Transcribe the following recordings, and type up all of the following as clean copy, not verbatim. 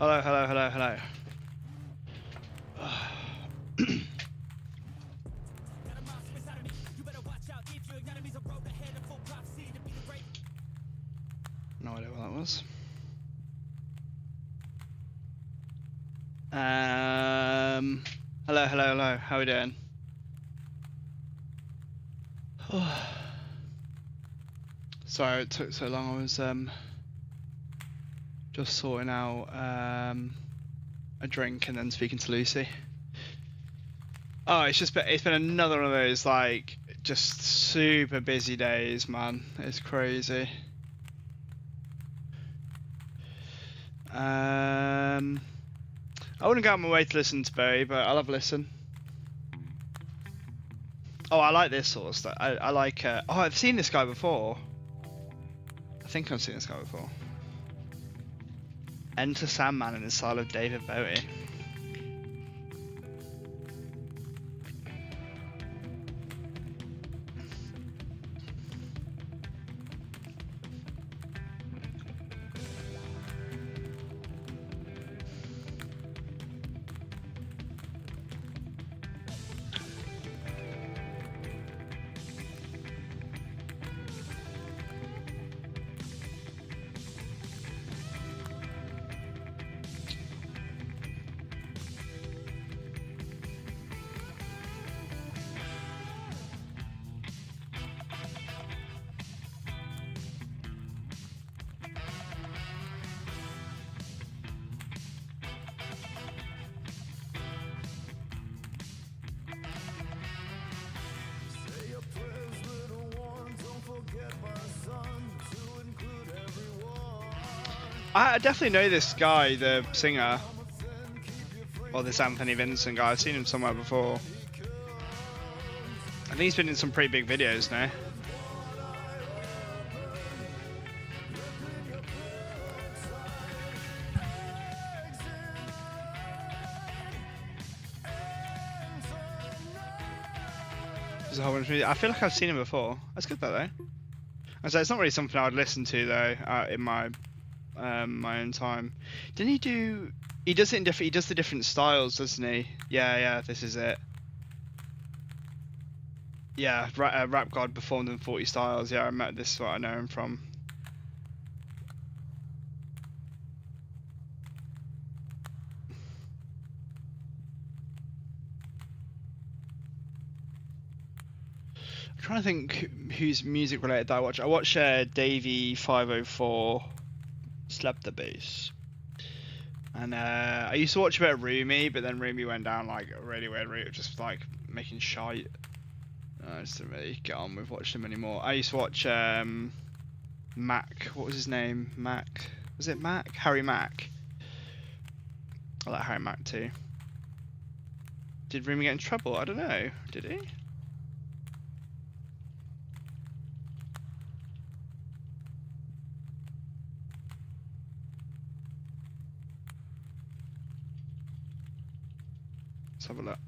Hello, hello, hello, hello. No idea what that was. Hello, hello, hello. How are we doing? Sorry it took so long. I was just sorting out a drink and then speaking to Lucy. Oh, it's been another one of those like just super busy days, man. It's crazy. I wouldn't go out my way to listen to Bowie, but I'll have a listen. Oh, I like this sort of stuff. I like. Oh, I've seen this guy before. I think I've seen this guy before. Enter Sandman in the style of David Bowie. I definitely know this guy, the singer, or this Anthony Vincent guy. I've seen him somewhere before. I think he's been in some pretty big videos now. There's a whole bunch of music. I feel like I've seen him before. That's good though. And so it's not really something I would listen to though in my own time. Didn't he do? He does it in different. He does the different styles, doesn't he? Yeah, yeah. This is it. Yeah, Rap God performed in 40 styles. Yeah, this is what I know him from. I'm trying to think who's music related that I watch. I watch Davey 504 Slap the Bass. And I used to watch a bit of Rumi, but then Rumi went down like a really weird route of just like making shite. I just didn't really get on with watching him anymore. I used to watch Mac. What was his name? Mac. Was it Mac? Harry Mack. I like Harry Mack too. Did Rumi get in trouble? I don't know. Did he? Let's have a look.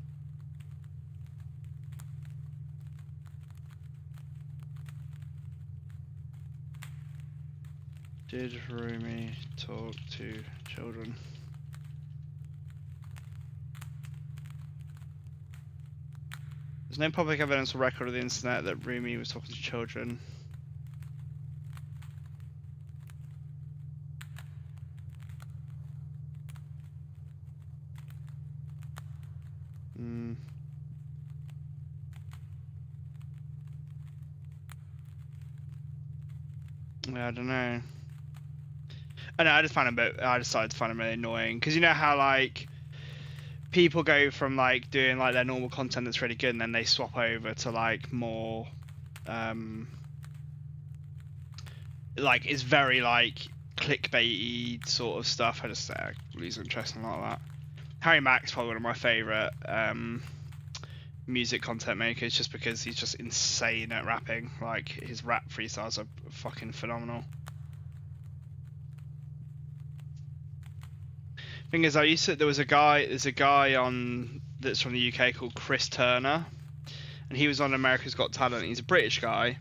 Did Rumi talk to children? There's no public evidence or record of the internet that Rumi was talking to children. Yeah, I don't know. I know. I just decided to find him really annoying because you know how like people go from like doing like their normal content that's really good and then they swap over to like more like it's very like clickbaity sort of stuff. I just lose interest in a lot of that. Harry Mack's probably one of my favourite music content makers just because he's just insane at rapping. Like his rap freestyles are fucking phenomenal. Thing is, there's a guy on that's from the UK called Chris Turner, and he was on America's Got Talent. He's a British guy,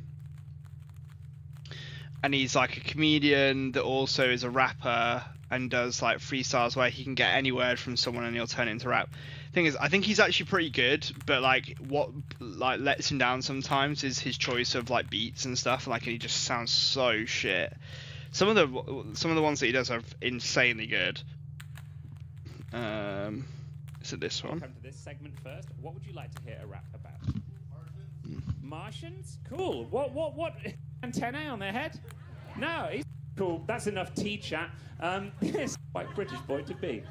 and he's like a comedian that also is a rapper, and does like freestyles where he can get any word from someone and he'll turn it into rap. Thing is, I think he's actually pretty good, but like what like lets him down sometimes is his choice of like beats and stuff. Like he just sounds so shit. Some of the ones that he does are insanely good. Is it this one? Come to this segment first. What would you like to hear a rap about? Martians? Cool. What? Antennae on their head? No, he's cool. That's enough tea-chat. It's quite British boy to be.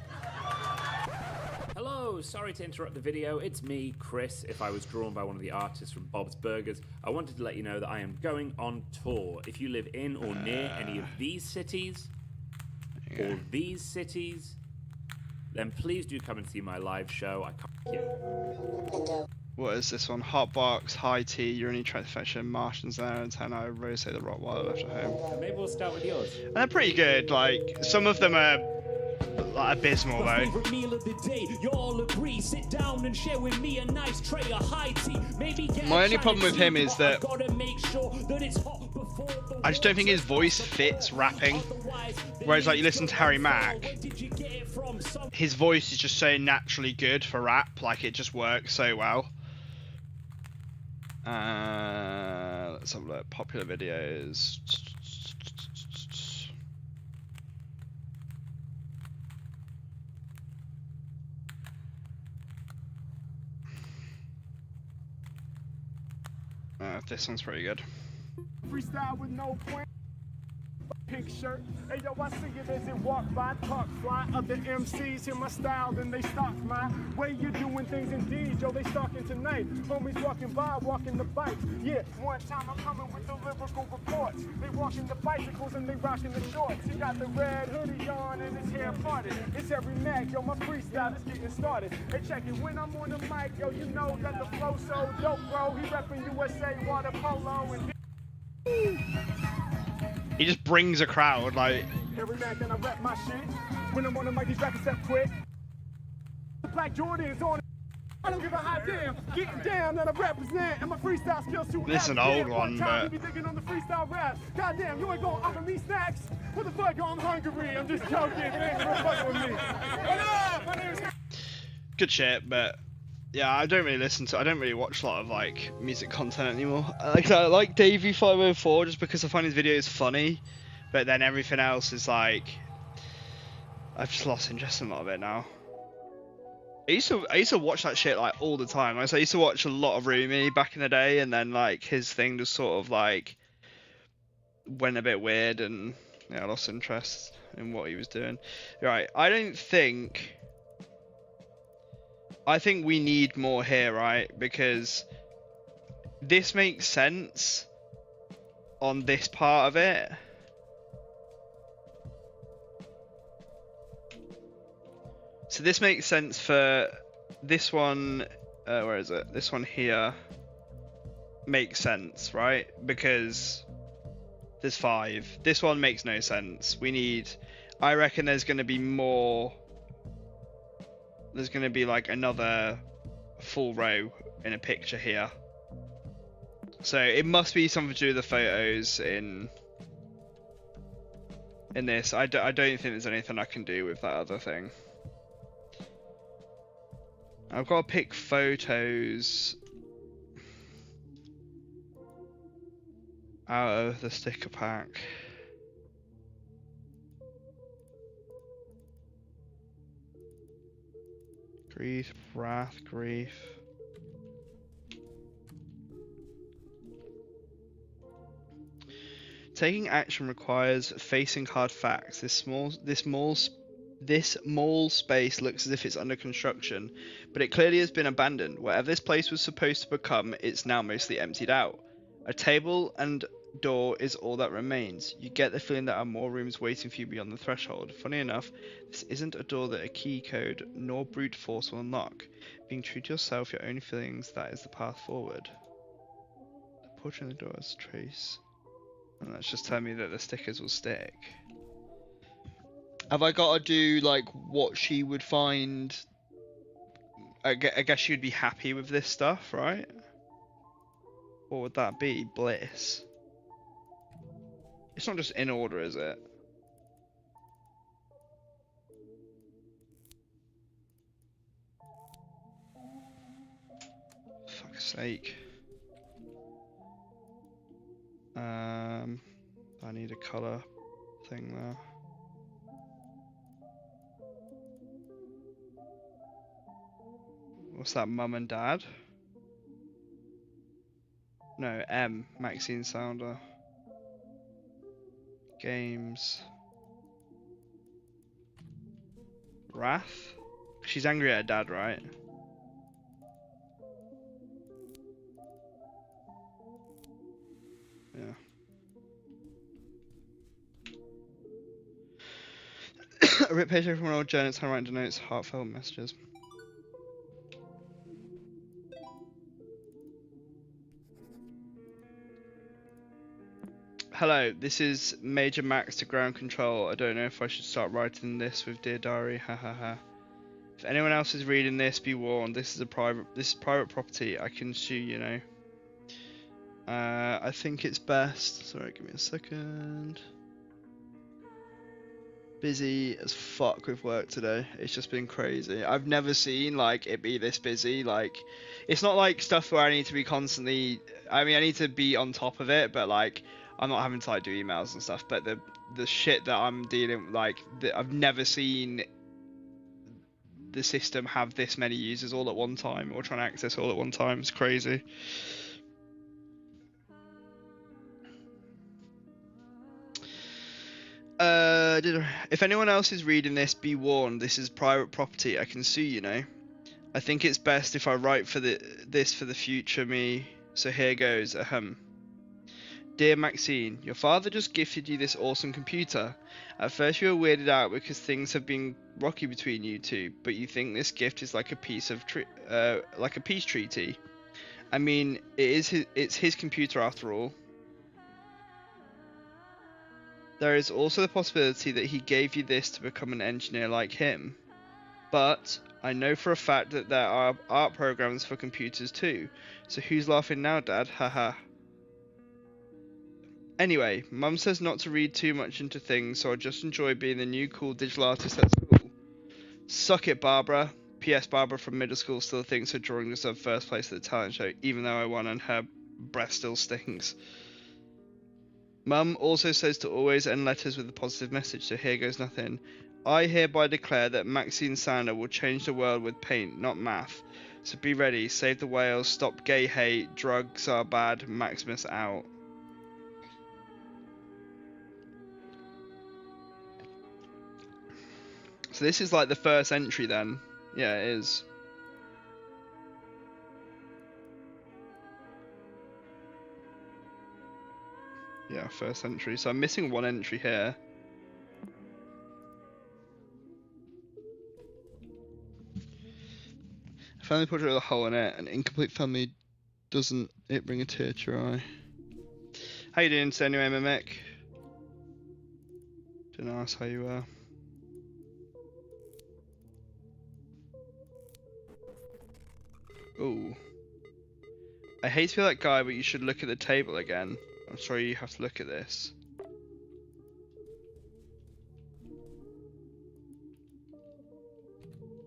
Hello, sorry to interrupt the video. It's me, Chris. If I was drawn by one of the artists from Bob's Burgers, I wanted to let you know that I am going on tour. If you live in or near any of these cities, or these cities, then please do come and see my live show. I can't. Yeah. What is this one? Hotbox, High Tea, Urinary Tract Infection, Martians there, Antenna, Rose the Rottweiler left at home. Maybe we'll start with yours. And they're pretty good. Like some of them are like abysmal though. Favorite meal of the day, you all agree. Sit down and share with me a nice tray of high tea. Maybe get my only problem with him is that I just don't think his voice fits rapping. Whereas like you listen to Harry Mack, his voice is just so naturally good for rap. Like it just works so well. Let's have a look. Popular videos. This one's pretty good. Freestyle with no point. Pink shirt. Hey yo, I see it as it walk by, talk fly. Other MCs hear my style, then they stalk my way you doing things indeed. Yo, they stalking tonight. Homies walking by, walking the bikes. Yeah, one time I'm coming with the lyrical reports. They walking the bicycles and they rocking the shorts. He got the red hoodie on and his hair parted. It's every mag, yo, my freestyle is getting started. Hey, check it, when I'm on the mic, yo, you know that the flow so dope, bro. He reppin' USA water polo and he just brings a crowd, like. Every man can I rap my shit. When I'm on the mic, these rappers step quick. The Black Jordan's on it. I don't give a hot damn. Getting down that I represent, and my freestyle skills too. This is an old one, but. You be thinking on the freestyle rap. Goddamn, you ain't gonna offer me snacks. What the fuck? I'm hungry. I'm just joking. Thanks for fucking with me. What up? My name is. Good shit, but. Yeah, I don't really watch a lot of like music content anymore. I like Davey 504 just because I find his videos funny, but then everything else is like I've just lost interest in a lot of it now. I used to watch that shit like all the time. I used to watch a lot of Rumi back in the day, and then like his thing just sort of like went a bit weird, and yeah, I lost interest in what he was doing. Right, I think we need more here, right? Because this makes sense on this part of it. So this makes sense for this one. Where is it? This one here makes sense, right? Because there's 5. This one makes no sense. I reckon there's going to be more. There's going to be like another full row in a picture here. So it must be something to do with the photos in this. I don't think there's anything I can do with that other thing. I've got to pick photos out of the sticker pack. Grief, wrath, grief. Taking action requires facing hard facts. This mall space looks as if it's under construction, but it clearly has been abandoned. Whatever this place was supposed to become, it's now mostly emptied out. A table and door is all that remains. You get the feeling there are more rooms waiting for you beyond the threshold. Funny enough, this isn't a door that a key code nor brute force will unlock. Being true to yourself, your own feelings, that is the path forward. The portrait on the door has a trace. And that's just telling me that the stickers will stick. Have I got to do like what she would find? I guess she'd be happy with this stuff, right? What would that be? Bliss. It's not just in order, is it? Fuck's sake. I need a color thing there. What's that, mum and dad? No, M, Maxine Sounder. Games. Wrath? She's angry at her dad, right? Yeah. A rip page from an old journal, handwriting notes, heartfelt messages. Hello, this is Major Max to ground control. I don't know if I should start writing this with Dear Diary. Ha ha ha. If anyone else is reading this, be warned. This is private property. I can sue, you know. I think it's best. Sorry, give me a second. Busy as fuck with work today. It's just been crazy. I've never seen like it be this busy. Like, it's not like stuff where I need to be constantly. I mean, I need to be on top of it, but like, I'm not having to like do emails and stuff. But the shit that I'm dealing like, I've never seen the system have this many users all at one time or trying to access all at one time. It's crazy. If anyone else is reading this, be warned. This is private property. I can sue, you know. I think it's best if I write for this for the future me. So here goes. Dear Maxine, your father just gifted you this awesome computer. At first you were weirded out because things have been rocky between you two, but you think this gift is like a peace treaty. I mean, it's his computer after all. There is also the possibility that he gave you this to become an engineer like him. But I know for a fact that there are art programs for computers too. So who's laughing now, Dad? Haha. Anyway, Mum says not to read too much into things, so I just enjoy being the new cool digital artist at school. Suck it, Barbara. P.S. Barbara from middle school still thinks her drawing deserved first place at the talent show, even though I won and her breath still stings. Mum also says to always end letters with a positive message, so here goes nothing. I hereby declare that Maxine Sounder will change the world with paint, not math. So be ready, save the whales, stop gay hate, drugs are bad, Maximus out. So this is like the first entry then. Yeah, it is. Yeah, first entry. So I'm missing one entry here. A family portrait with a hole in it. An incomplete family doesn't it bring a tear to your eye. How you doing today anyway, Mimic? Didn't ask how you were. Ooh. I hate to be that guy, but you should look at the table again. I'm sorry you have to look at this.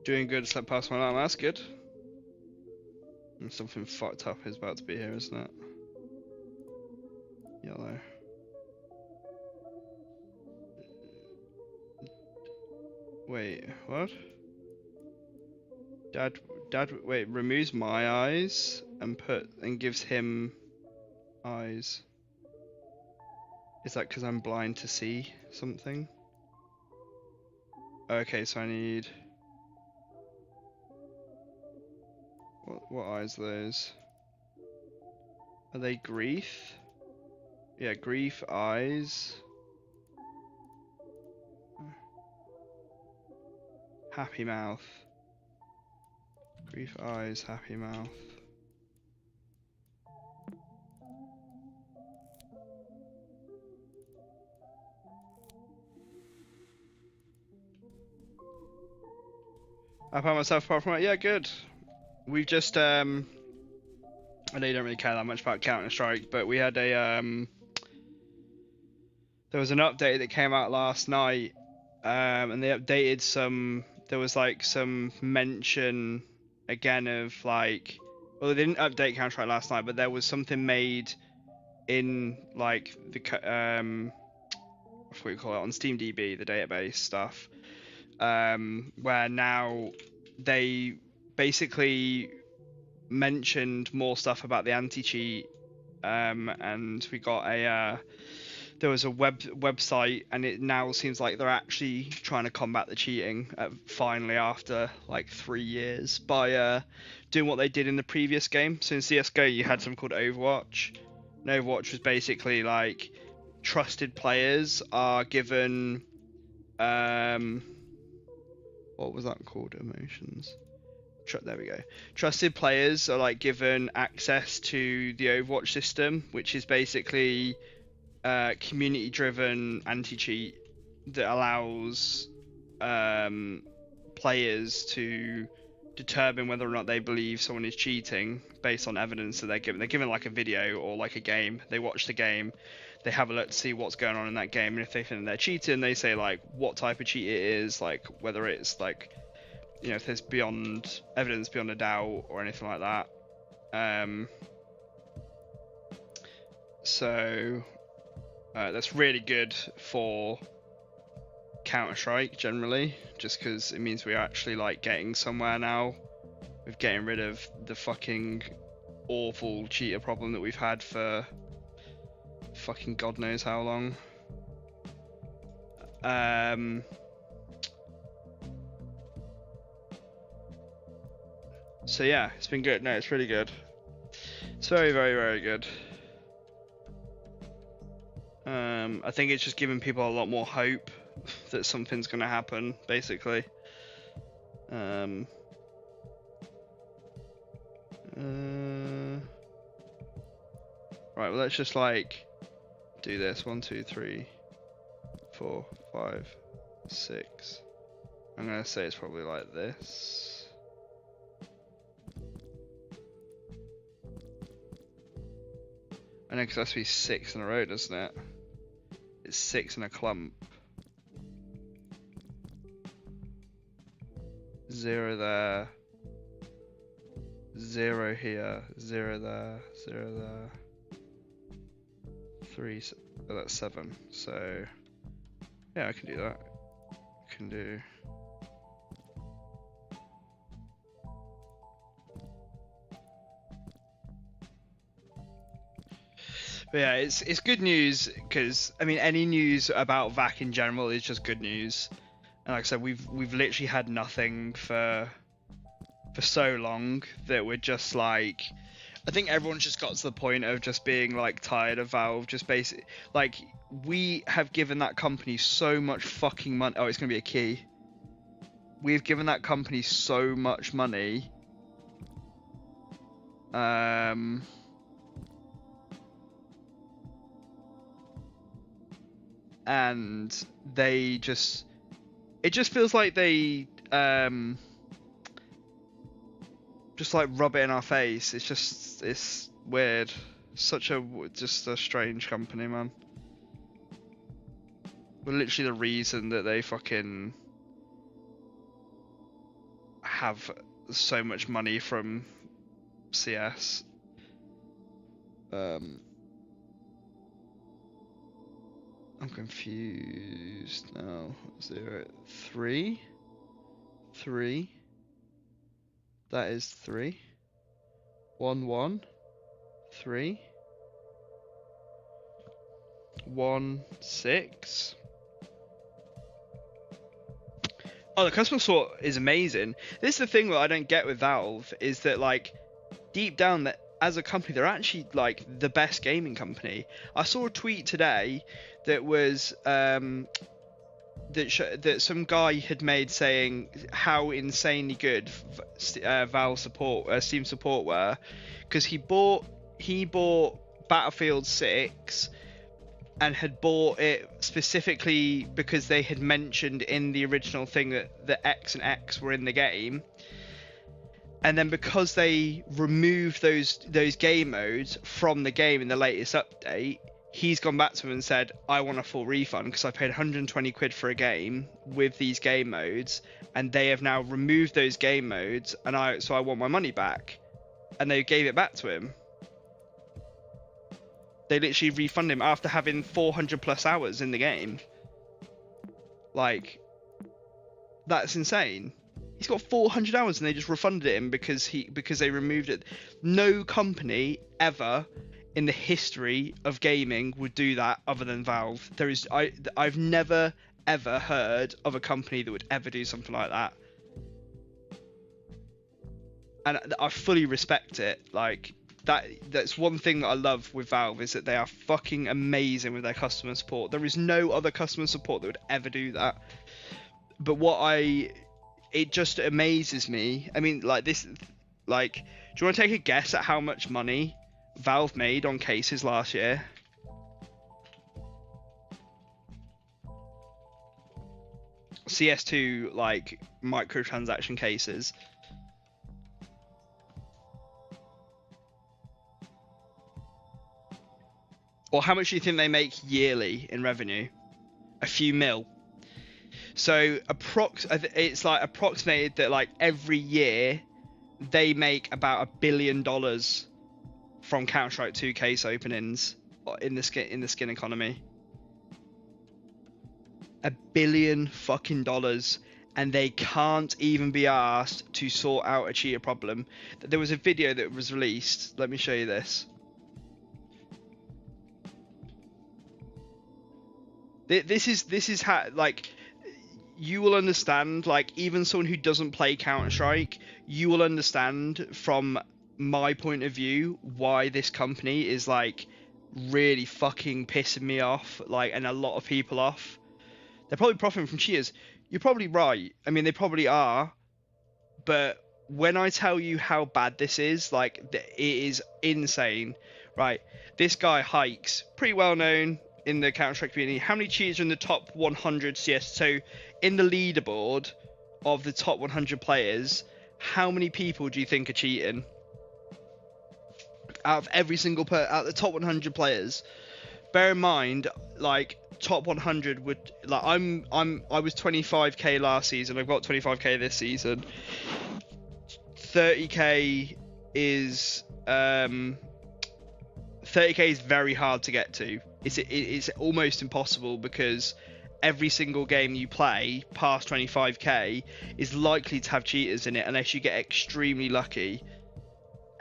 Doing good, slept past my alarm, that's good. And something fucked up is about to be here, isn't it? Yellow. Wait, what? Dad, wait, removes my eyes and gives him eyes. Is that because I'm blind to see something? Okay, so I need... What eyes are those? Are they grief? Yeah, grief, eyes. Happy mouth. Grief, eyes, happy mouth. I found myself apart from it. Yeah, good. We've just I know you don't really care that much about Counter-Strike, but we had a there was an update that came out last night and they updated some. There was like some mention again of like, well, they didn't update Counter-Strike last night, but there was something made in like the what do you call it, on SteamDB, the database stuff, where now they basically mentioned more stuff about the anti-cheat, and we got a there was a website, and it now seems like they're actually trying to combat the cheating finally after like 3 years by doing what they did in the previous game. So in CS:GO you had something called Overwatch. And Overwatch was basically like trusted players are given what was that called? Emotions. There we go. Trusted players are like given access to the Overwatch system, which is basically community-driven anti-cheat that allows players to determine whether or not they believe someone is cheating based on evidence that they're given. They're given like a video or like a game. They watch the game. They have a look to see what's going on in that game, and if they think they're cheating, they say like what type of cheat it is, like whether it's like, you know, if there's evidence beyond a doubt or anything like that. So that's really good for Counter-Strike generally, just because it means we're actually like getting somewhere now with getting rid of the fucking awful cheater problem that we've had for fucking God knows how long. So yeah, it's been good. No, it's really good. It's very, very, very good. I think it's just giving people a lot more hope that something's going to happen, basically. Right, well, let's just like do this. 1, 2, 3, 4, 5, 6. I'm gonna say it's probably like this. I know, because that's be 6 in a row, doesn't it? It's 6 in a clump. 0 there. 0 here. 0 there. 0 there. 3. Oh, that's 7. So yeah, I can do that. I can do. But yeah, it's good news, because I mean any news about VAC in general is just good news. And like I said, we've literally had nothing for so long that we're just like, I think everyone's just got to the point of just being like tired of Valve. Just basically like, we have given that company so much fucking money. Oh, it's gonna be a key. We've given that company so much money. And they just, it just feels like they just like rub it in our face. It's weird. Just a strange company, man. We're literally the reason that they fucking have so much money from CS. I'm confused now. 0, 3, 3. That is 3. 1, 1, 3. 1, 6. Oh, the customer support is amazing. This is the thing that I don't get with Valve, is that like deep down that as a company they're actually like the best gaming company. I saw a tweet today that was that some guy had made saying how insanely good Valve support, Steam support were, because he bought Battlefield 6 and had bought it specifically because they had mentioned in the original thing that the X and X were in the game. And then because they removed those game modes from the game in the latest update, he's gone back to him and said, I want a full refund because I paid 120 quid for a game with these game modes, and they have now removed those game modes, and so I want my money back. And they gave it back to him. They literally refunded him after having 400 plus hours in the game. Like, that's insane. He's got 400 hours and they just refunded him because they removed it. No company ever in the history of gaming would do that other than Valve. I've never ever heard of a company that would ever do something like that. And I fully respect it. Like, that's one thing that I love with Valve, is that they are fucking amazing with their customer support. There is no other customer support that would ever do that. But it just amazes me. I mean, like, this, like, do you want to take a guess at how much money Valve made on cases last year? CS2, like, microtransaction cases. Or how much do you think they make yearly in revenue? A few mil. So it's like approximated that, like, every year they make about $1 billion from Counter-Strike 2 case openings in the skin economy. $1 billion fucking dollars, and they can't even be asked to sort out a cheater problem. There was a video that was released. Let me show you this. This is how, like, you will understand, like, even someone who doesn't play Counter-Strike, you will understand from my point of view why this company is, like, really fucking pissing me off, like, and a lot of people off. They're probably profiting from cheaters. You're probably right. I mean, they probably are. But when I tell you how bad this is, like, it is insane. Right, this guy Hikes, pretty well known in the Counter-Strike community. How many cheaters are in the top 100 CS? So in the leaderboard of the top 100 players, how many people do you think are cheating? Out of every single out of the top 100 players. Bear in mind, like, top 100 would, like, I was 25k last season. I've got 25k this season. 30k is 30k is very hard to get to. It's almost impossible, because every single game you play past 25k is likely to have cheaters in it unless you get extremely lucky.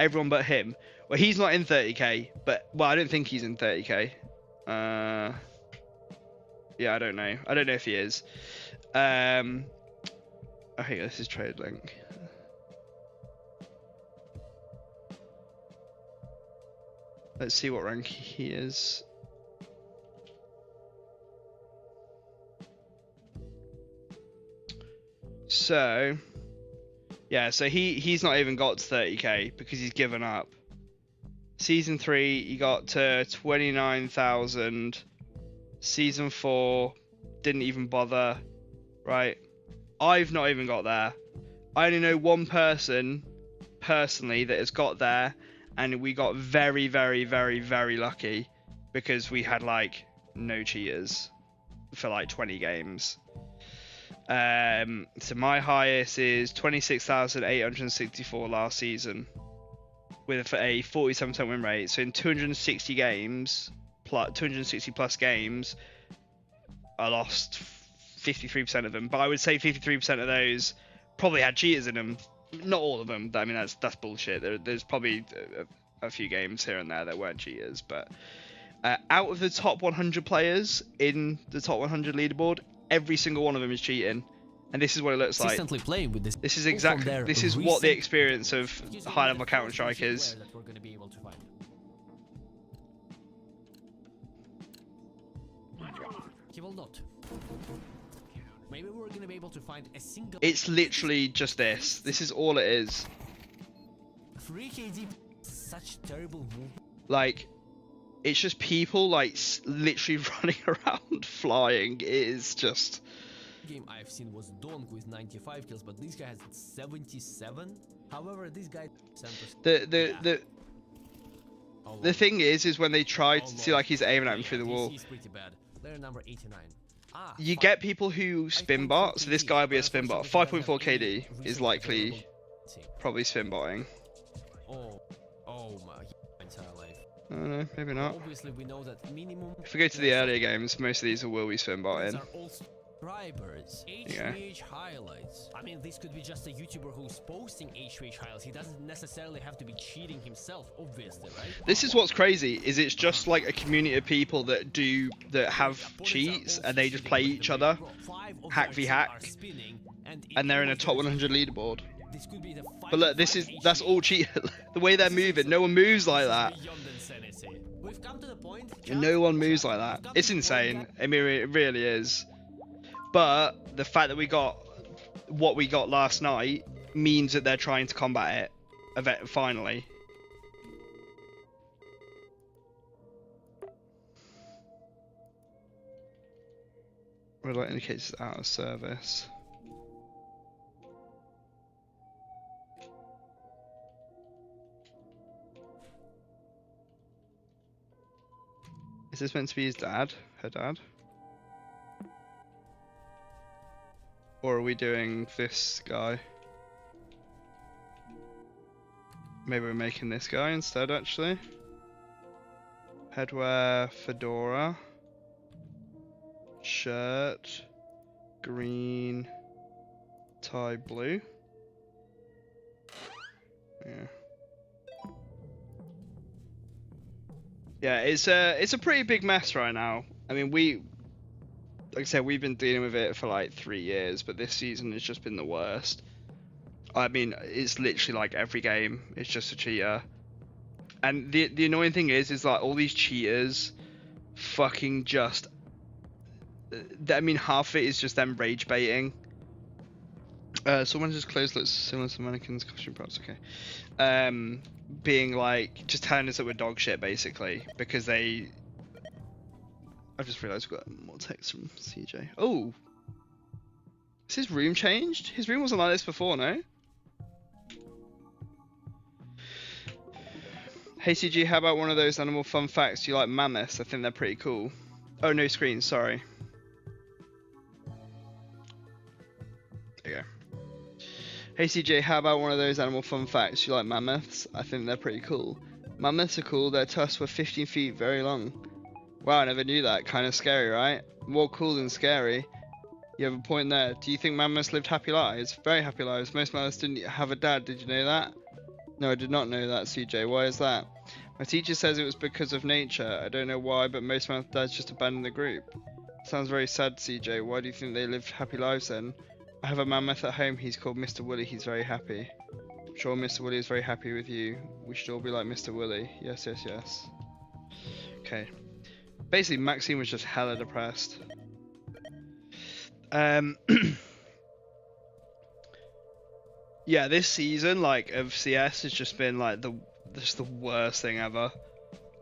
Everyone but him. Well, he's not in 30k, but, well, I don't think he's in 30k. Yeah, I don't know. I don't know if he is. Okay, this is trade link. Let's see what rank he is. So, yeah, so he's not even got to 30k because he's given up. Season 3, he got to 29,000. Season 4, didn't even bother. Right? I've not even got there. I only know one person, personally, that has got there, and we got very, very, very, very lucky because we had, like, no cheaters for, like, 20 games. So my highest is 26,864 last season with a 47% win rate. So in 260 games, 260 plus games, I lost 53% of them. But I would say 53% of those probably had cheaters in them. Not all of them. I mean, that's bullshit. There's probably a few games here and there that weren't cheaters. But out of the top 100 players in the top 100 leaderboard, every single one of them is cheating, and this is what it looks like. Playing with This is exactly. This is what the experience of high-level Counter-Strike is. He will not. Maybe we're gonna be able to find a single. It's literally just this. This is all it is. 3KD, such terrible move. Like, it's just people, like, literally running around flying. It is just. Game I've seen was Donk with 95 kills, but this guy has 77. However, this guy The thing is when they try to see like he's aiming at him through the wall. Pretty bad. Player number 89. You get people who spin bot, so this guy will be a spin bot. 5.4 KD is likely probably spin botting. Oh my entire life. I don't know, maybe not. Obviously, we know that minimum. If we go to the earlier games, most of these will be spin botting. Are all subscribers. HVH highlights. I mean, this could be just a YouTuber who's posting HVH highlights. He doesn't necessarily have to be cheating himself, obviously, right? This is what's crazy, is it's just like a community of people that have cheats and they just play each other, hack v hack, and they're in a top 100 leaderboard. But look, that's all cheat. The way they're moving, no one moves like that. No one moves like that. It's insane. I mean, it really is. But the fact that we got what we got last night means that they're trying to combat it finally. Red light indicates it's out of service. Is this meant to be his dad? Her dad? Or are we doing this guy? Maybe we're making this guy instead, actually. Headwear, fedora. Shirt. Green. Tie blue. Yeah. Yeah, it's a pretty big mess right now. I mean, like I said, we've been dealing with it for like 3 years, but this season has just been the worst. I mean, it's literally like every game, it's just a cheater. And the annoying thing is like all these cheaters fucking just... I mean, half of it is just them rage baiting. Someone just clothes looks similar to mannequins, costume props, okay. Being like, just telling us that we're dog shit, basically, because they... I've just realised we've got more text from CJ. Oh! Is his room changed? His room wasn't like this before, no? Hey CG, how about one of those animal fun facts? Do you like mammoths? I think they're pretty cool. Oh, no screen, sorry. There you go. Hey CJ, how about one of those animal fun facts? You like mammoths? I think they're pretty cool. Mammoths are cool, their tusks were 15 feet very long. Wow, I never knew that. Kind of scary, right? More cool than scary. You have a point there. Do you think mammoths lived happy lives? Very happy lives. Most mammoths didn't have a dad, did you know that? No, I did not know that, CJ. Why is that? My teacher says it was because of nature. I don't know why, but most mammoth dads just abandoned the group. Sounds very sad, CJ. Why do you think they lived happy lives then? I have a mammoth at home, he's called Mr. Wooly, he's very happy. I'm sure Mr. Wooly is very happy with you. We should all be like Mr. Wooly. Yes, yes, yes. Okay. Basically, Maxine was just hella depressed. Yeah, this season, like, of CS has just been, like, just the worst thing ever.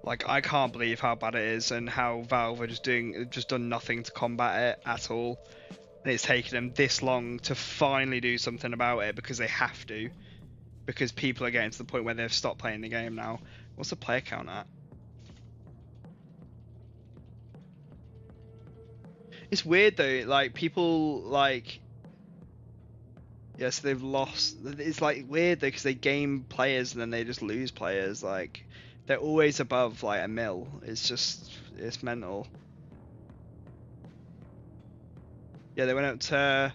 Like, I can't believe how bad it is and how Valve are just done nothing to combat it at all. And it's taken them this long to finally do something about it because they have to. Because people are getting to the point where they've stopped playing the game now. What's the player count at? It's weird though, like people like... Yes, they've lost... It's like weird though because they gain players and then they just lose players. Like, they're always above like a mil. It's just... It's mental. Yeah, they went up to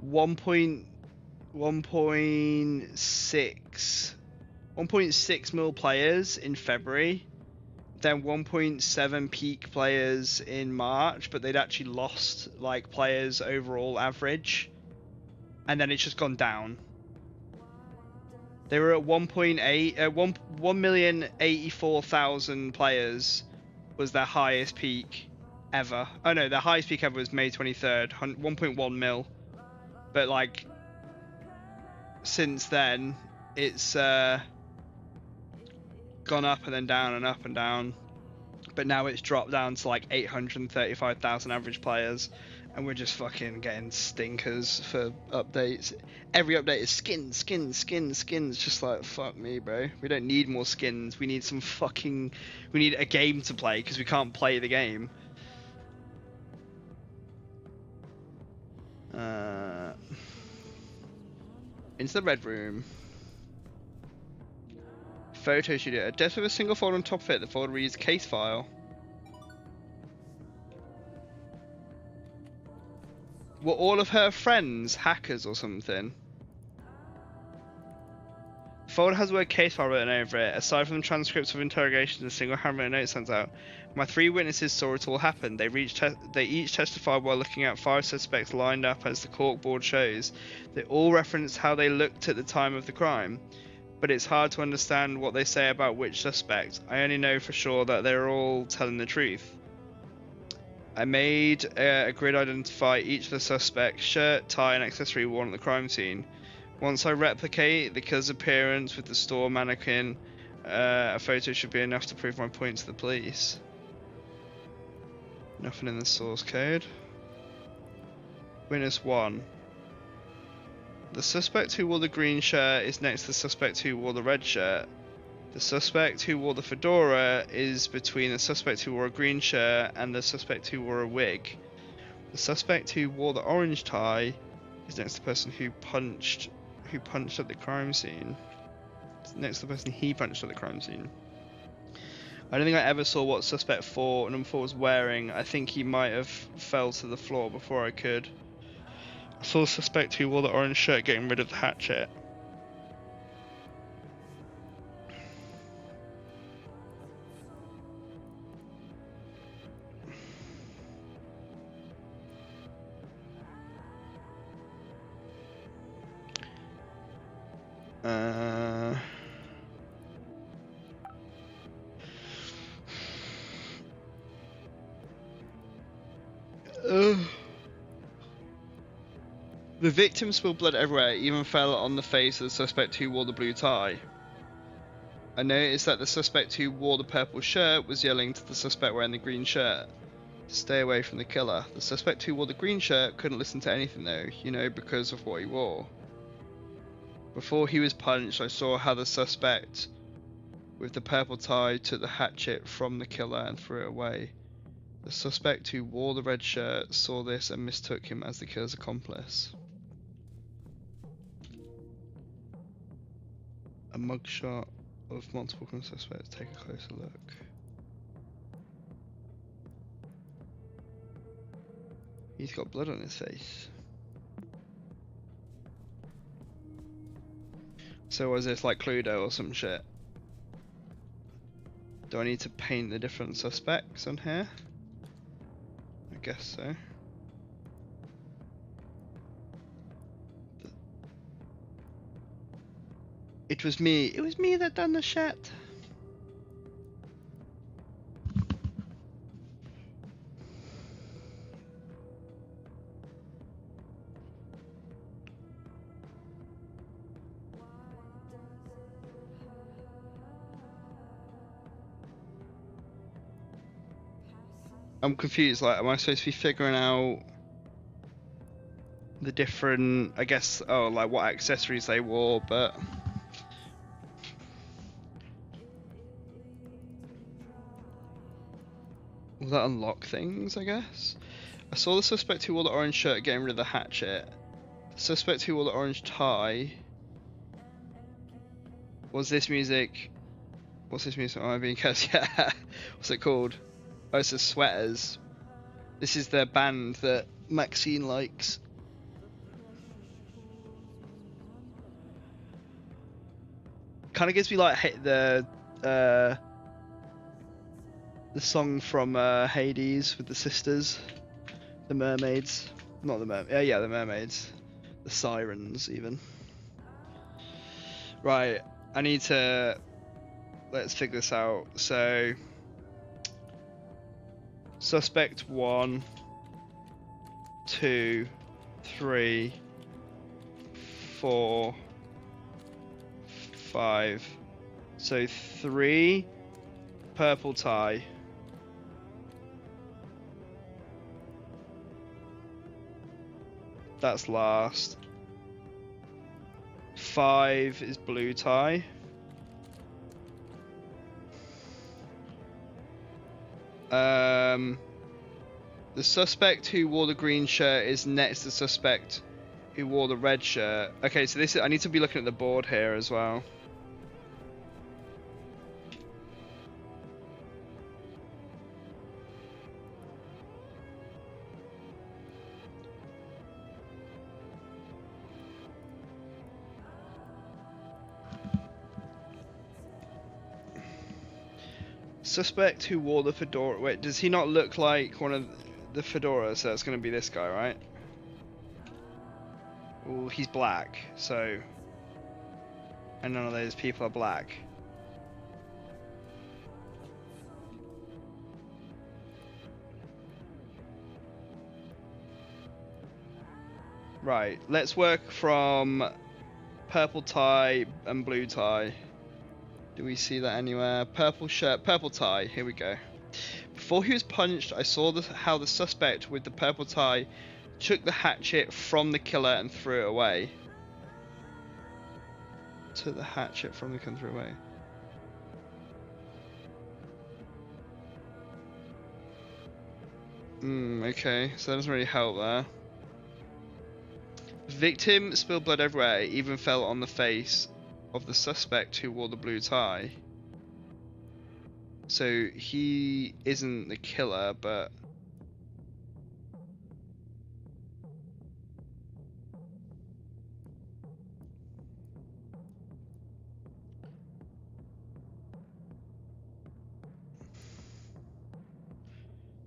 1.6 mil players in February, then 1.7 peak players in March, but they'd actually lost like players overall average, and then it's just gone down. They were at 1,084,000 players was their highest peak ever. Oh no, their highest peak ever was May 23rd, 1.1 mil. But like, since then, it's gone up and then down and up and down. But now it's dropped down to like 835,000 average players. And we're just fucking getting stinkers for updates. Every update is skins, skins, skins, skins. Just like, fuck me, bro. We don't need more skins. We need some fucking... We need a game to play, because we can't play the game. Into the red room. Photo studio. A desk with a single folder on top of it. The folder reads case file. Were all of her friends hackers or something? The folder has the word case file written over it. Aside from the transcripts of interrogations, a single handwritten note stands out. My 3 witnesses saw it all happen. They each testified while looking at 5 suspects lined up as the corkboard shows. They all referenced how they looked at the time of the crime. But it's hard to understand what they say about which suspect. I only know for sure that they're all telling the truth. I made a grid identify each of the suspects' shirt, tie, and accessory worn at the crime scene. Once I replicate the killer's appearance with the store mannequin, a photo should be enough to prove my point to the police. Nothing in the source code. Witness 1. The suspect who wore the green shirt is next to the suspect who wore the red shirt. The suspect who wore the fedora is between the suspect who wore a green shirt and the suspect who wore a wig. The suspect who wore the orange tie is next to the person who punched at the crime scene. It's next to the person he punched at the crime scene. I don't think I ever saw what suspect 4 number 4 was wearing. I think he might have fell to the floor before I could. I saw the suspect who wore the orange shirt getting rid of the hatchet. The victim spilled blood everywhere, even fell on the face of the suspect who wore the blue tie. I noticed that the suspect who wore the purple shirt was yelling to the suspect wearing the green shirt to stay away from the killer. The suspect who wore the green shirt couldn't listen to anything though, you know, because of what he wore. Before he was punched, I saw how the suspect with the purple tie took the hatchet from the killer and threw it away. The suspect who wore the red shirt saw this and mistook him as the killer's accomplice. A mugshot of multiple crime suspects. Take a closer look. He's got blood on his face. So was this like Cluedo or some shit? Do I need to paint the different suspects on here? I guess so. It was me that done the shit. I'm confused, like, am I supposed to be figuring out the different, I guess, oh, like what accessories they wore, but... Will that unlock things, I guess? I saw the suspect who wore the orange shirt getting rid of the hatchet. The suspect who wore the orange tie... Was this music... What's this music? Am I being cursed? Yeah. What's it called? Oh, it's the Sweaters. This is the band that Maxine likes. Kind of gives me like the song from Hades with the sisters, the mermaids. Not the mermaids. Yeah, the mermaids. The sirens, even. Right, I need to. Let's figure this out. So. Suspect 1, 2, 3, 4, 5. So 3 purple tie. That's last. 5 is blue tie. The suspect who wore the green shirt is next to the suspect who wore the red shirt. Okay, so this is, I need to be looking at the board here as well. Suspect who wore the fedora. Wait, does he not look like one of the fedoras? So it's going to be this guy, right? Oh, he's black, so. And none of those people are black. Right, let's work from purple tie and blue tie. Do we see that anywhere? Purple shirt, purple tie. Here we go. Before he was punched, I saw how the suspect with the purple tie took the hatchet from the killer and threw it away. Took the hatchet from the killer and threw it away. Okay, so that doesn't really help there. Victim spilled blood everywhere. It even fell on the face of the suspect who wore the blue tie. So he isn't the killer, but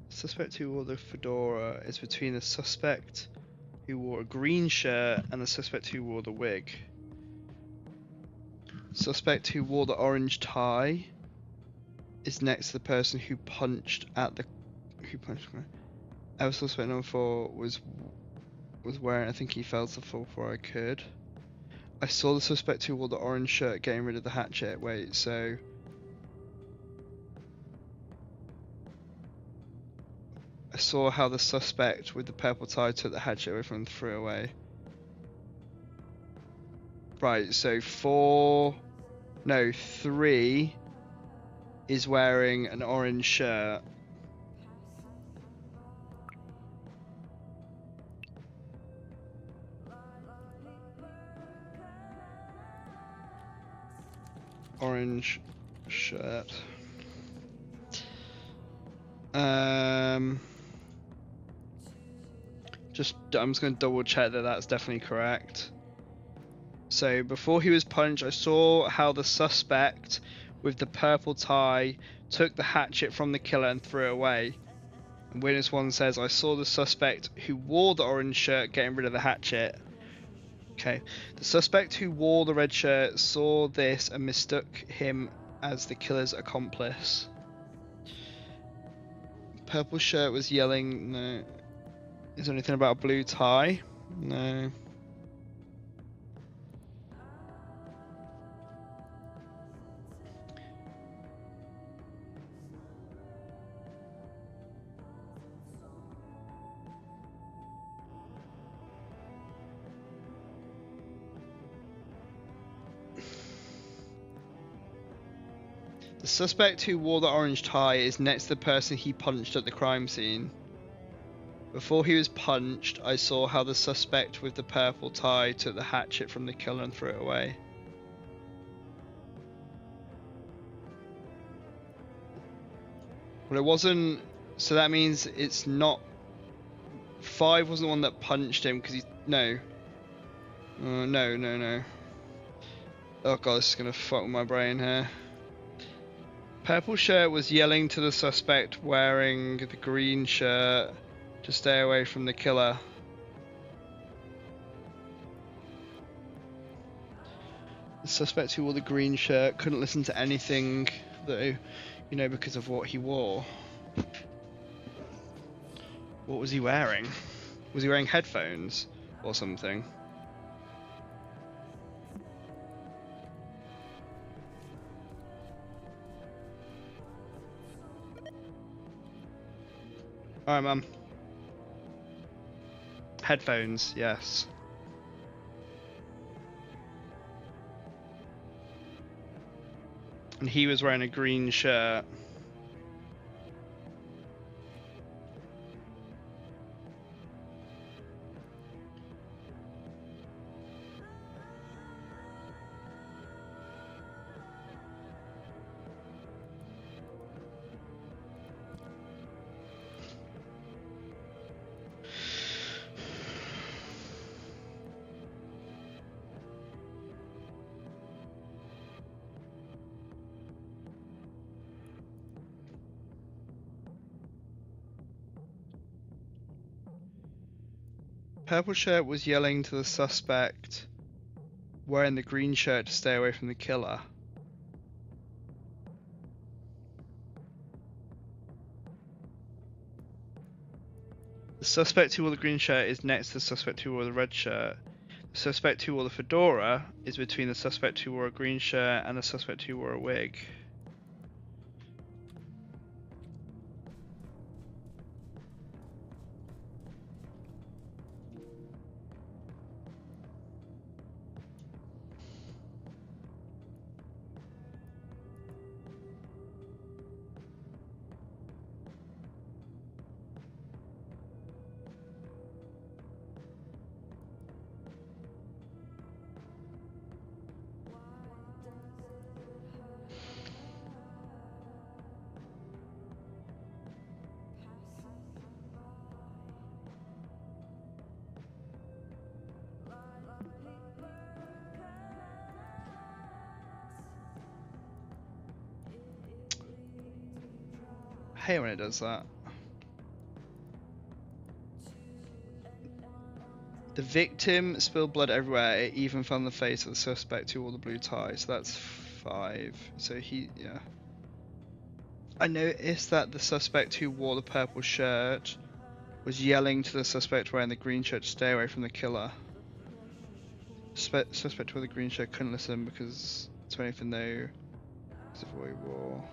suspect who wore the fedora is between the suspect who wore a green shirt and the suspect who wore the wig. Suspect who wore the orange tie is next to the person who punched at the Our suspect number 4 was wearing, I think he fell to the floor before I could. I saw the suspect who wore the orange shirt getting rid of the hatchet. Wait, so I saw how the suspect with the purple tie took the hatchet away from him and threw it away. Right, so 3 is wearing an orange shirt. Orange shirt. I'm just going to double check that that's definitely correct. So before he was punched, I saw how the suspect with the purple tie took the hatchet from the killer and threw it away. And witness 1 says, I saw the suspect who wore the orange shirt getting rid of the hatchet. Okay. The suspect who wore the red shirt saw this and mistook him as the killer's accomplice. Purple shirt was yelling, no. Is there anything about a blue tie? No. The suspect who wore the orange tie is next to the person he punched at the crime scene. Before he was punched, I saw how the suspect with the purple tie took the hatchet from the killer and threw it away. Well, it wasn't, so that means it's not, 5 wasn't the one that punched him, because he, no. No. Oh god, this is going to fuck with my brain here. Purple shirt was yelling to the suspect wearing the green shirt to stay away from the killer. The suspect who wore the green shirt couldn't listen to anything, though, you know, because of what he wore. What was he wearing? Was he wearing headphones or something? Alright, Mum. Headphones, yes. And he was wearing a green shirt. Purple shirt was yelling to the suspect wearing the green shirt to stay away from the killer. The suspect who wore the green shirt is next to the suspect who wore the red shirt. The suspect who wore the fedora is between the suspect who wore a green shirt and the suspect who wore a wig. I hate when it does that. The victim spilled blood everywhere. It even fell on the face of the suspect who wore the blue tie. So that's 5. So yeah. I noticed that the suspect who wore the purple shirt was yelling to the suspect wearing the green shirt to stay away from the killer. Suspect who wore the green shirt couldn't listen because it's anything though. Because of what he wore.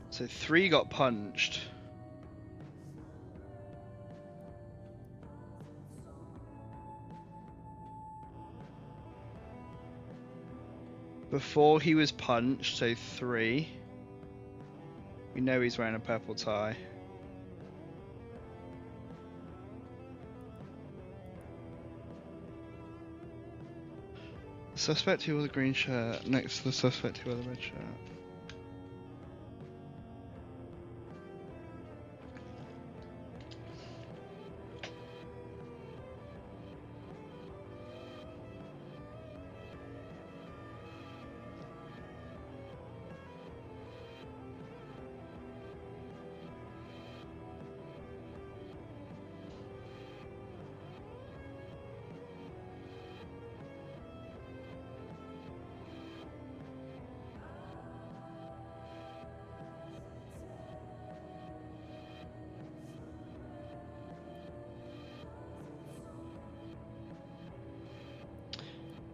So 3 got punched. Before he was punched, so 3. We know he's wearing a purple tie. The suspect who wore the green shirt next to the suspect who wore the red shirt.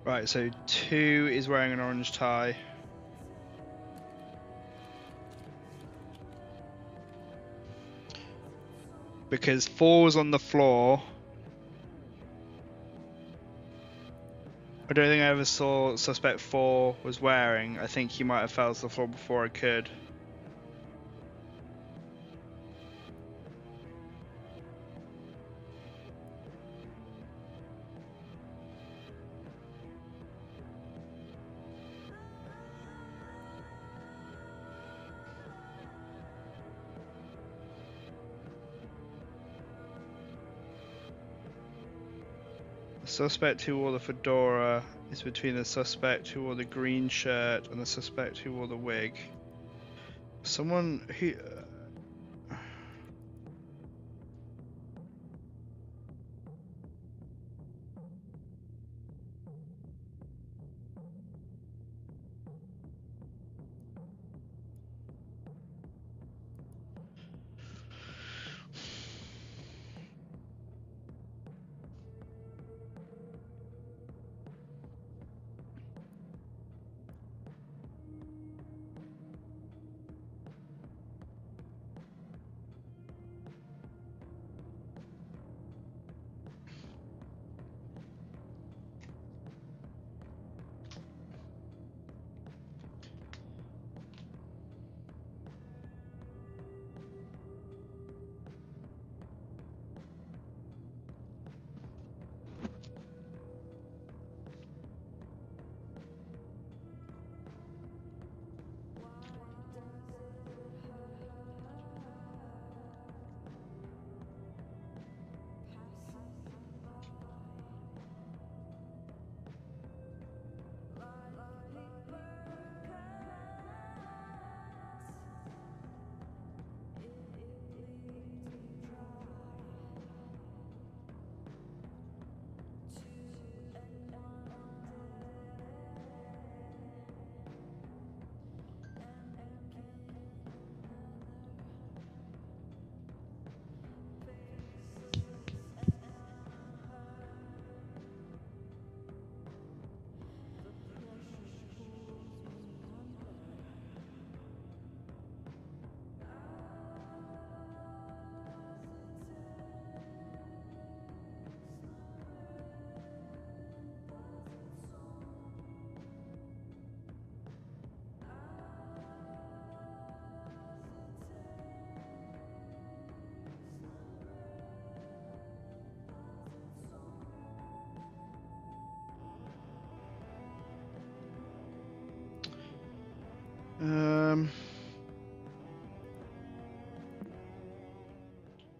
Right, so 2 is wearing an orange tie. Because 4 was on the floor. I don't think I ever saw suspect 4 was wearing. I think he might have fell to the floor before I could. The suspect who wore the fedora is between the suspect who wore the green shirt and the suspect who wore the wig. Someone who...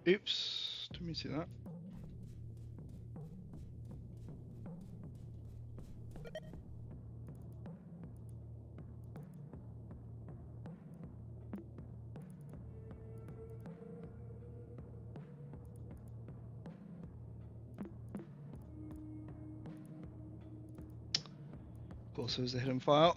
Oops, didn't mean to do that. Also, is a hidden file.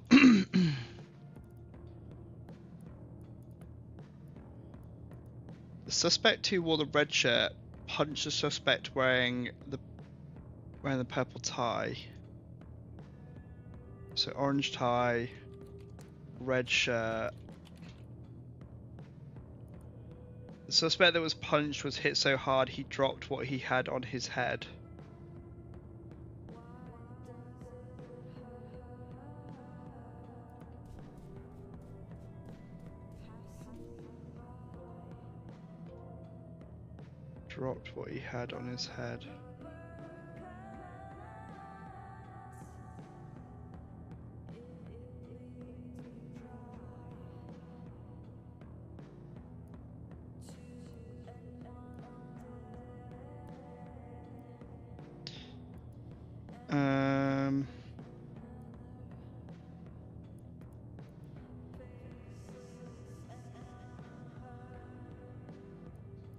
The suspect who wore the red shirt punched the suspect wearing the purple tie. So orange tie, red shirt. The suspect that was punched was hit so hard he dropped what he had on his head. Dropped what he had on his head.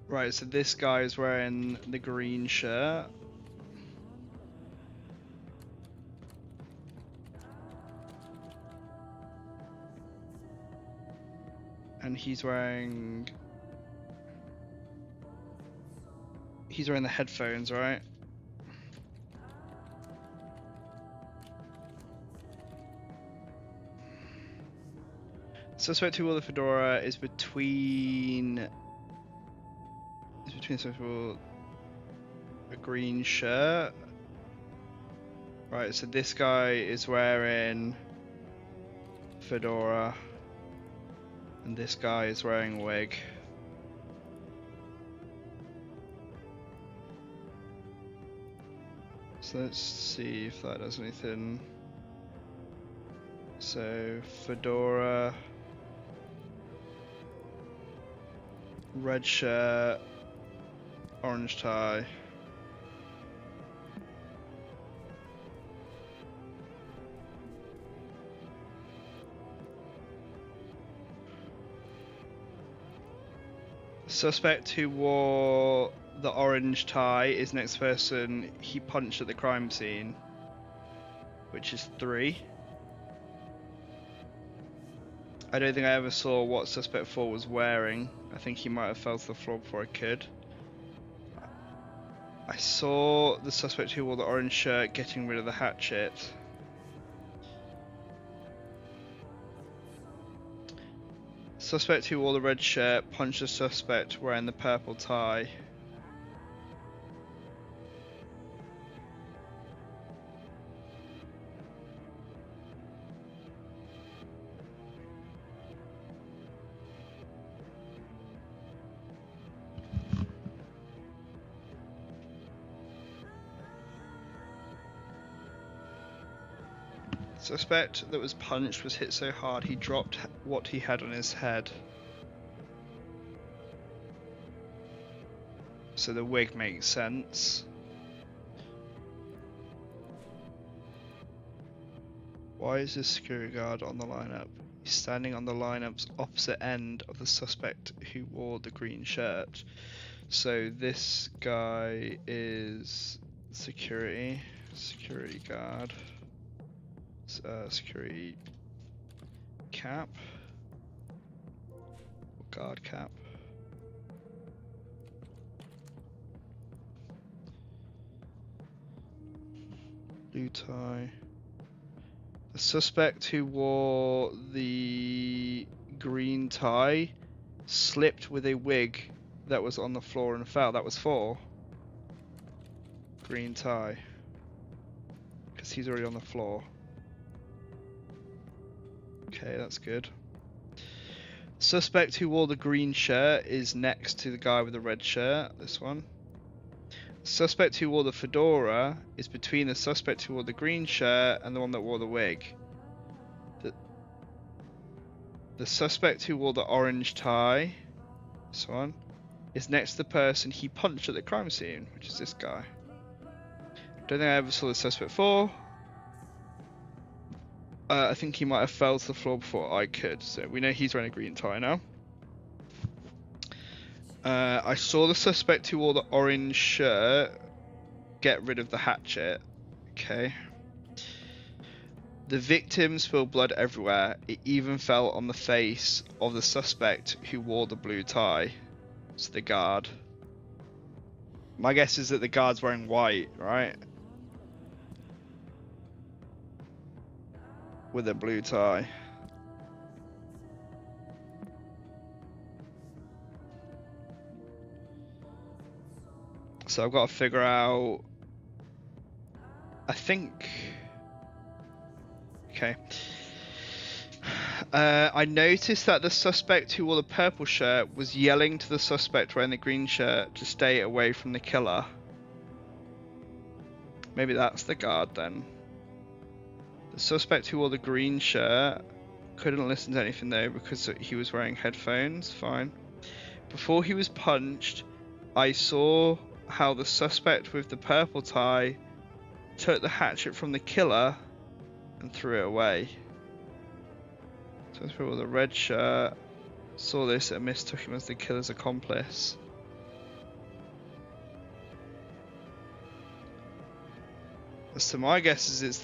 Right, so this guy is wearing the green shirt. And he's wearing the headphones, right? Suspect who wore the fedora is between a green shirt. Right, so this guy is wearing fedora and this guy is wearing a wig. So let's see if that does anything. So fedora, red shirt, orange tie. Suspect who wore the orange tie is next person he punched at the crime scene, which is 3. I don't think I ever saw what suspect 4 was wearing. I think he might have fell to the floor before I could. I saw the suspect who wore the orange shirt getting rid of the hatchet. Suspect who wore the red shirt punched the suspect wearing the purple tie. Suspect that was punched was hit so hard he dropped what he had on his head. So the wig makes sense. Why is this security guard on the lineup? He's standing on the lineup's opposite end of the suspect who wore the green shirt. So this guy is security guard. Security cap or guard cap. Blue tie. The suspect who wore the green tie slipped with a wig that was on the floor and fell. That was 4. Green tie. Because he's already on the floor. Okay, that's good. Suspect who wore the green shirt is next to the guy with the red shirt, this one. Suspect who wore the fedora is between the suspect who wore the green shirt and the one that wore the wig. The suspect who wore the orange tie, this one, is next to the person he punched at the crime scene, which is this guy. Don't think I ever saw the suspect before. I think he might have fell to the floor before I could, so we know he's wearing a green tie now. I saw the suspect who wore the orange shirt get rid of the hatchet. Okay. The victim spilled blood everywhere. It even fell on the face of the suspect who wore the blue tie. It's the guard. My guess is that the guard's wearing white, right? With a blue tie. So I've got to figure out... I think... Okay. I noticed that the suspect who wore the purple shirt was yelling to the suspect wearing the green shirt to stay away from the killer. Maybe that's the guard then. The suspect who wore the green shirt couldn't listen to anything though because he was wearing headphones. Fine. Before he was punched, I saw how the suspect with the purple tie took the hatchet from the killer and threw it away. So people with a red shirt saw this and mistook him as the killer's accomplice. So my guess is it's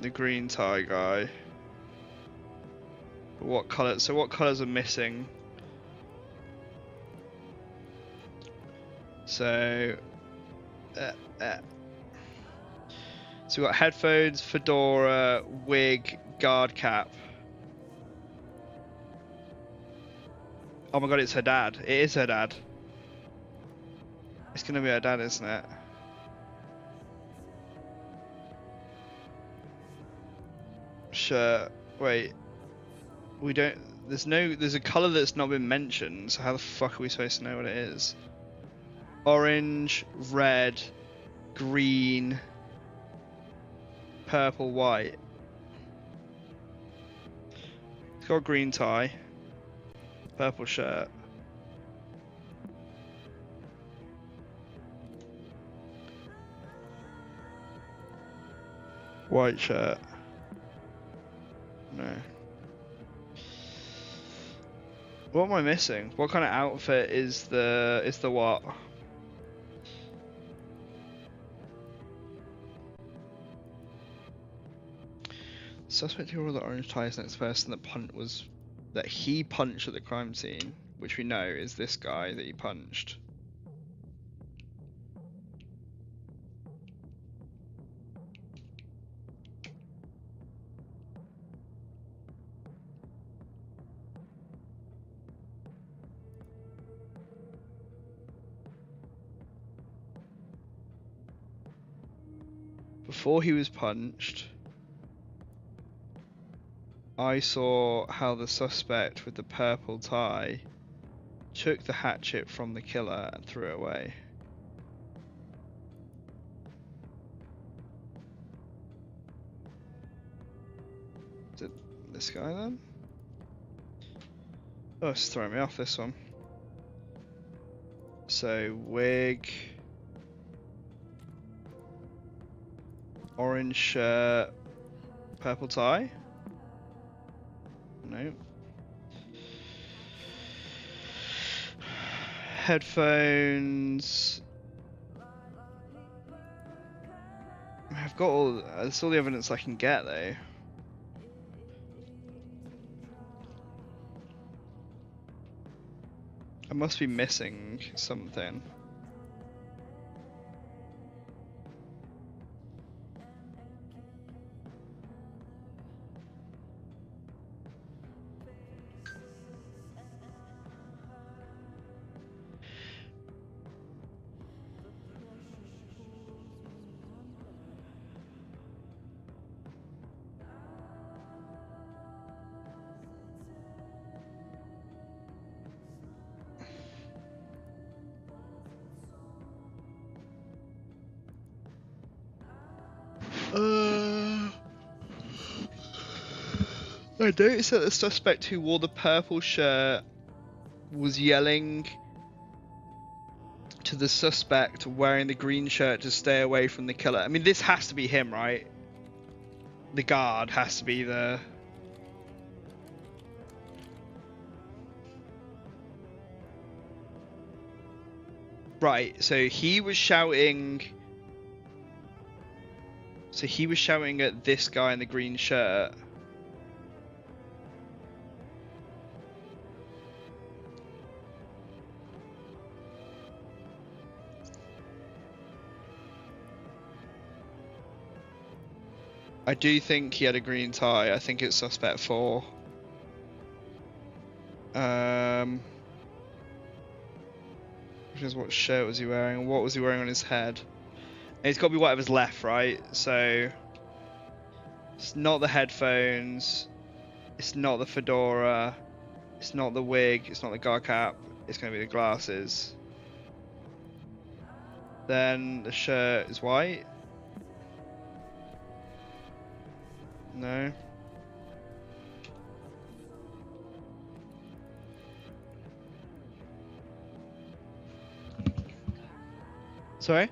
the green tie guy. But what colour? So what colours are missing? So so we've got headphones, fedora, wig, guard cap. Oh my god, it's her dad. It is her dad. It's gonna be her dad, isn't it? Sure. Wait. We don't... There's a colour that's not been mentioned, so how the fuck are we supposed to know what it is? Orange, red, green, purple, white. It's got a green tie. Purple shirt. White shirt. No. What am I missing? What kind of outfit is the what? Suspect who wore the orange tie is the next person that he punched at the crime scene, which we know is this guy that he punched. Before he was punched, I saw how the suspect with the purple tie took the hatchet from the killer and threw it away. Is it this guy then? Oh, it's throwing me off, this one. So, wig, orange shirt, purple tie. No. Headphones. I've got all. That's all the evidence I can get, though. I must be missing something. I noticed that the suspect who wore the purple shirt was yelling to the suspect wearing the green shirt to stay away from the killer. I mean, this has to be him, right? The guard has to be the... Right, so he was shouting... So he was shouting at this guy in the green shirt. I do think he had a green tie. I think it's suspect 4. Which is what shirt was he wearing? What was he wearing on his head? And it's got to be whatever's left, right? So it's not the headphones. It's not the fedora. It's not the wig. It's not the guard cap. It's going to be the glasses. Then the shirt is white. No. Sorry?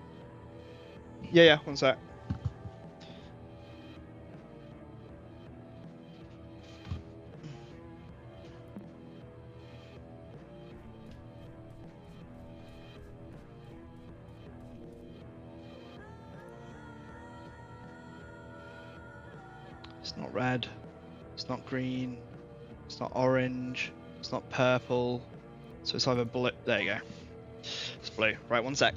Yeah, one sec. It's not red. It's not green. It's not orange. It's not purple. So it's either blue. There you go. It's blue. Right, one sec.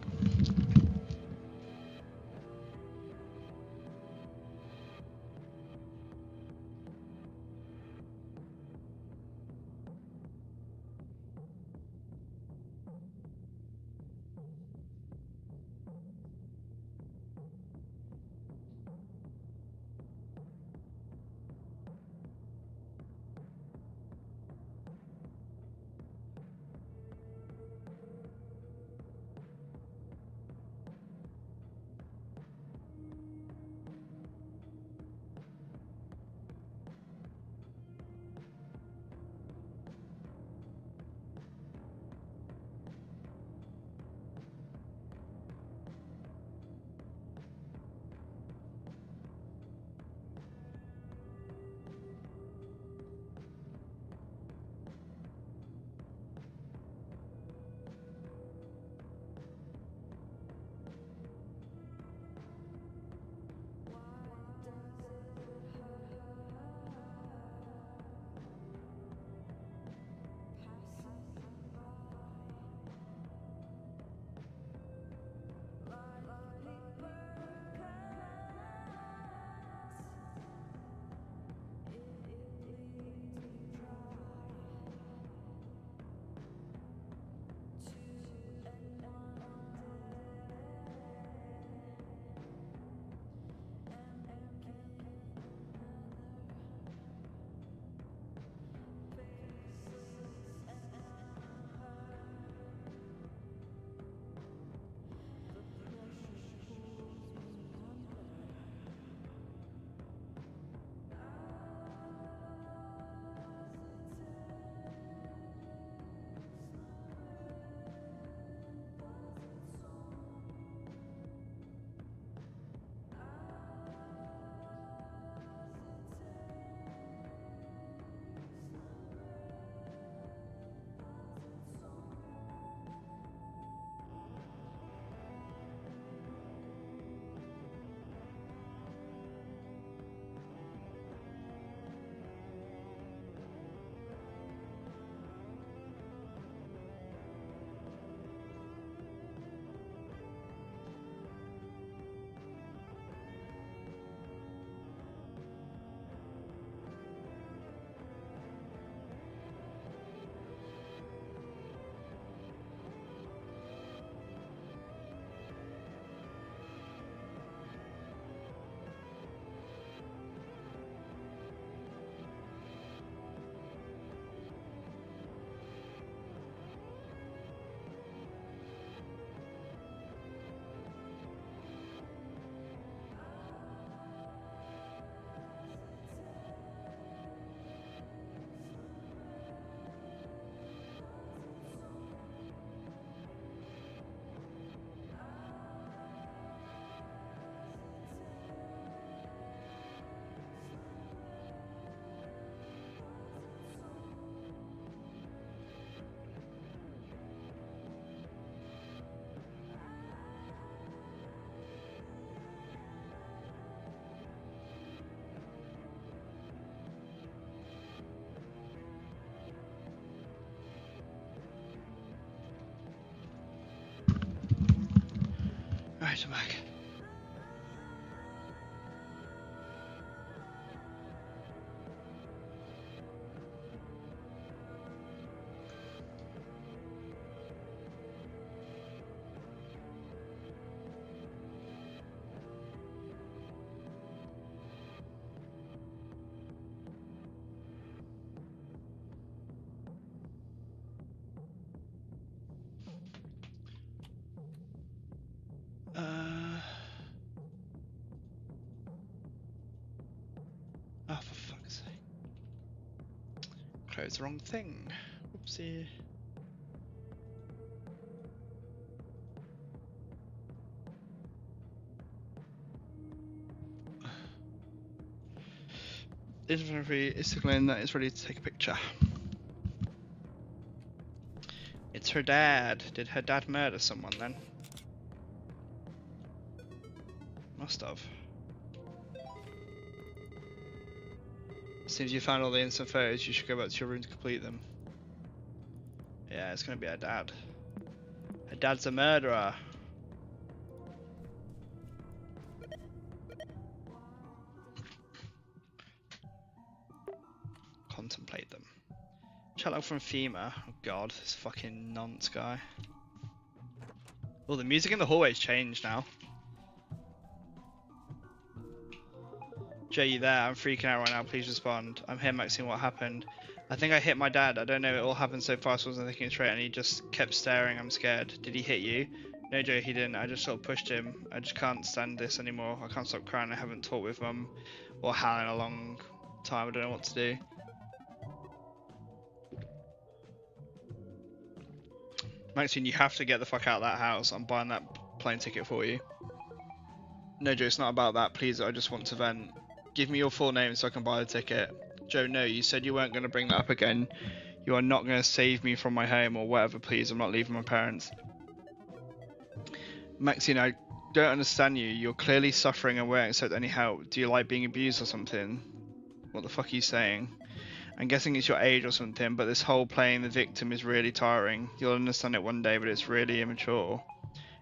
motorbike. Oh, for fuck's sake. Close the wrong thing. Oopsie. Inventory is signaling that it's ready to take a picture. It's her dad. Did her dad murder someone then? Must have. As soon as you found all the instant photos, you should go back to your room to complete them. Yeah, it's gonna be her dad. Her dad's a murderer. Contemplate them. Chat log from FEMA. Oh god, this fucking nonce guy. Oh, the music in the hallway's changed now. Jay, you there? I'm freaking out right now. Please respond. I'm here, Maxine. What happened? I think I hit my dad. I don't know. It all happened so fast. I wasn't thinking straight, and he just kept staring. I'm scared. Did he hit you? No, Joe, he didn't. I just sort of pushed him. I just can't stand this anymore. I can't stop crying. I haven't talked with Mum or Hal in a long time. I don't know what to do. Maxine, you have to get the fuck out of that house. I'm buying that plane ticket for you. No, Joe, it's not about that. Please, I just want to vent. Give me your full name so I can buy the ticket. Joe, no, you said you weren't going to bring that up again. You are not going to save me from my home or whatever, please. I'm not leaving my parents. Maxine, I don't understand you. You're clearly suffering and won't accept any help. Do you like being abused or something? What the fuck are you saying? I'm guessing it's your age or something, but this whole playing the victim is really tiring. You'll understand it one day, but it's really immature.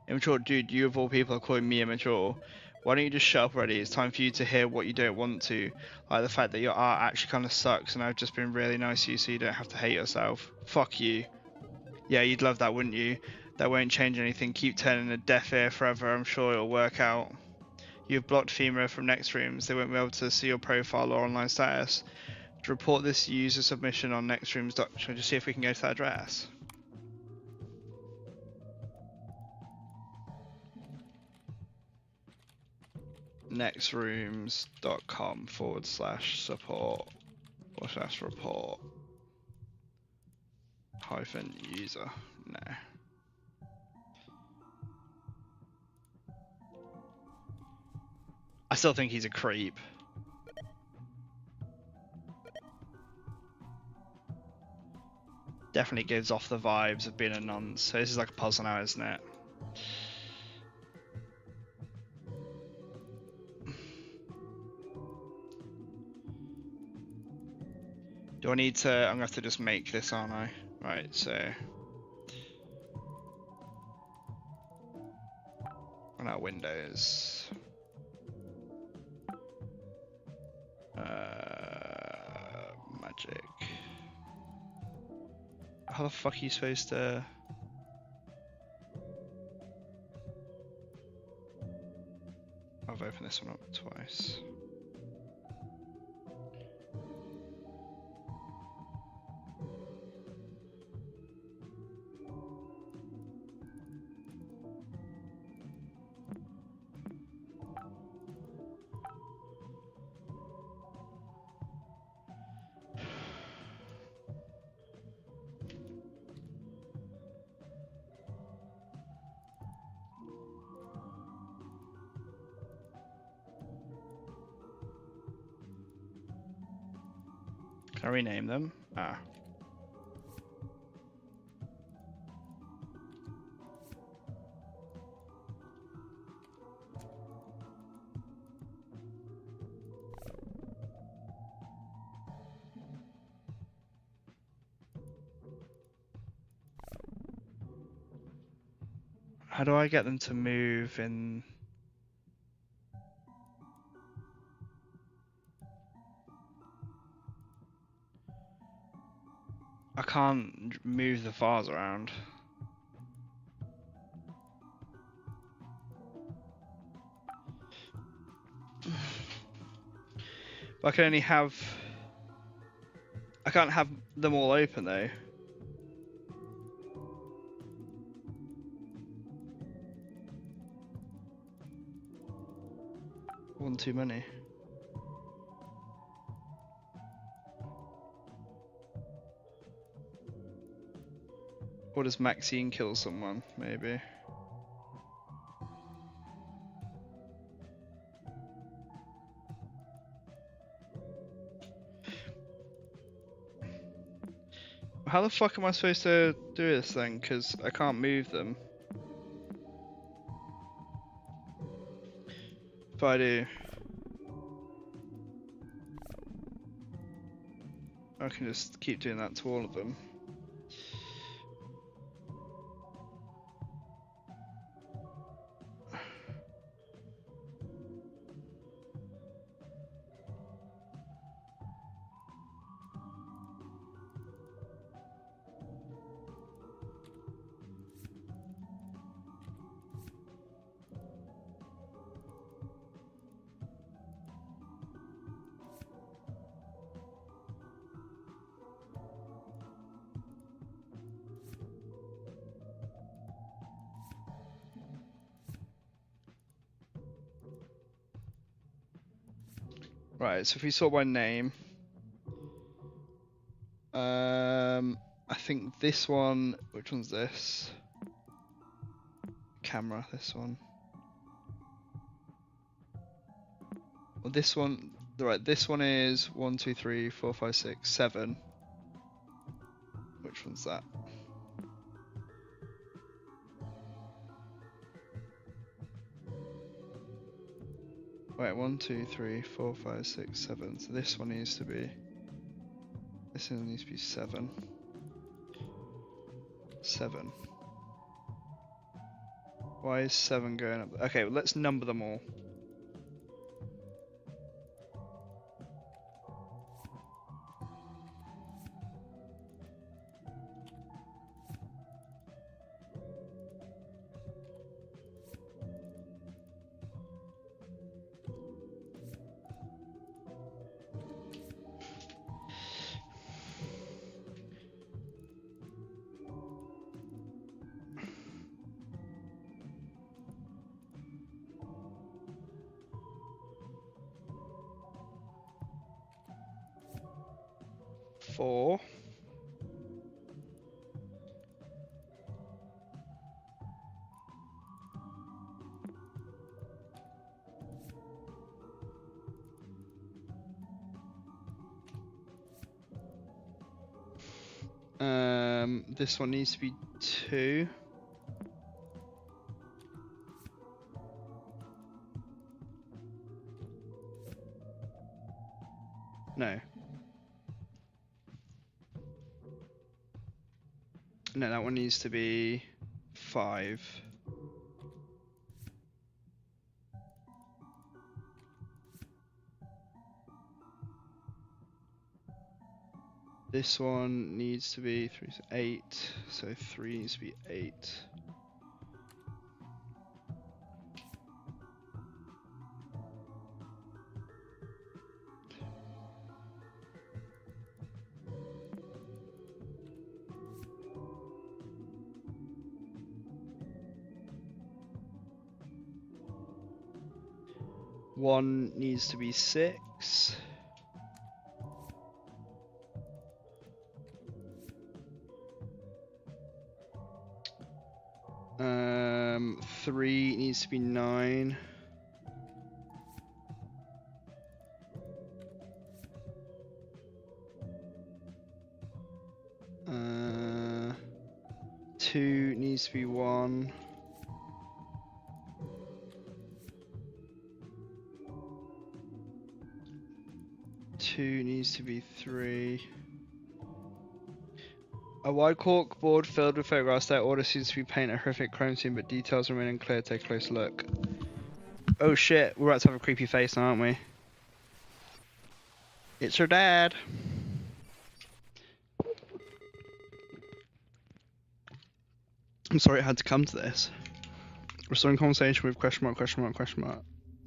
Immature? Dude, you of all people are calling me immature. Why don't you just shut up already? It's time for you to hear what you don't want to. Like the fact that your art actually kind of sucks and I've just been really nice to you so you don't have to hate yourself. Fuck you. Yeah, you'd love that, wouldn't you? That won't change anything. Keep turning a deaf ear forever. I'm sure it'll work out. You've blocked FEMA from next rooms. They won't be able to see your profile or online status. To report this user submission on nextrooms. Should I just see if we can go to that address? nextrooms.com/support/report -user. No. I still think he's a creep. Definitely gives off the vibes of being a nonce. So this is like a puzzle now, isn't it? Do I need to? I'm gonna have to just make this, aren't I? Right, so run out Windows. Magic. How the fuck are you supposed to? I've opened this one up twice. Can I rename them? Ah. How do I get them to move in? I can't move the vase around. But I can only have... I can't have them all open though. One too many. Or does Maxine kill someone, maybe? How the fuck am I supposed to do this then? Because I can't move them. If I do, I can just keep doing that to all of them. Right, so if we sort by name, I think this one, which one's this? Camera, this one. Well, this one, right, this one is 1, 2, 3, 4, 5, 6, 7. Which one's that? Wait, 1, 2, 3, 4, 5, 6, 7. So this one needs to be. This one needs to be 7. 7. Why is 7 going up? Okay, well, let's number them all. Four. This one needs to be 2. No. No, that one needs to be 5. This one needs to be 3, 8. So 3 needs to be 8. One needs to be 6. Three needs to be 9. Two needs to be 1. Two needs to be 3. A wide cork board filled with photographs. Their order seems to be painting a horrific crime scene, but details remain unclear. Take a close look. Oh shit, we're about to have a creepy face now, aren't we? It's her dad. I'm sorry it had to come to this. Restoring conversation with question mark, question mark, question mark.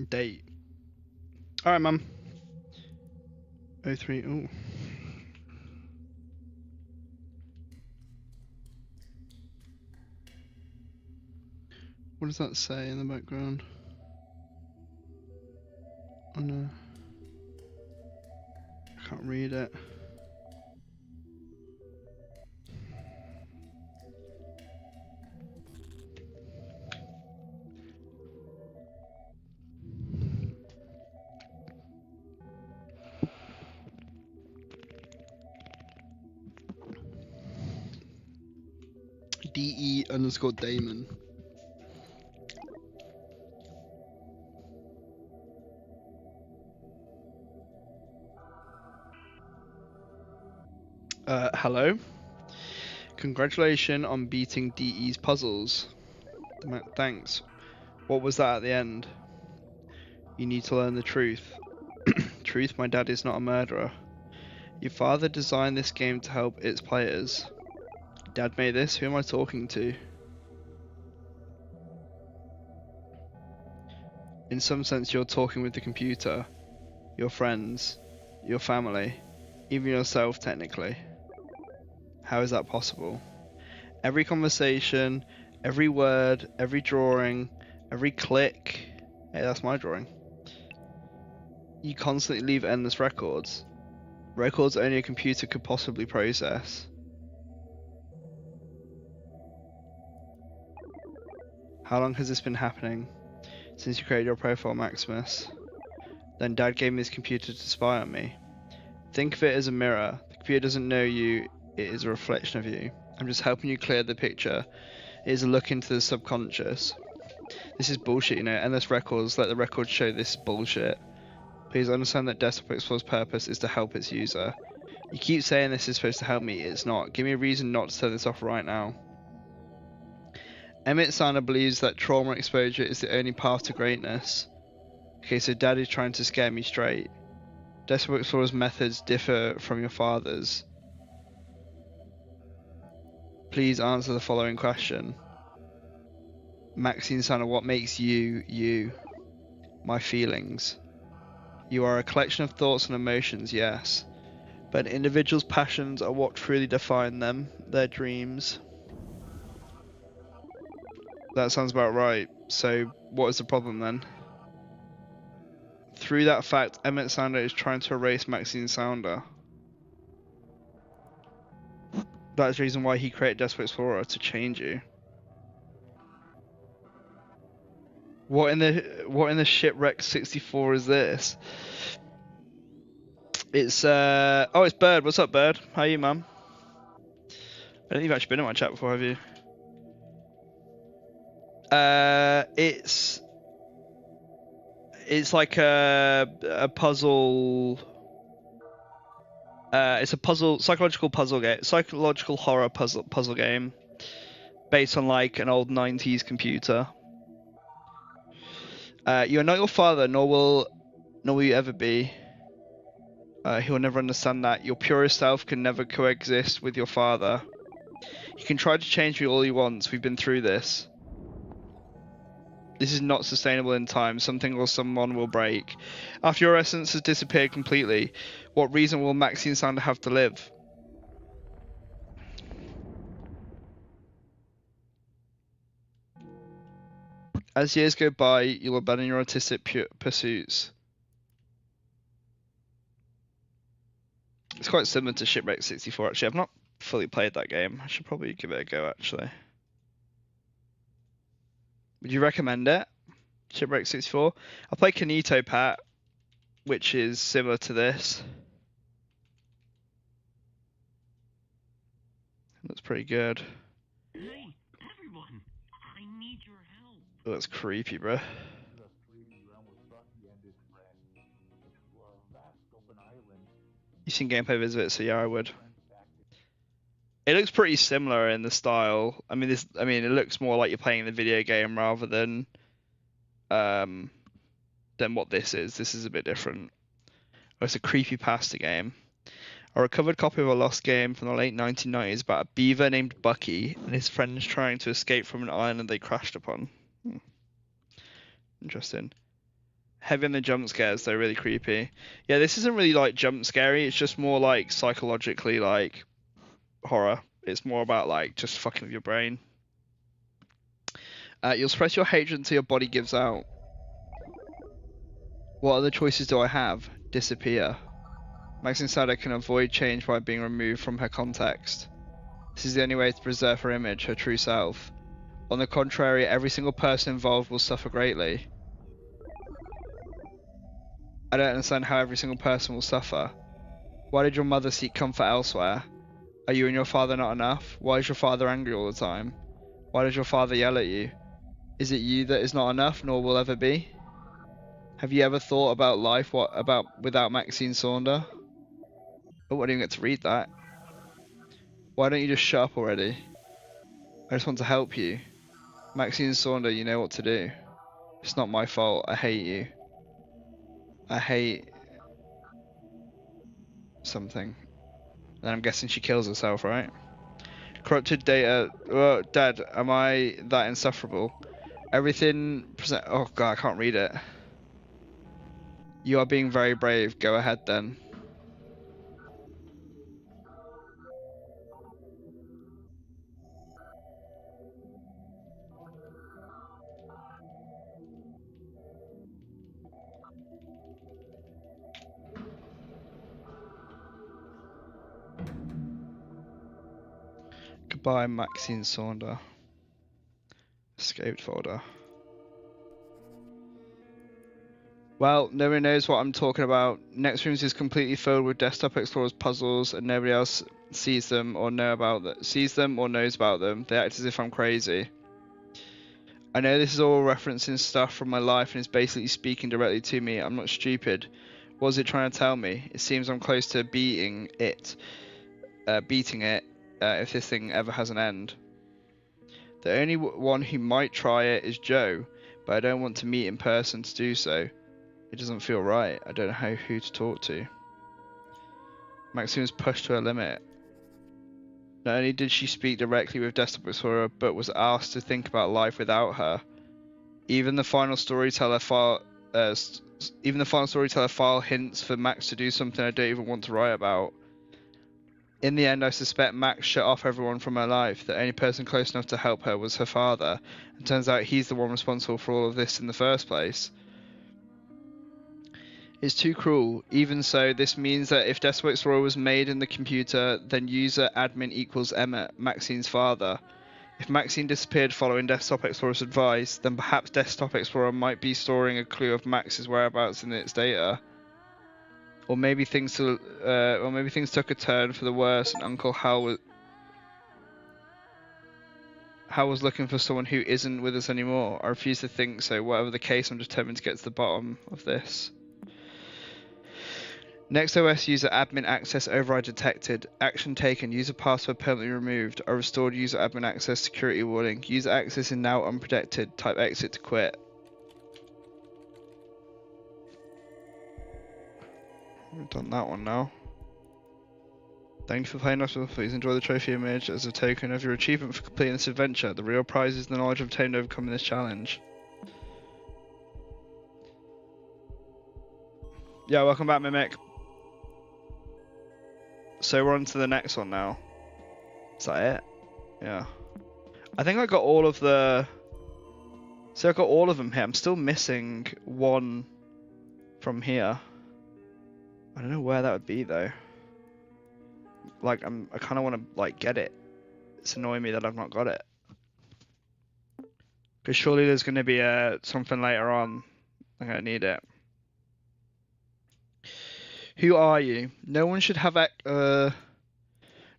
Date. Alright, mum. 03, ooh. What does that say in the background? Oh no. I can't read it. DE_Damon. Hello? Congratulations on beating DE's puzzles. Thanks. What was that at the end? You need to learn the truth. Truth, my dad is not a murderer. Your father designed this game to help its players. Dad made this? Who am I talking to? In some sense, you're talking with the computer, your friends, your family, even yourself, technically. How is that possible? Every conversation, every word, every drawing, every click. Hey, that's my drawing. You constantly leave endless records. Records only a computer could possibly process. How long has this been happening? Since you created your profile, Maximus. Then Dad gave me his computer to spy on me. Think of it as a mirror. The computer doesn't know you, it is a reflection of you. I'm just helping you clear the picture. It is a look into the subconscious. This is bullshit, you know. Endless records, let the records show this bullshit. Please understand that Desktop Explorer's purpose is to help its user. You keep saying this is supposed to help me, it's not. Give me a reason not to turn this off right now. Emmett Sander believes that trauma exposure is the only path to greatness. Okay, so Dad is trying to scare me straight. Desktop Explorer's methods differ from your father's. Please answer the following question. Maxine Sander, what makes you, you? My feelings. You are a collection of thoughts and emotions, yes. But an individual's passions are what truly define them, their dreams. That sounds about right. So, what is the problem then? Through that fact, Emmett Sander is trying to erase Maxine Sander. That's the reason why he created Desperate Explorer, to change you. What in the Shipwreck 64 is this? It's oh, it's Bird. What's up, Bird? How are you, man? I don't think you've actually been in my chat before, have you? It's like a puzzle. It's a psychological horror puzzle game, based on like an old 90s computer. You are not your father, nor will you ever be. He will never understand that. Your purest self can never coexist with your father. You can try to change me all you want. We've been through this. This is not sustainable in time. Something or someone will break. After your essence has disappeared completely, what reason will Maxine Sander have to live? As years go by, you'll abandon your artistic pursuits. It's quite similar to Shipwreck 64, actually. I've not fully played that game. I should probably give it a go, actually. Would you recommend it? Shipwreck 64? I played Kanito Pat, which is similar to this. That's pretty good. Hey, everyone! I need your help. Oh, that's creepy, bro. You've seen gameplay visit, so yeah, I would. It looks pretty similar in the style. I mean, it looks more like you're playing the video game rather than what this is. This is a bit different. Oh, it's a creepypasta game. A recovered copy of a lost game from the late 1990s about a beaver named Bucky and his friends trying to escape from an island they crashed upon. Interesting. Heavy on the jump scares, though, really creepy. Yeah, this isn't really like jump scary. It's just more like psychologically like horror. It's more about like just fucking with your brain. You'll suppress your hatred until your body gives out. What other choices do I have? Disappear. Maxine Sada can avoid change by being removed from her context. This is the only way to preserve her image, her true self. On the contrary, every single person involved will suffer greatly. I don't understand how every single person will suffer. Why did your mother seek comfort elsewhere? Are you and your father not enough? Why is your father angry all the time? Why does your father yell at you? Is it you that is not enough, nor will ever be? Have you ever thought about life without Maxine Saunder? Oh, I didn't even get to read that. Why don't you just shut up already? I just want to help you. Maxine Saunder, you know what to do. It's not my fault. I hate you. I hate something. And I'm guessing she kills herself, right? Corrupted data. Oh, Dad, am I that insufferable? Everything present. Oh god, I can't read it. You are being very brave. Go ahead then. Goodbye, Maxine Saunder. Escaped folder. Well, nobody knows what I'm talking about. Next Rooms is completely filled with Desktop Explorer's puzzles, and nobody else sees them or knows about them. They act as if I'm crazy. I know this is all referencing stuff from my life and is basically speaking directly to me. I'm not stupid. What is it trying to tell me? It seems I'm close to beating it. If this thing ever has an end. The only one who might try it is Joe, but I don't want to meet in person to do so. It doesn't feel right. I don't know who to talk to. Maxine was pushed to her limit. Not only did she speak directly with Desktop Explorer, but was asked to think about life without her. Even the final storyteller file hints for Max to do something I don't even want to write about. In the end, I suspect Max shut off everyone from her life. The only person close enough to help her was her father. And turns out he's the one responsible for all of this in the first place. It's too cruel. Even so, this means that if Desktop Explorer was made in the computer, then user admin equals Emmett, Maxine's father. If Maxine disappeared following Desktop Explorer's advice, then perhaps Desktop Explorer might be storing a clue of Max's whereabouts in its data. Or maybe things took a turn for the worse, and Uncle Hal was looking for someone who isn't with us anymore. I refuse to think so. Whatever the case, I'm determined to get to the bottom of this. Next OS user admin access override detected. Action taken. User password permanently removed. I restored user admin access security warning. User access is now unprotected. Type exit to quit. We've done that one now. Thank you for playing us. Please enjoy the trophy image as a token of your achievement for completing this adventure. The real prize is the knowledge obtained overcoming this challenge. Yeah, welcome back, Mimic. So we're on to the next one now. Is that it? Yeah. I think I got all of the... So I got all of them here. I'm still missing one from here. I don't know where that would be though. Like I kind of want to like get it. It's annoying me that I've not got it. Because surely there's going to be something later on. I'm going to need it. Who are you? No one should have access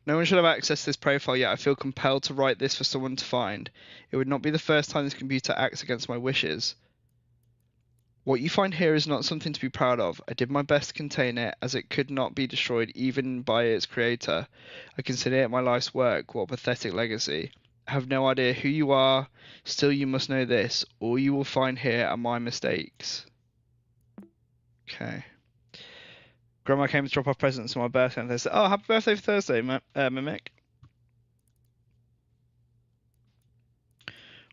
to this profile yet. I feel compelled to write this for someone to find. It would not be the first time this computer acts against my wishes. What you find here is not something to be proud of. I did my best to contain it, as it could not be destroyed even by its creator. I consider it my life's work. What a pathetic legacy. I have no idea who you are. Still, you must know this. All you will find here are my mistakes. Okay. Grandma came to drop off presents on my birthday on Thursday. Oh, happy birthday for Thursday, Mimic.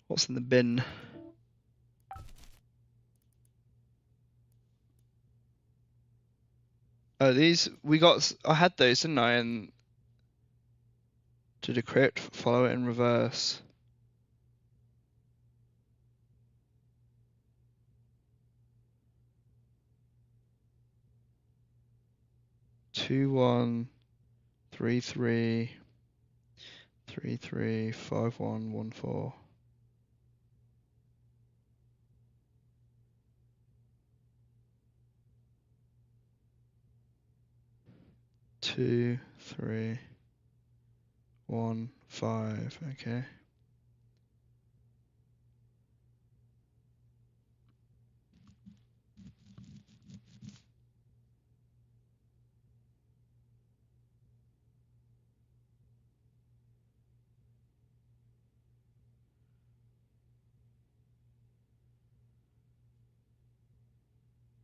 What's in the bin? Oh, these we got. I had those, didn't I? And to decrypt, follow it in reverse. Two 1 3 3 3 3 5 1 1 4. Two 3 1 5. Okay.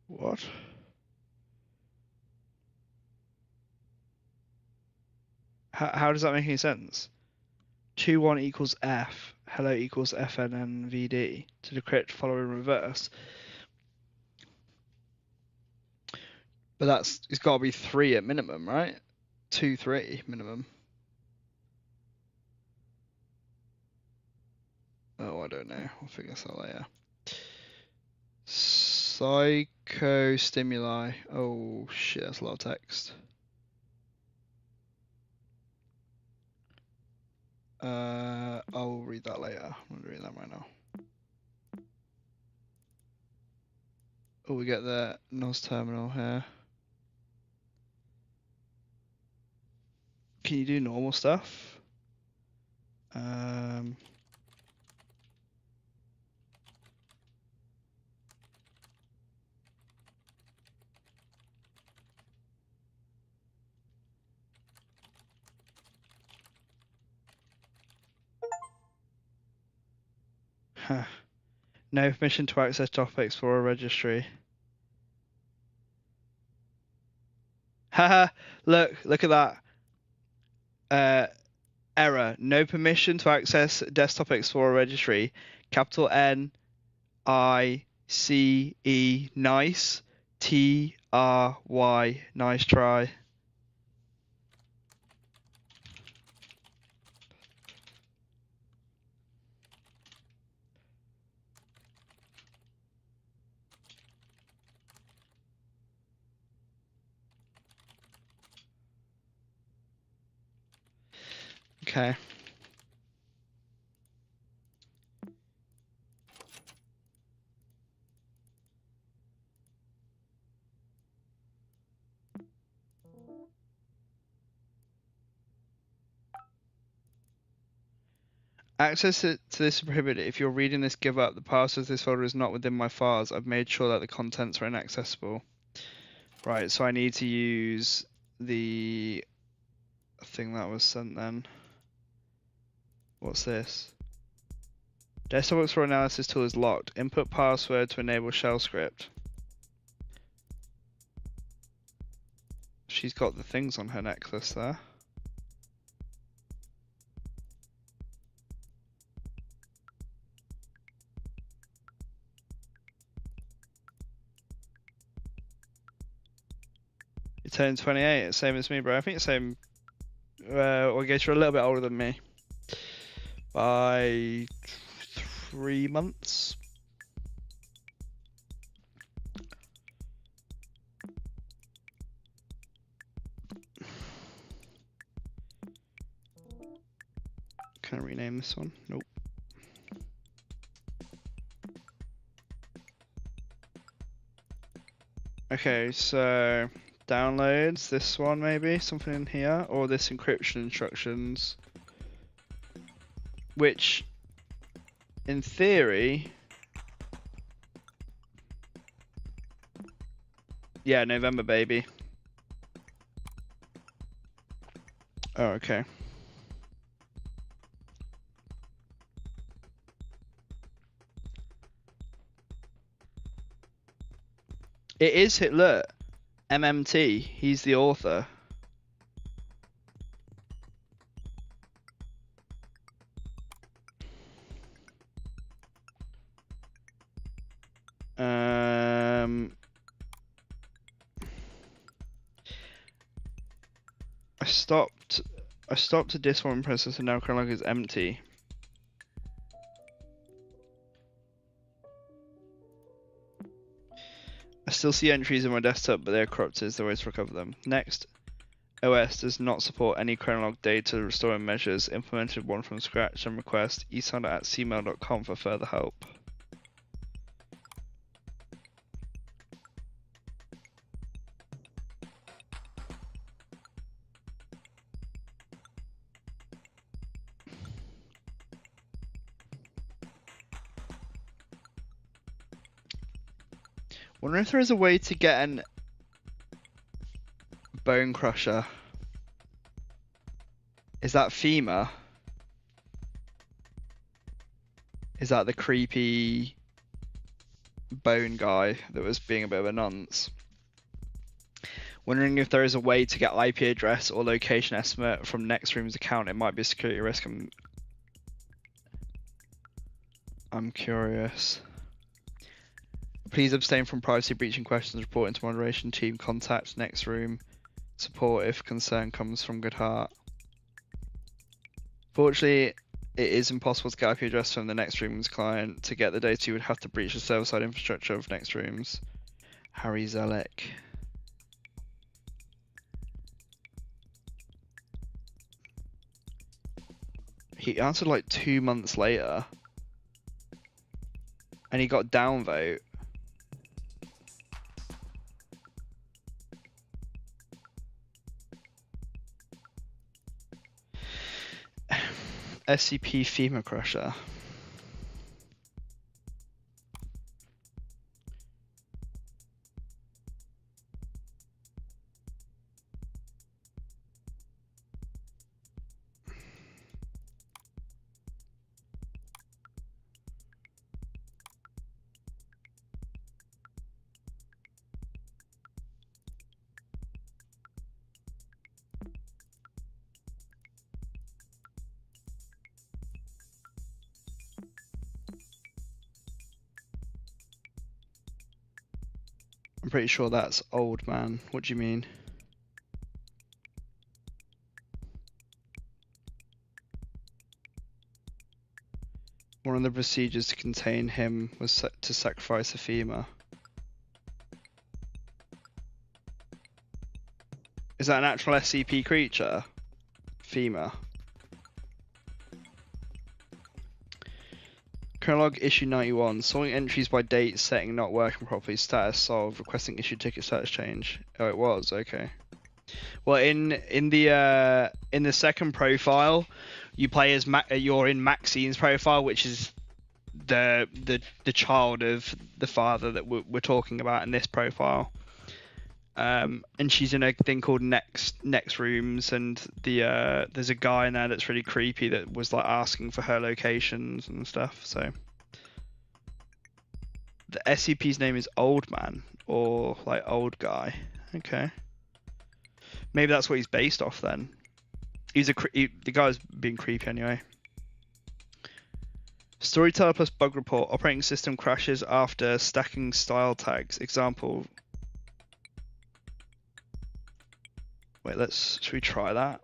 What? How does that make any sense? 2 1 equals F. Hello equals FNNVD. To decrypt, follow in reverse. But it's got to be 3 at minimum, right? 2 3 minimum. Oh, I don't know. I'll figure this out later. Psychostimuli. Oh shit, that's a lot of text. I'll read that later. I'm gonna read that right now. Oh, we get the NOS terminal here. Can you do normal stuff? Huh. No permission to access topics for a registry. Haha, look at that. Error. No permission to access desktop Explorer registry. Capital N I C E nice. TRY nice try. Okay. Access to this is prohibited. If you're reading this, give up. The password to this folder is not within my files. I've made sure that the contents are inaccessible. Right, so I need to use the thing that was sent then. What's this? Desktop Explorer analysis tool is locked. Input password to enable shell script. She's got the things on her necklace there. You turned 28, same as me, bro. I think the same. Well, I guess you're a little bit older than me. By 3 months. Can I rename this one? Nope. Okay, so downloads, this one maybe, something in here, or this encryption instructions, which in theory Yeah, November, baby. Oh, okay. It is Hitler. MMT. He's the author. I stopped a disk one process and now Chronicle is empty. I still see entries in my desktop, but they're corrupted. There are ways to recover them. Next, OS does not support any Chronolog data restoring measures. Implemented one from scratch and request eSounder@cmail.com for further help. Wonder if there is a way to get an bone crusher. Is that FEMA? Is that the creepy bone guy that was being a bit of a nonce? Wondering if there is a way to get IP address or location estimate from Nextroom's account. It might be a security risk. I'm curious. Please abstain from privacy breaching questions. Report into moderation team. Contact Nextroom support if concern comes from good heart. Fortunately, it is impossible to get IP address from the Nextroom's client. To get the data, you would have to breach the server-side infrastructure of Nextroom's. Harry Zelek. He answered like 2 months later. And he got downvote. SCP FEMA Crusher. I'm pretty sure that's old man. What do you mean? One of the procedures to contain him was to sacrifice a femur. Is that an actual SCP creature? Femur. Chronolog issue 91. Sorting entries by date, setting not working properly, status solved, requesting issue ticket status change. Oh, it was, okay. Well, in the second profile, you play as you're in Maxine's profile, which is the child of the father that we're talking about in this profile. And she's in a thing called Next Rooms, and there's a guy in there that's really creepy that was like asking for her locations and stuff. So the SCP's name is Old Man, or like Old Guy. Okay, maybe that's what he's based off then. He's the guy's being creepy anyway. Storyteller plus bug report. Operating system crashes after stacking style tags. Example. Wait, should we try that?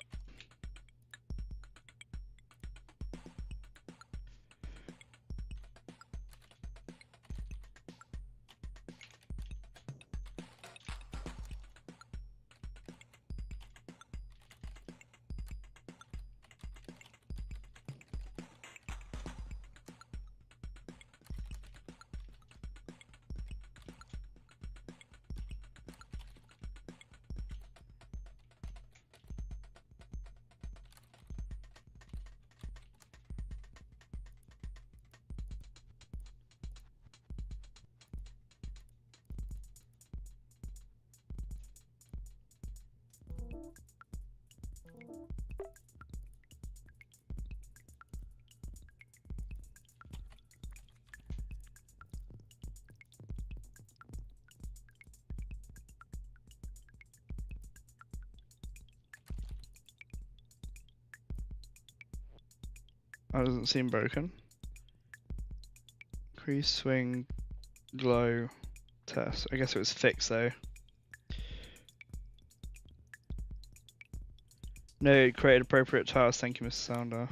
That doesn't seem broken. Increase swing, glow, test. I guess it was fixed though. No, create appropriate tiles. Thank you, Mr. Sounder.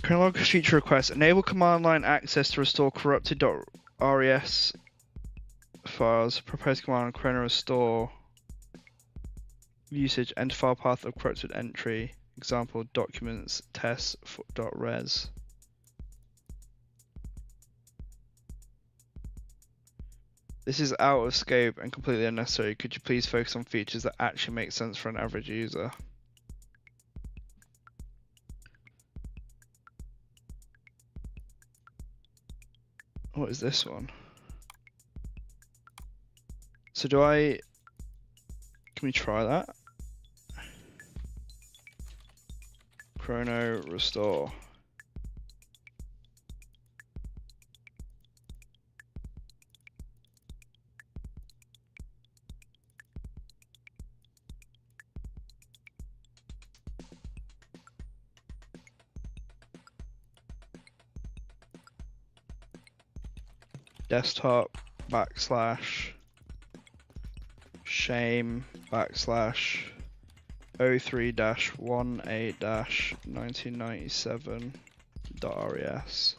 Chronolog feature request. Enable command line access to restore corrupted.res files. Proposed command chrono restore usage. Enter file path of corrupted entry. Example documents test.res. This is out of scope and completely unnecessary. Could you please focus on features that actually make sense for an average user? What is this one? So can we try that? Chrono restore. Desktop / shame / 03-18-1997.res.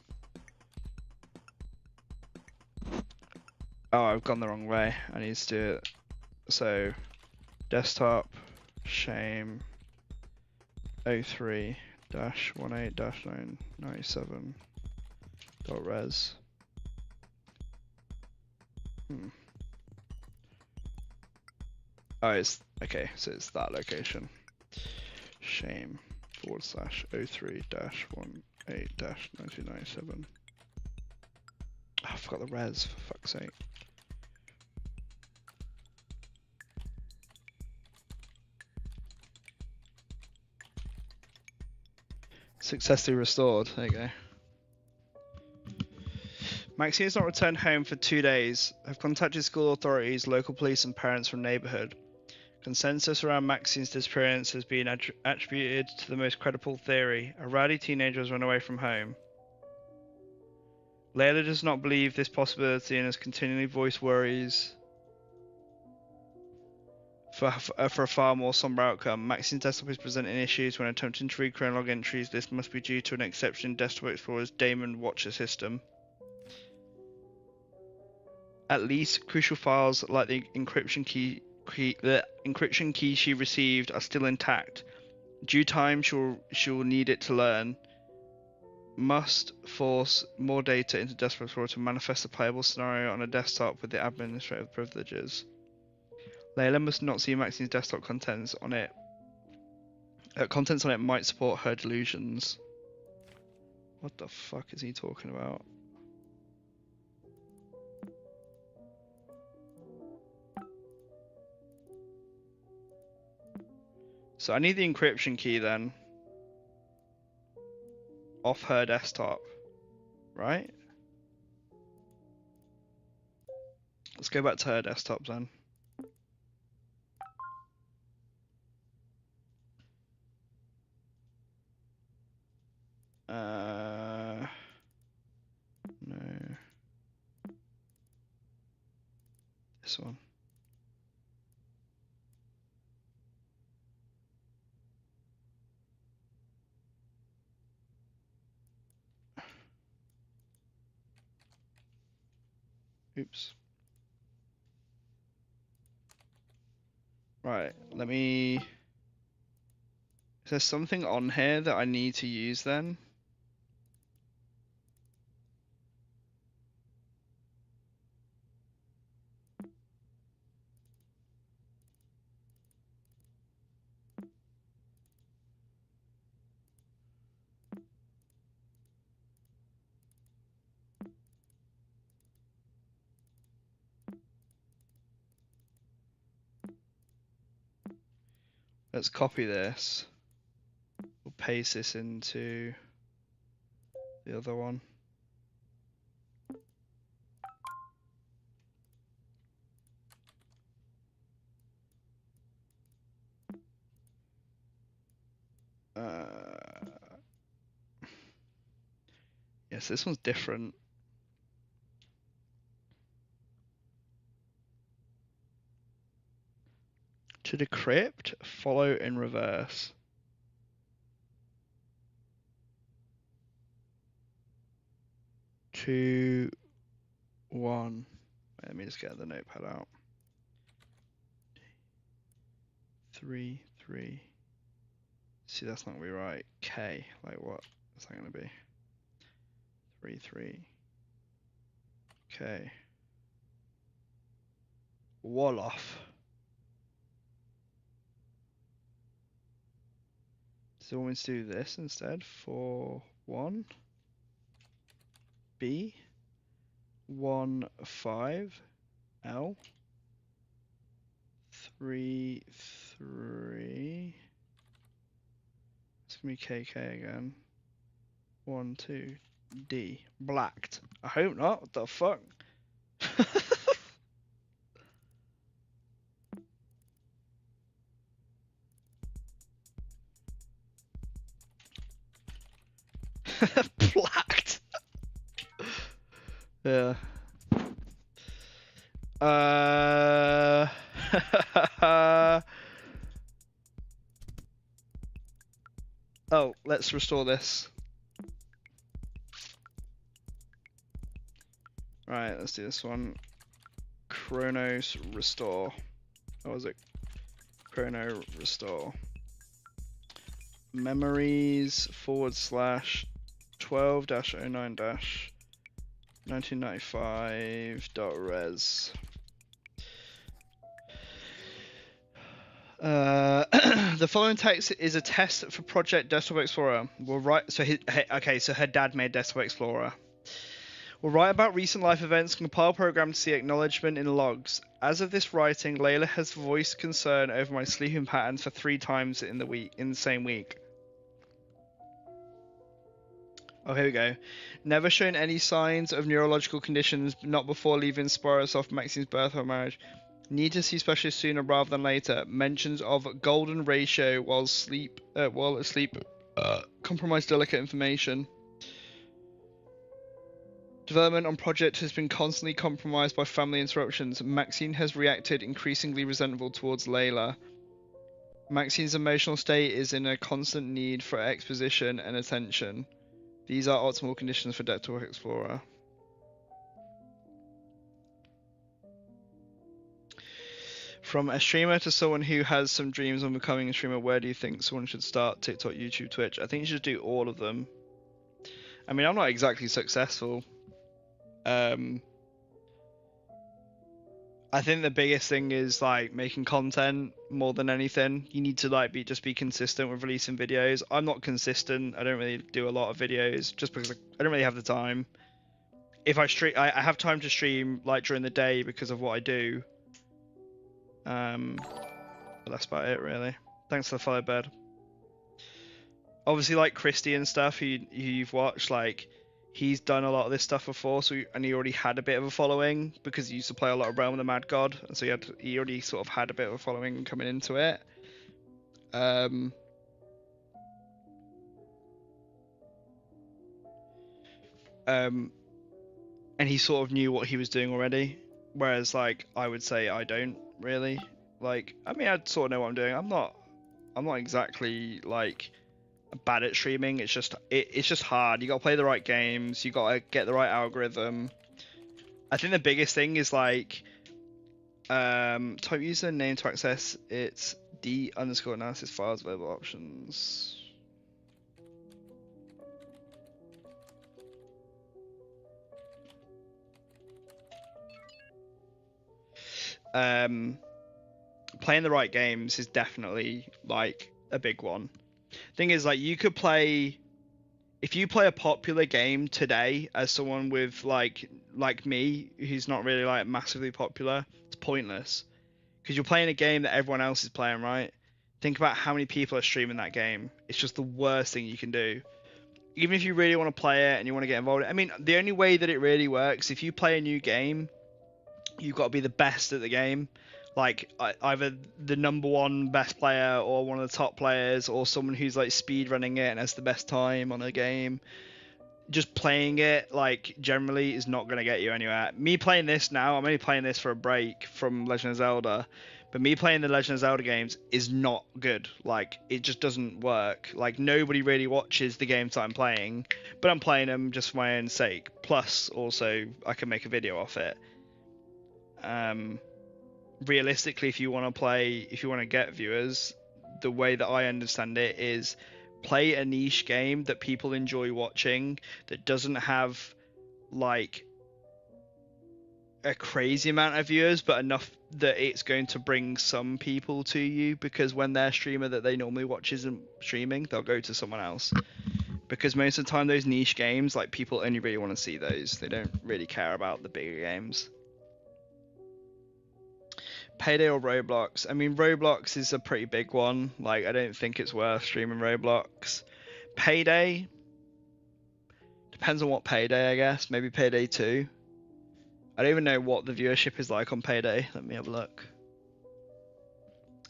Oh, I've gone the wrong way. I need to do it. So, desktop shame 03-18-997.res. Oh, it's okay, so it's that location. Shame / 03-18-1997. Oh, I forgot the res, for fuck's sake. Successfully restored. There you go. Maxine has not returned home for 2 days. Have contacted school authorities, local police, and parents from neighborhood. Consensus around Maxine's disappearance has been attributed to the most credible theory: a rowdy teenager has run away from home. Layla does not believe this possibility and has continually voiced worries for a far more somber outcome. Maxine's desktop is presenting issues when attempting to read chronolog entries. This must be due to an exception in Desktop Explorer's Daemon Watcher system. At least crucial files like the encryption key she received are still intact. Due time she'll need it to learn. Must force more data into Desktop Explorer to manifest a playable scenario on a desktop with the administrative privileges. Layla must not see Maxine's desktop contents on it. Contents on it might support her delusions. What the fuck is he talking about? So I need the encryption key then. Off her desktop. Right? Let's go back to her desktop then. No. This one. Oops. Right, let me... Is there something on here that I need to use then? Let's copy this. We'll paste this into the other one. so this one's different. To decrypt, follow in reverse. Two, one. Let me just get the notepad out. 3, 3. See, that's not gonna be right. K, like what? What's that gonna be? 3, 3. Okay. Wolof. So want me to do this instead? 4, 1. B. 1, 5. L. 3, 3. It's gonna be KK again. 1, 2. D. Blacked. I hope not. What the fuck? Blacked. Yeah. Oh, let's restore this. Right, let's do this one. Chronos restore. What was it? Chrono restore. Memories / 12-09-1995.res. The following text is a test for Project Desktop Explorer. We'll write. So so her dad made Desktop Explorer. We'll write about recent life events and compile program to see acknowledgement in logs. As of this writing, Layla has voiced concern over my sleeping patterns for 3 times in the same week. Oh, here we go. Never shown any signs of neurological conditions, not before leaving Sporos off Maxine's birth or marriage. Need to see specialists sooner rather than later. Mentions of golden ratio while asleep compromise delicate information. Development on project has been constantly compromised by family interruptions. Maxine has reacted increasingly resentful towards Layla. Maxine's emotional state is in a constant need for exposition and attention. These are optimal conditions for Desktop Explorer. From a streamer to someone who has some dreams on becoming a streamer, where do you think someone should start? TikTok, YouTube, Twitch? I think you should do all of them. I mean, I'm not exactly successful. I think the biggest thing is like making content more than anything. You need to like be consistent with releasing videos. I'm not consistent. I don't really do a lot of videos just because I don't really have the time. If I stream, I have time to stream like during the day because of what I do. But that's about it really. Thanks for the follow, Bird. Obviously, like Christy and stuff, who you've watched, like he's done a lot of this stuff before, and he already had a bit of a following because he used to play a lot of Realm of the Mad God, and so he already sort of had a bit of a following coming into it. And he sort of knew what he was doing already, whereas like I would say I don't really. Like, I mean, I sort of know what I'm doing. I'm not exactly like bad at streaming. It's just hard. You gotta play the right games. You gotta get the right algorithm. I think the biggest thing is like type user name to access. It's d_analysis files available options. Playing the right games is definitely like a big one. Thing is, like, you could play, if you play a popular game today as someone with like me who's not really like massively popular, it's pointless because you're playing a game that everyone else is playing, right? Think about how many people are streaming that game. It's just the worst thing you can do. Even if you really want to play it and you want to get involved, I mean, the only way that it really works, if you play a new game, you've got to be the best at the game. Like either the #1 best player or one of the top players or someone who's like speed running it and has the best time on a game. just playing it like generally is not going to get you anywhere. Me playing this now, I'm only playing this for a break from Legend of Zelda, but me playing the Legend of Zelda games is not good. Like, it just doesn't work. Like, nobody really watches the games that I'm playing, but I'm playing them just for my own sake. Plus, also, I can make a video off it. Realistically, if you want to get viewers, the way that I understand it is play a niche game that people enjoy watching, that doesn't have like a crazy amount of viewers, but enough that it's going to bring some people to you, because when their streamer that they normally watch isn't streaming, they'll go to someone else. Because most of the time those niche games, like, people only really want to see those. They don't really care about the bigger games. Payday or Roblox? I mean, Roblox is a pretty big one. Like, I don't think it's worth streaming Roblox. Payday? Depends on what Payday, I guess. Maybe Payday 2. I don't even know what the viewership is like on Payday. Let me have a look.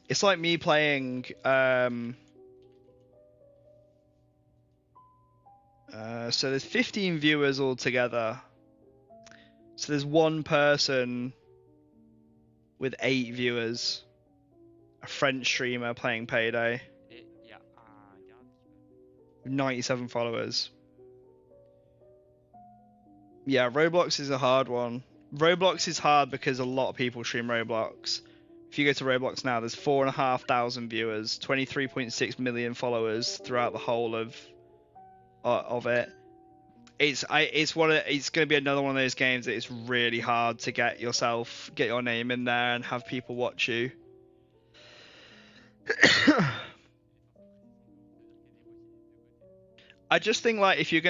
It's like me playing... so there's 15 viewers altogether. So there's one person with 8 viewers. A French streamer playing Payday. 97 followers. Yeah, Roblox is a hard one. Roblox is hard because a lot of people stream Roblox. If you go to Roblox now, there's 4,500 viewers, 23.6 million followers throughout the whole of it. It's going to be another one of those games that it's really hard to get your name in there and have people watch you. I just think, like, if you're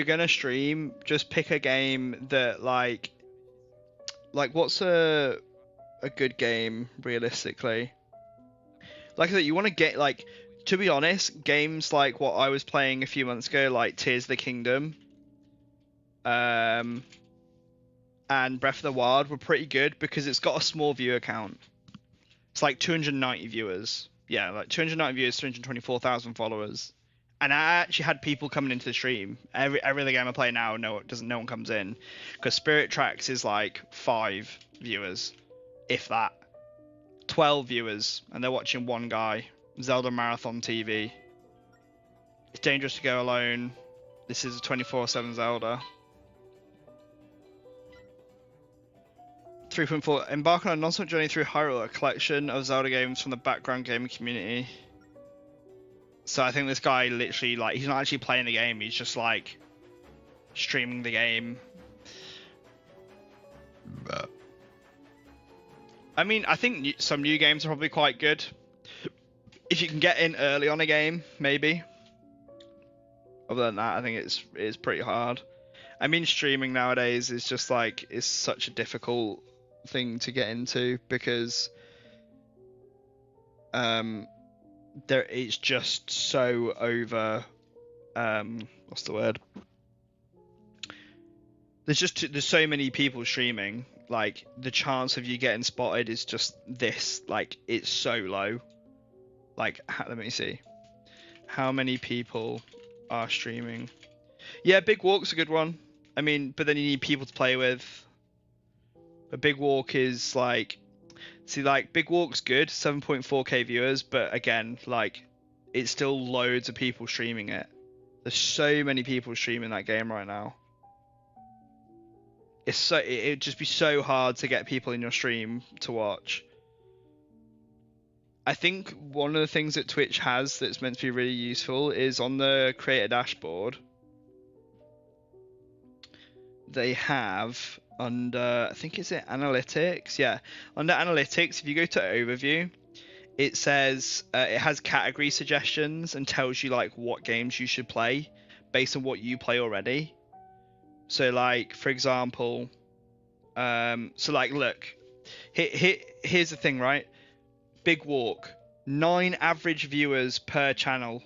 gonna stream, just pick a game that like what's a good game realistically? Like I said, you want to get, like, to be honest, games like what I was playing a few months ago, like Tears of the Kingdom, and Breath of the Wild, were pretty good because it's got a small viewer count. It's like 290 viewers. Yeah, like 290 viewers, 324,000 followers. And I actually had people coming into the stream. Every other game I play now, no one comes in, because Spirit Tracks is like 5 viewers, if that. 12 viewers, and they're watching one guy. Zelda Marathon TV. It's dangerous to go alone. This is a 24/7 Zelda. 3.4. Embark on a non-stop journey through Hyrule, a collection of Zelda games from the background gaming community. So I think this guy literally, like, he's not actually playing the game, he's just like streaming the game. I mean, I think some new games are probably quite good. If you can get in early on a game, maybe. Other than that, I think it's pretty hard. I mean, streaming nowadays is just like, it's such a difficult thing to get into, because it's just so over, what's the word? There's so many people streaming, like, the chance of you getting spotted is just this, like, it's so low. Like, let me see. How many people are streaming? Yeah, Big Walk's a good one. I mean, but then you need people to play with. But Big Walk is like... See, like, Big Walk's good, 7.4k viewers, but again, like, it's still loads of people streaming it. There's so many people streaming that game right now. It'd just be so hard to get people in your stream to watch. I think one of the things that Twitch has that's meant to be really useful is on the creator dashboard. They have under, I think it's analytics. Yeah, under analytics, if you go to overview, it says it has category suggestions and tells you, like, what games you should play based on what you play already. So, like, for example, so, like, look, here's the thing, right? Big Walk, 9 average viewers per channel,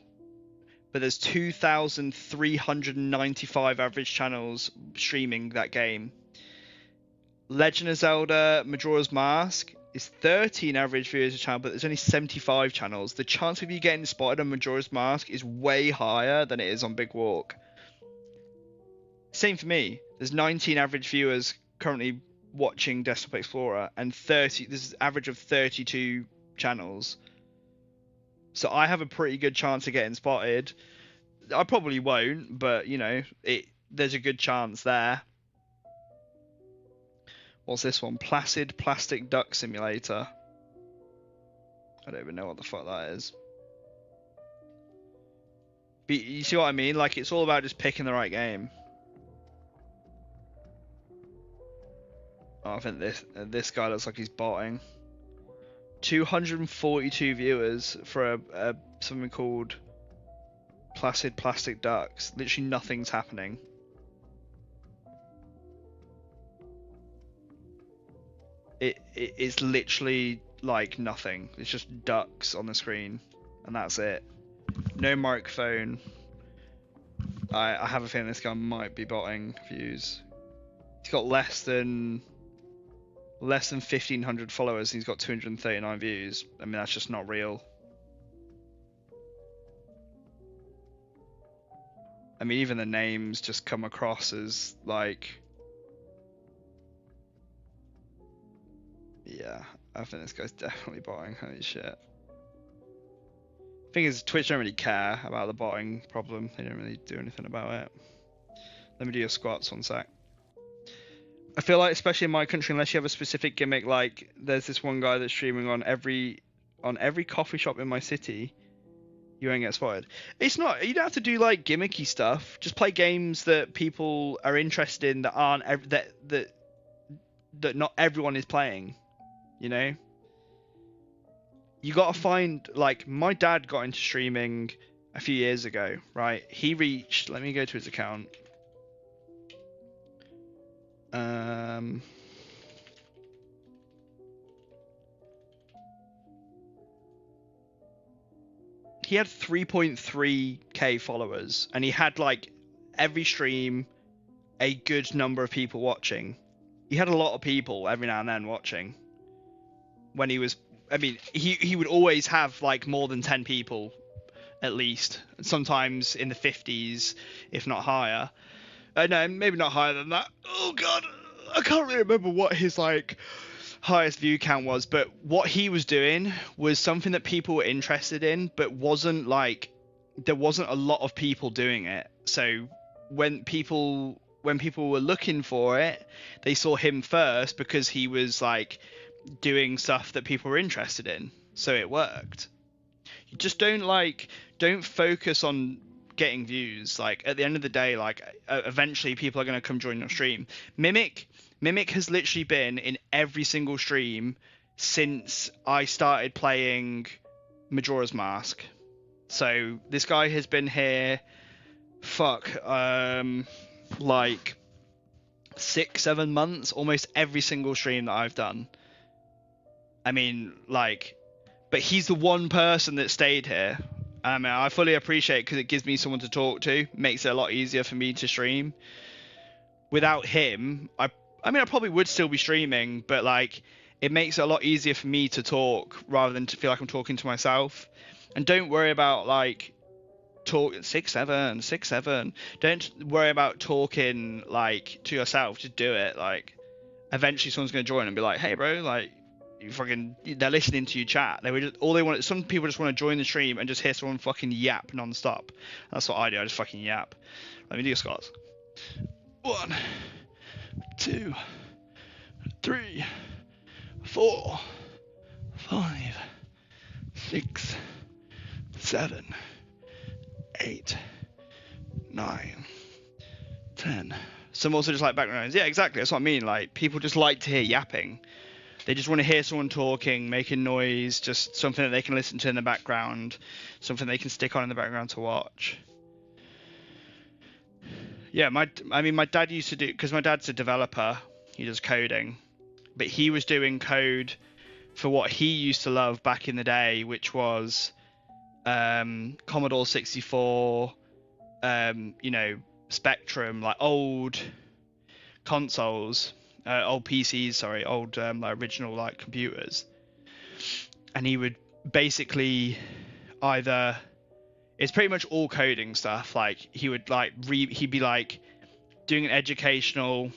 but there's 2,395 average channels streaming that game. Legend of Zelda Majora's Mask, is 13 average viewers a channel, but there's only 75 channels. The chance of you getting spotted on Majora's Mask is way higher than it is on Big Walk. Same for me. There's 19 average viewers currently watching Desktop Explorer, and 30. This is average of 32 channels. So I have a pretty good chance of getting spotted. I probably won't, but you know, there's a good chance there. What's this one? Placid Plastic Duck Simulator. I don't even know what the fuck that is. But you see what I mean? Like, it's all about just picking the right game. Oh, I think this guy looks like he's botting. 242 viewers for a something called Placid Plastic Ducks. Literally nothing's happening. It's literally like nothing. It's just ducks on the screen, and that's it. No microphone. I have a feeling this guy might be botting views. He's got less than 1,500 followers. And he's got 239 views. I mean, that's just not real. I mean, even the names just come across as like. Yeah, I think this guy's definitely botting. Holy shit. Thing is, Twitch don't really care about the botting problem. They don't really do anything about it. Let me do your squats one sec. I feel like, especially in my country, unless you have a specific gimmick, like there's this one guy that's streaming on every coffee shop in my city, you won't get spotted. It's not. You don't have to do like gimmicky stuff. Just play games that people are interested in that aren't that not everyone is playing. You know, you gotta find, like, my dad got into streaming a few years ago, right? He reached, let me go to his account. He had 3.3k followers, and he had like every stream a good number of people watching. He had a lot of people every now and then watching. When he was, I mean, he would always have like more than 10 people at least, sometimes in the 50s, if not higher. No, maybe not higher than that. Oh god, I can't really remember what his like highest view count was, but what he was doing was something that people were interested in, but wasn't like, there wasn't a lot of people doing it. So when people were looking for it, they saw him first because he was like doing stuff that people were interested in, so it worked. You just don't focus on getting views. Like, at the end of the day, like, eventually people are going to come join your stream. Mimic has literally been in every single stream since I started playing Majora's Mask. So this guy has been here like 6-7 months, almost every single stream that I've done. I mean, like, but he's the one person that stayed here. I mean, I fully appreciate it because it gives me someone to talk to, makes it a lot easier for me to stream. Without him, I mean, I probably would still be streaming, but like, it makes it a lot easier for me to talk rather than to feel like I'm talking to myself. And don't worry about like talk 6'7". Don't worry about talking like to yourself. Just do it. Like, eventually someone's gonna join and be like, "Hey, bro, like." They're listening to you chat. Some people just want to join the stream and just hear someone fucking yap non-stop. That's what I do. I just fucking yap. Let me do your squats. 1, 2, 3, 4, 5, 6, 7, 8, 9, 10. Some also just like background noise. Yeah, exactly. That's what I mean. Like, people just like to hear yapping. They just want to hear someone talking, making noise, just something that they can listen to in the background, something they can stick on in the background to watch. Yeah, my dad used to do, because my dad's a developer, he does coding, but he was doing code for what he used to love back in the day, which was Commodore 64, Spectrum, like old consoles. old PCs, sorry, old like original like computers, and he would basically either, it's pretty much all coding stuff. Like he would like he'd be like doing an educational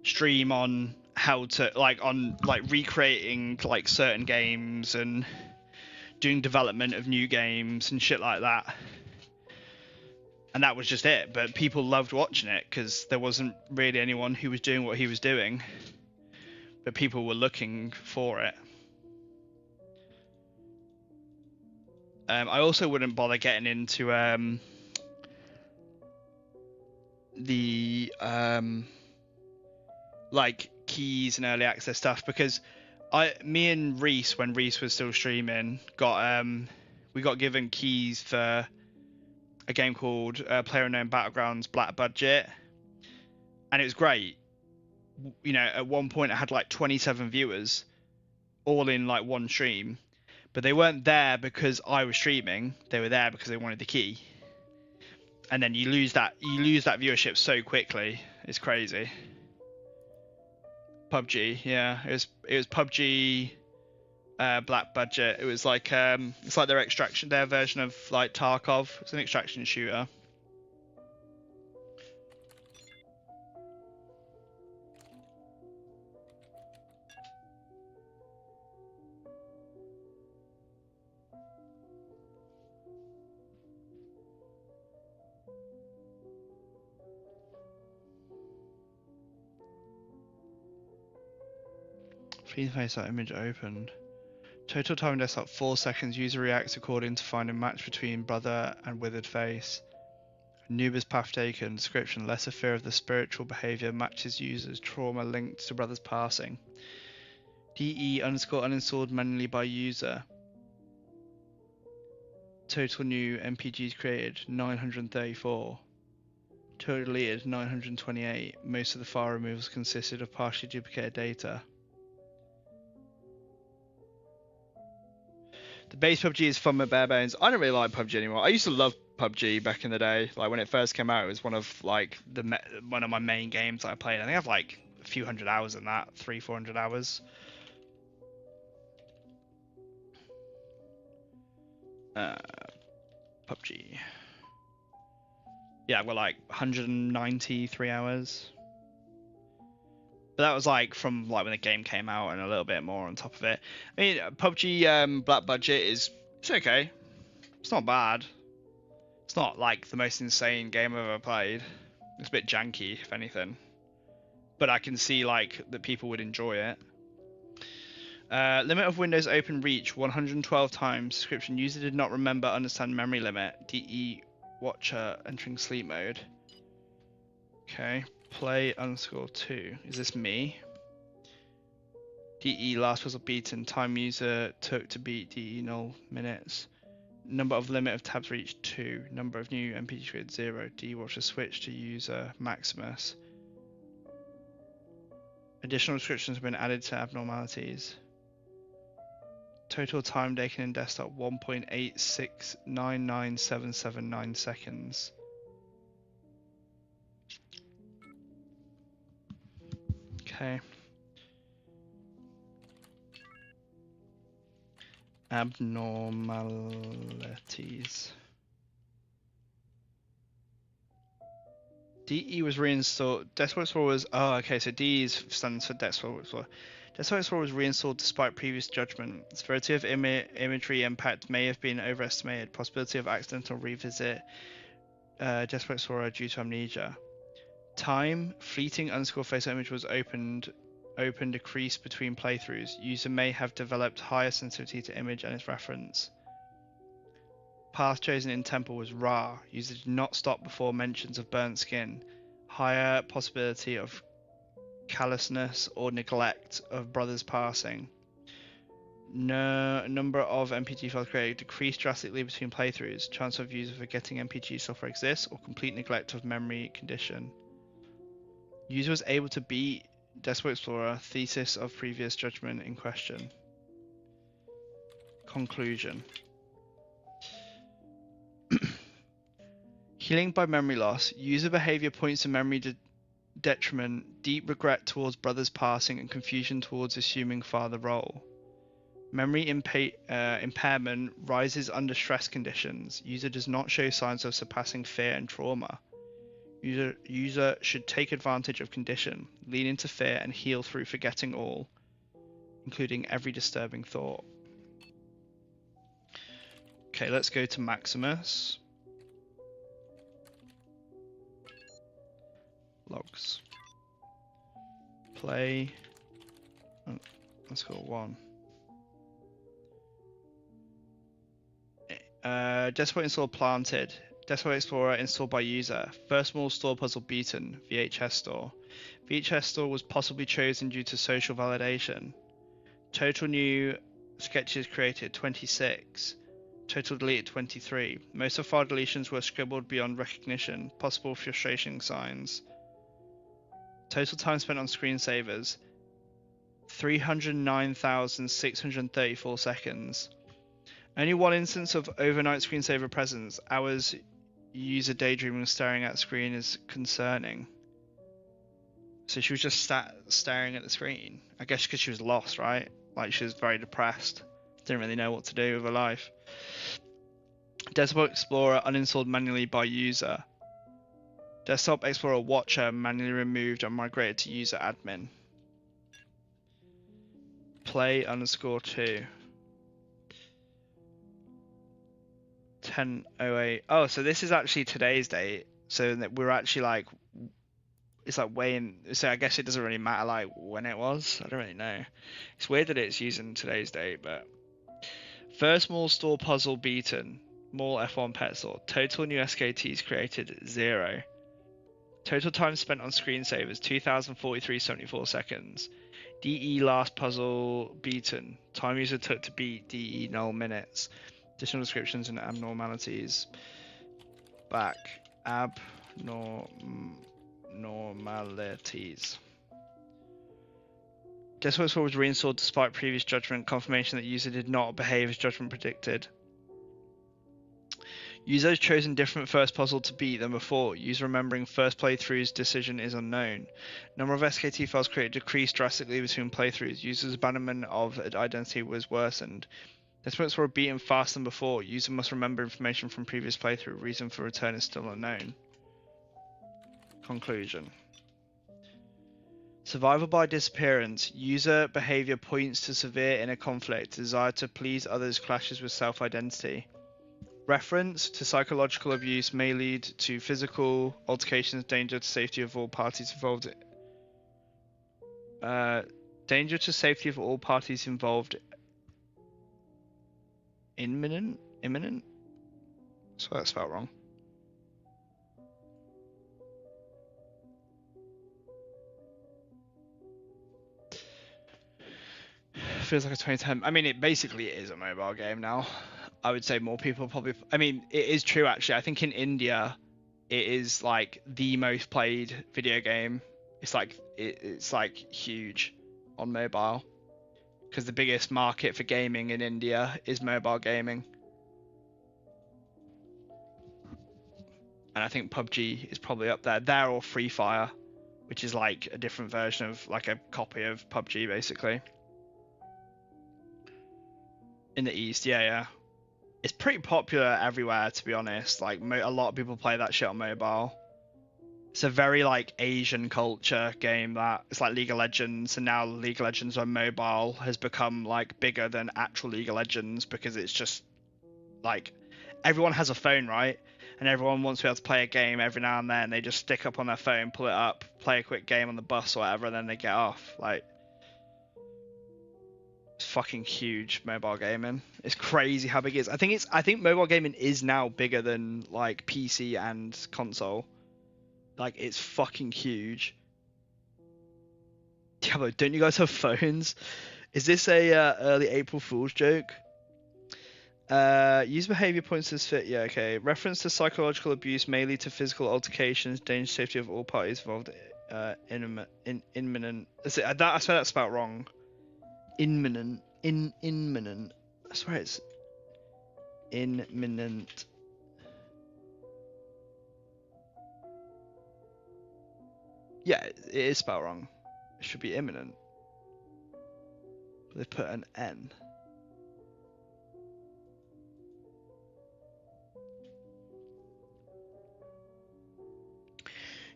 stream on how to on recreating like certain games and doing development of new games and shit like that. And that was just it. But people loved watching it because there wasn't really anyone who was doing what he was doing, but people were looking for it. I also wouldn't bother getting into the like keys and early access stuff, because me and Reese, when Reese was still streaming, we got given keys for a game called PlayerUnknown Battlegrounds Black Budget, and it was great. You know, at one point I had like 27 viewers, all in like one stream, but they weren't there because I was streaming. They were there because they wanted the key. And then you lose that viewership so quickly. It's crazy. PUBG, yeah, it was PUBG Black Budget. It was like it's like their version of like Tarkov. It's an extraction shooter. Please face that image opened. Total time desktop 4 seconds. User reacts according to find a match between brother and withered face. Nuba's path taken. Description: lesser fear of the spiritual behavior matches users trauma linked to brother's passing. DE underscore uninstalled manually by user. Total new MPGs created 934. Total deleted 928. Most of the file removals consisted of partially duplicated data. The base PUBG is fun with bare bones. I don't really like PUBG anymore. I used to love PUBG back in the day. Like when it first came out, it was one of like one of my main games I played. I think I have like a few hundred hours in that, 300-400 hours. PUBG. Yeah, I've got like 193 hours. But that was like from like when the game came out and a little bit more on top of it. I mean, PUBG Black Budget it's okay. It's not bad. It's not like the most insane game I've ever played. It's a bit janky, if anything. But I can see like that people would enjoy it. Limit of Windows open reach 112 times. Description: user did not remember understand memory limit. DE watcher entering sleep mode. Okay. Play underscore 2. Is this me? DE last puzzle beaten. Time user took to beat DE 0 minutes. Number of limit of tabs reached 2. Number of new MPG created 0. DE watcher switch to user Maximus. Additional restrictions have been added to abnormalities. Total time taken in desktop 1.8699779 seconds. Okay. Abnormalities. DE was reinstalled. Desktop Explorer was. Oh, okay. So DE stands for Desktop Explorer. Desktop Explorer was reinstalled despite previous judgment. Severity of imagery impact may have been overestimated. Possibility of accidental revisit. Desktop Explorer due to amnesia. Time fleeting underscore face image was opened decreased between playthroughs. User may have developed higher sensitivity to image and its reference. Path chosen in temple was Ra. User did not stop before mentions of burnt skin. Higher possibility of callousness or neglect of brother's passing. No, number of MPG files created decreased drastically between playthroughs. Chance of user forgetting MPG software exists, or complete neglect of memory condition. User was able to beat Desktop Explorer. Thesis of previous judgment in question. Conclusion. Healing by memory loss. User behavior points to memory detriment, deep regret towards brother's passing, and confusion towards assuming father role. Memory impairment rises under stress conditions. User does not show signs of surpassing fear and trauma. User should take advantage of condition, lean into fear, and heal through forgetting all, including every disturbing thought. Okay, let's go to Maximus. Logs. Play. Oh, let's go 1. Desktop install planted. Desktop Explorer installed by user. First small store puzzle beaten. VHS store. VHS store was possibly chosen due to social validation. Total new sketches created 26. Total deleted 23. Most of file deletions were scribbled beyond recognition. Possible frustration signs. Total time spent on screensavers 309,634 seconds. Only one instance of overnight screensaver presence. Hours user daydreaming staring at screen is concerning. So she was just staring at the screen. I guess because she was lost, right? Like she was very depressed. Didn't really know what to do with her life. Desktop Explorer uninstalled manually by user. Desktop Explorer Watcher manually removed and migrated to user admin. Play_2. 10:08. Oh, so this is actually today's date. So that we're actually like, it's like way in. So I guess it doesn't really matter like when it was. I don't really know. It's weird that it's using today's date, but first mall store puzzle beaten. Mall F1 pet store. Total new SKTs created 0. Total time spent on screensavers 2,043.74 seconds. DE last puzzle beaten. Time user took to beat DE 0 minutes. Additional descriptions and abnormalities. Back. Abnormalities. Desktop Explorer was reinstalled despite previous judgment. Confirmation that user did not behave as judgment predicted. User has chosen different first puzzle to beat than before. User remembering first playthrough's decision is unknown. Number of SKT files created decreased drastically between playthroughs. User's abandonment of identity was worsened. Desktop were beaten faster than before. User must remember information from previous playthrough. Reason for return is still unknown. Conclusion. Survival by disappearance. User behavior points to severe inner conflict. Desire to please others clashes with self-identity. Reference to psychological abuse may lead to physical altercations, danger to safety of all parties involved. Danger to safety of all parties involved. Imminent? So that's spelled wrong. Feels like a 2010. I mean, it basically is a mobile game now. I would say more people probably. I mean, it is true actually. I think in India, it is like the most played video game. It's like it's like huge on mobile because the biggest market for gaming in India is mobile gaming. And I think PUBG is probably up there. There or Free Fire, which is like a different version of like a copy of PUBG basically. In the East, yeah. It's pretty popular everywhere, to be honest. Like a lot of people play that shit on mobile. It's a very like Asian culture game that it's like League of Legends, and now League of Legends on mobile has become like bigger than actual League of Legends because it's just like everyone has a phone, right? And everyone wants to be able to play a game every now and then. They just stick up on their phone, pull it up, play a quick game on the bus or whatever, and then they get off. Like, it's fucking huge, mobile gaming. It's crazy how big it is. I think mobile gaming is now bigger than like PC and console. Like, it's fucking huge. Diablo, don't you guys have phones? Is this a early April Fool's joke? User behavior points to this fit. Yeah, okay. Reference to psychological abuse may lead to physical altercations, danger safety of all parties involved. Imminent. I swear that's spelled wrong. Imminent. Imminent. I swear it's imminent. Yeah, it is spelled wrong. It should be imminent. But they put an N.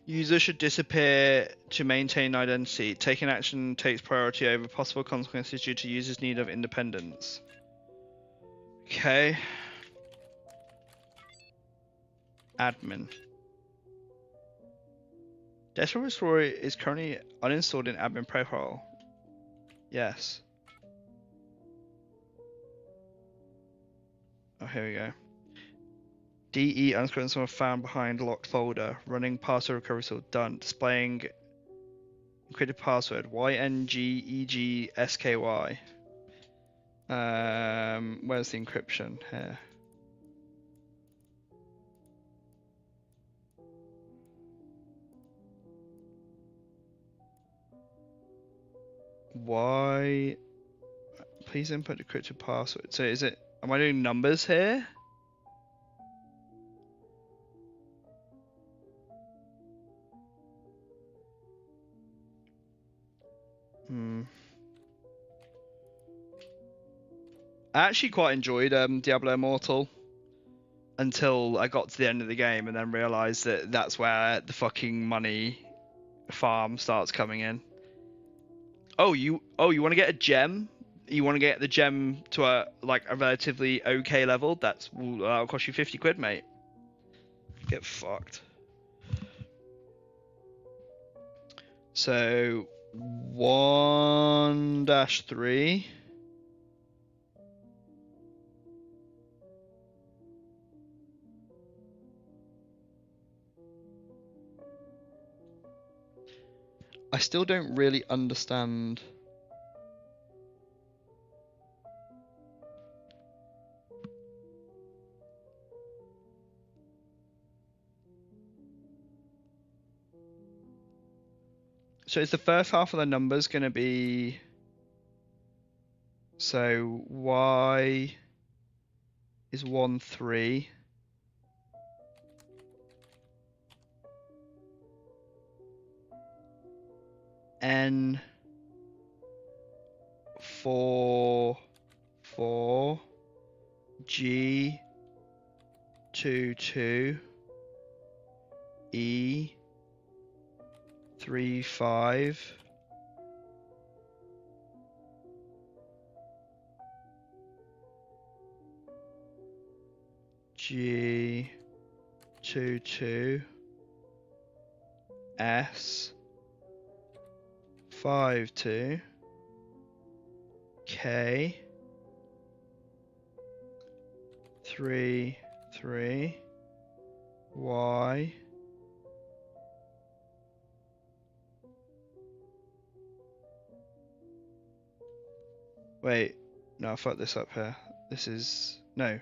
User should disappear to maintain identity. Taking action takes priority over possible consequences due to user's need of independence. Okay. Admin. Desktop Explorer is currently uninstalled in admin profile. Yes. Oh, here we go. DE unscrewing someone found behind locked folder. Running password recovery tool done. Displaying encrypted password. YNGEGSKY. Where's the encryption? Here. Why? Please input encrypted password. So is it? Am I doing numbers here? I actually quite enjoyed Diablo Immortal until I got to the end of the game and then realised that that's where the fucking money farm starts coming in. Oh, you want to get a gem? You want to get the gem to a relatively okay level? That'll cost you 50 quid, mate. Get fucked. So 1-3. I still don't really understand. So is the first half of the numbers going to be... So Y is 1-3. N 4-4. G 2-2. E 3-5. G 2-2. S 5-2. K 3-3. Y Wait, no, I fucked this up here. This is no.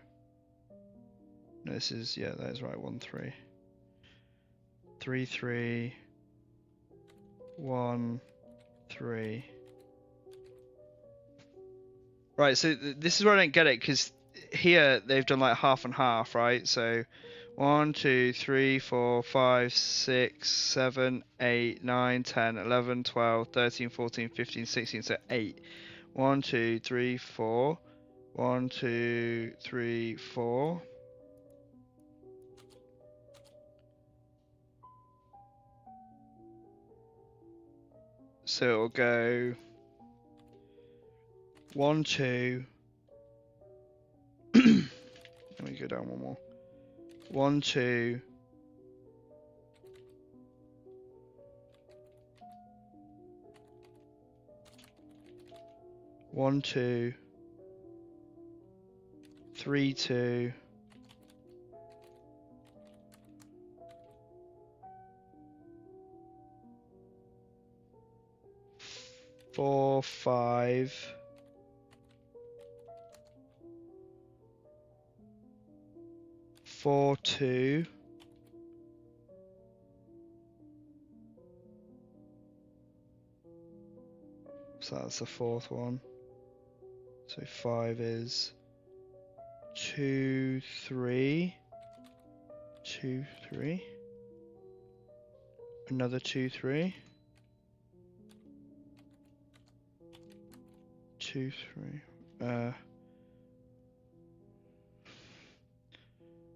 No, this is that is right. 1-3. 3-3. 1-3. Right, so this is where I don't get it because here they've done like half and half, right? So 1, 2, 3, 4, 5, 6, 7, 8, 9, 10, 11, 12, 13, 14, 15, 16, so 8. 1, 2, 3, 4. 1, 2, 3, 4. So it'll go 1, 2. Let me go down one more. 1, 2. 1, 2. 3, 2. 4, 5. 4, 2. So that's the fourth one. So 5 is 2, 3. 2, 3. Another 2, 3. 2, 3.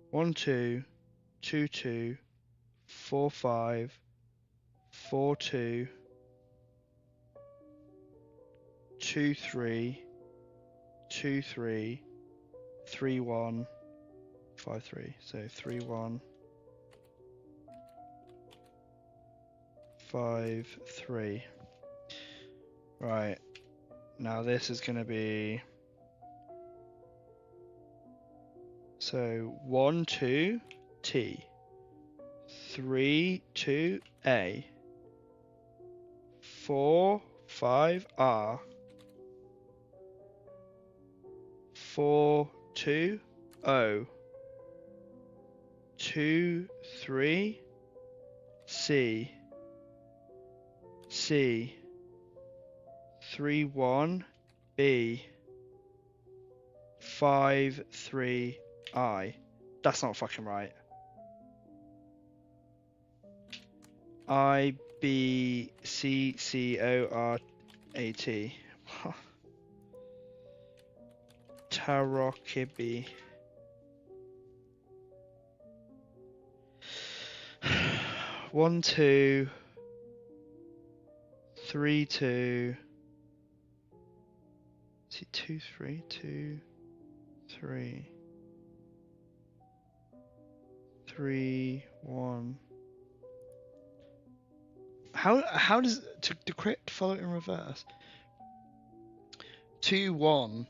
1, 2, 2, 2, 4, 5, 4, 2, 2, 3, 2, 3, 3, 1, 5, 3. So 3, 1, 5, 3. Right. Now this is going to be, so 1, 2, T, 3, 2, A, 4, 5, R, 4, 2, O, 2, 3, C, C, 3, 1, B, 5, 3, I. That's not fucking right. I, B, C, C, O, R, A, T. Tarokibi. 1, 2, 3, 2. Is it 2, 3, 2, 3, 3, 1. How does to correct follow it in reverse? 2, 1,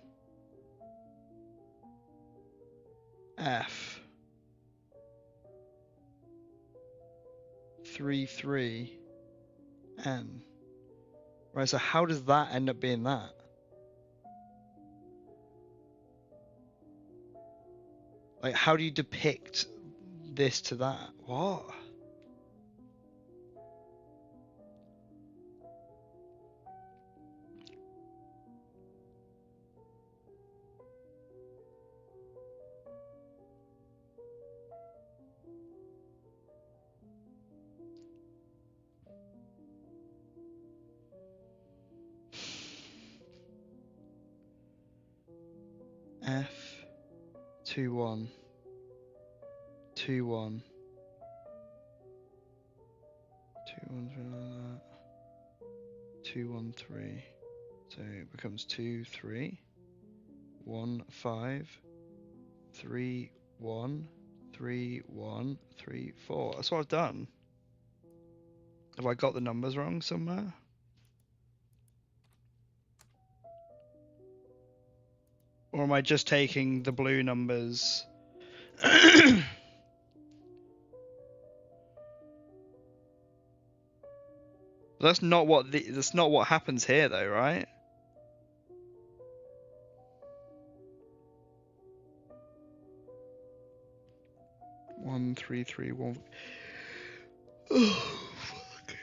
F, 3, 3, N. Right, so how does that end up being that? Like, how do you depict this to that? What? F, 2, 1, 2, 1, 2, 1, 3, like that. 2, 1, 3. So it becomes 2, 3, 1, 5, 3, 1, 3, 1, 3, 4. That's what I've done. Have I got the numbers wrong somewhere? Or am I just taking the blue numbers? That's not what happens here though, right? One, 3, 3, 1. Oh, fuck.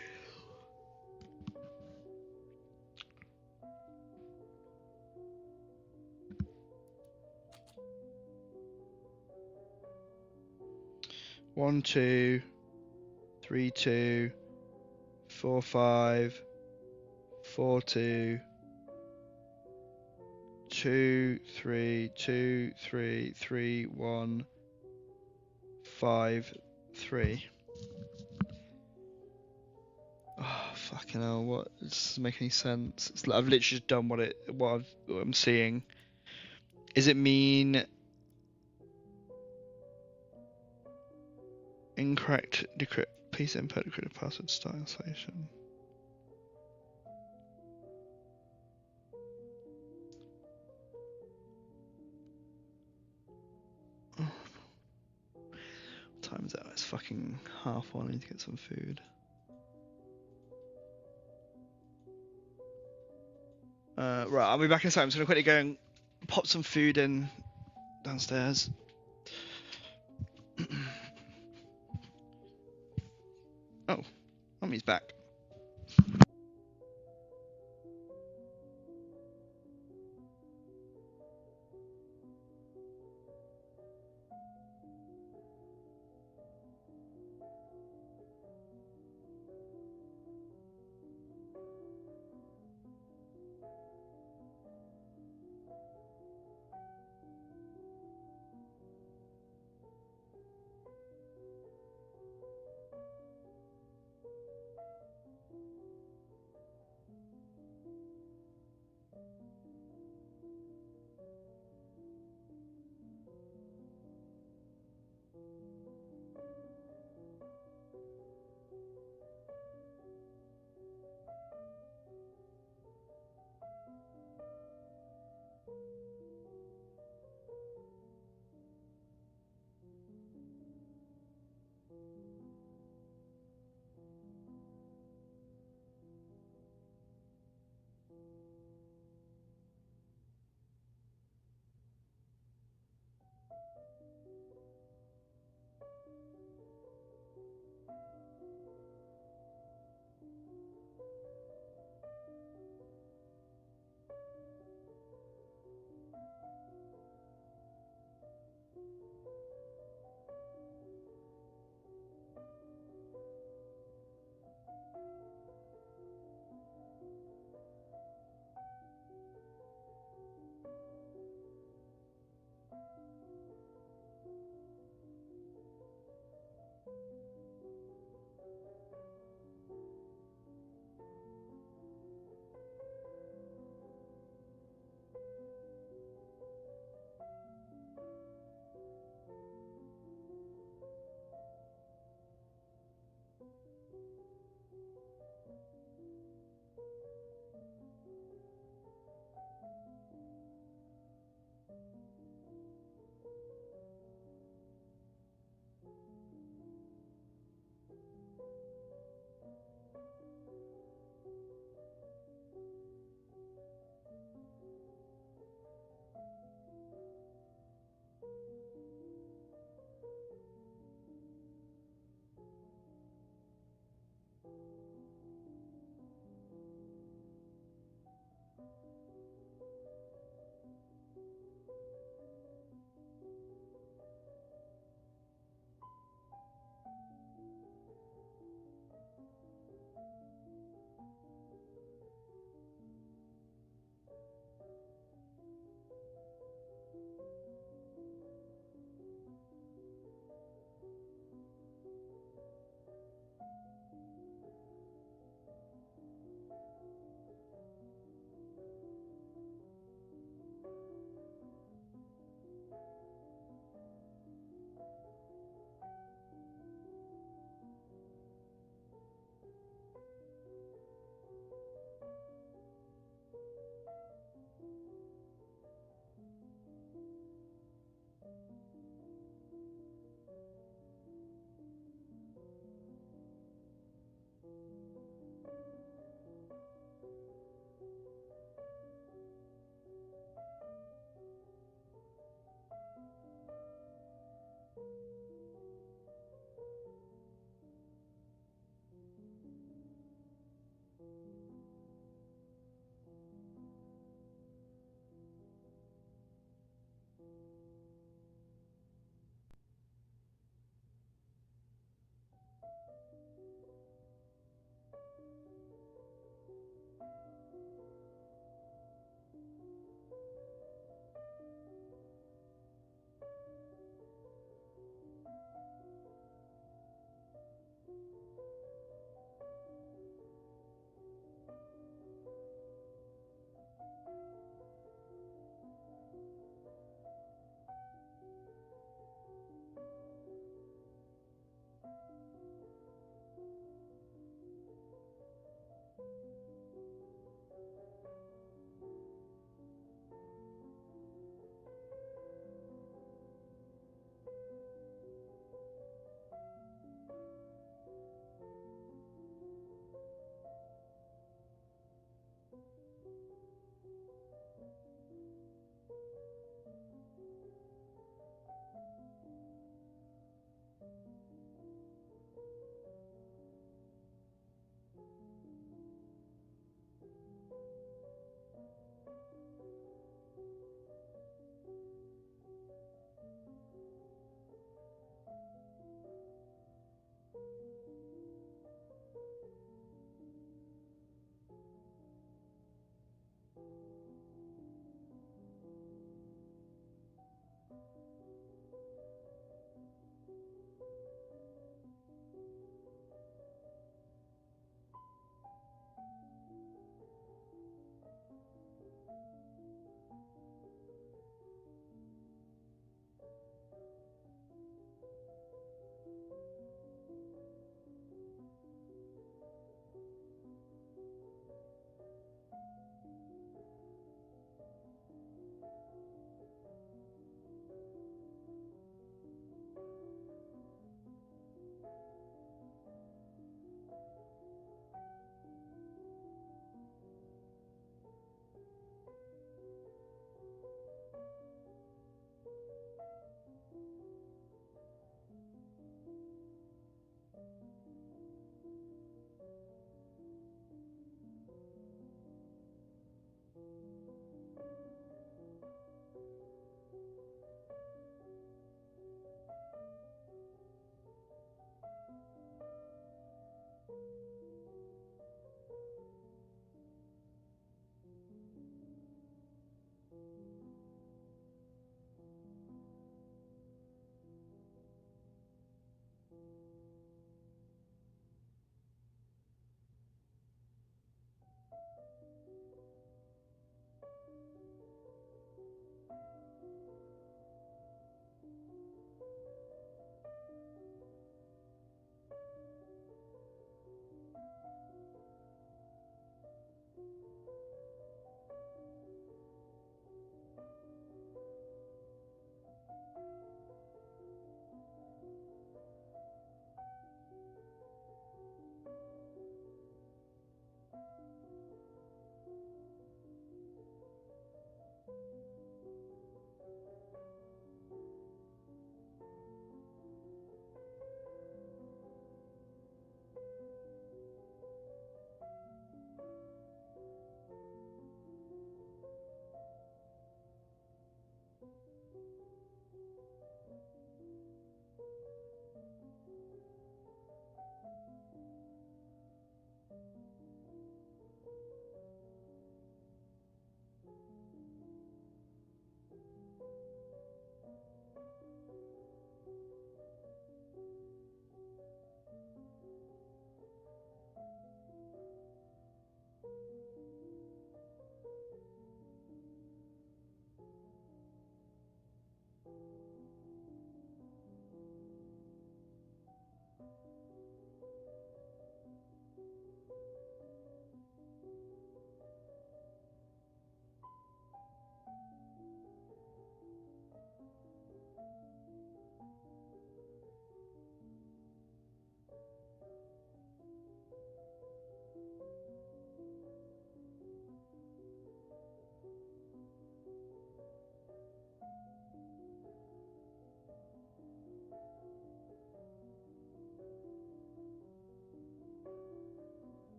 1, 2, 3, 2, 4, 5, 4, 2, 2, 3, 2, 3, 3, 1, 5, 3. Oh, fucking hell, what? It doesn't make any sense. It's like I've literally just done what I'm seeing. Is it mean incorrect decrypt? Please input decrypted password start installation. Oh. What time is it? It's fucking 1:30. I need to get some food. Right, I'll be back in a second. I'm just gonna quickly go and pop some food in downstairs. Oh, Mummy's back.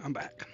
I'm back.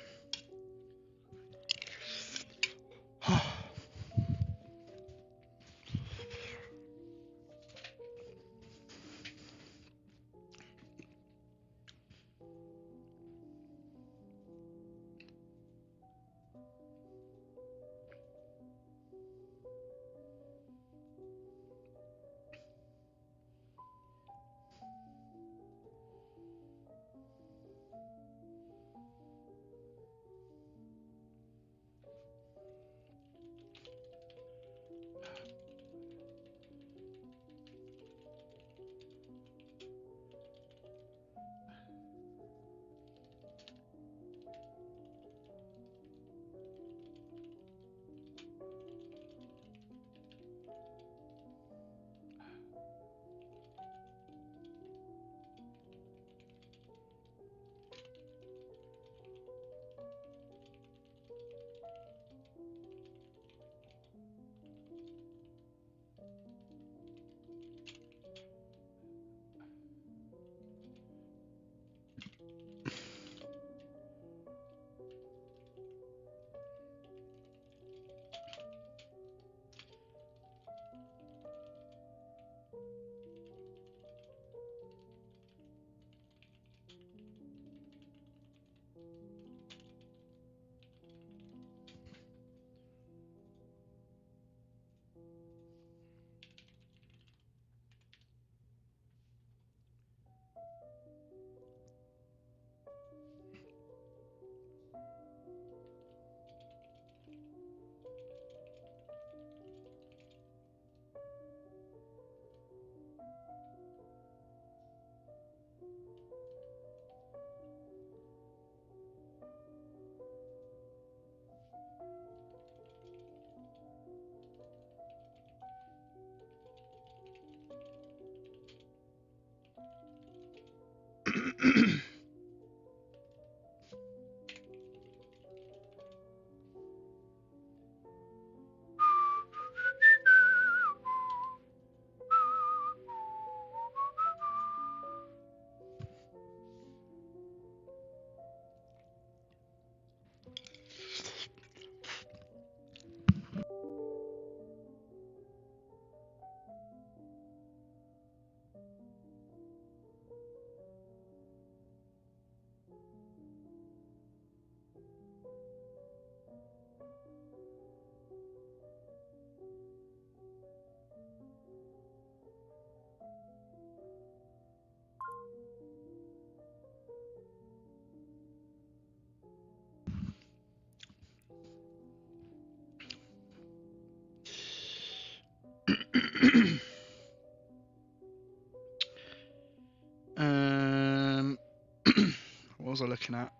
What was I looking at?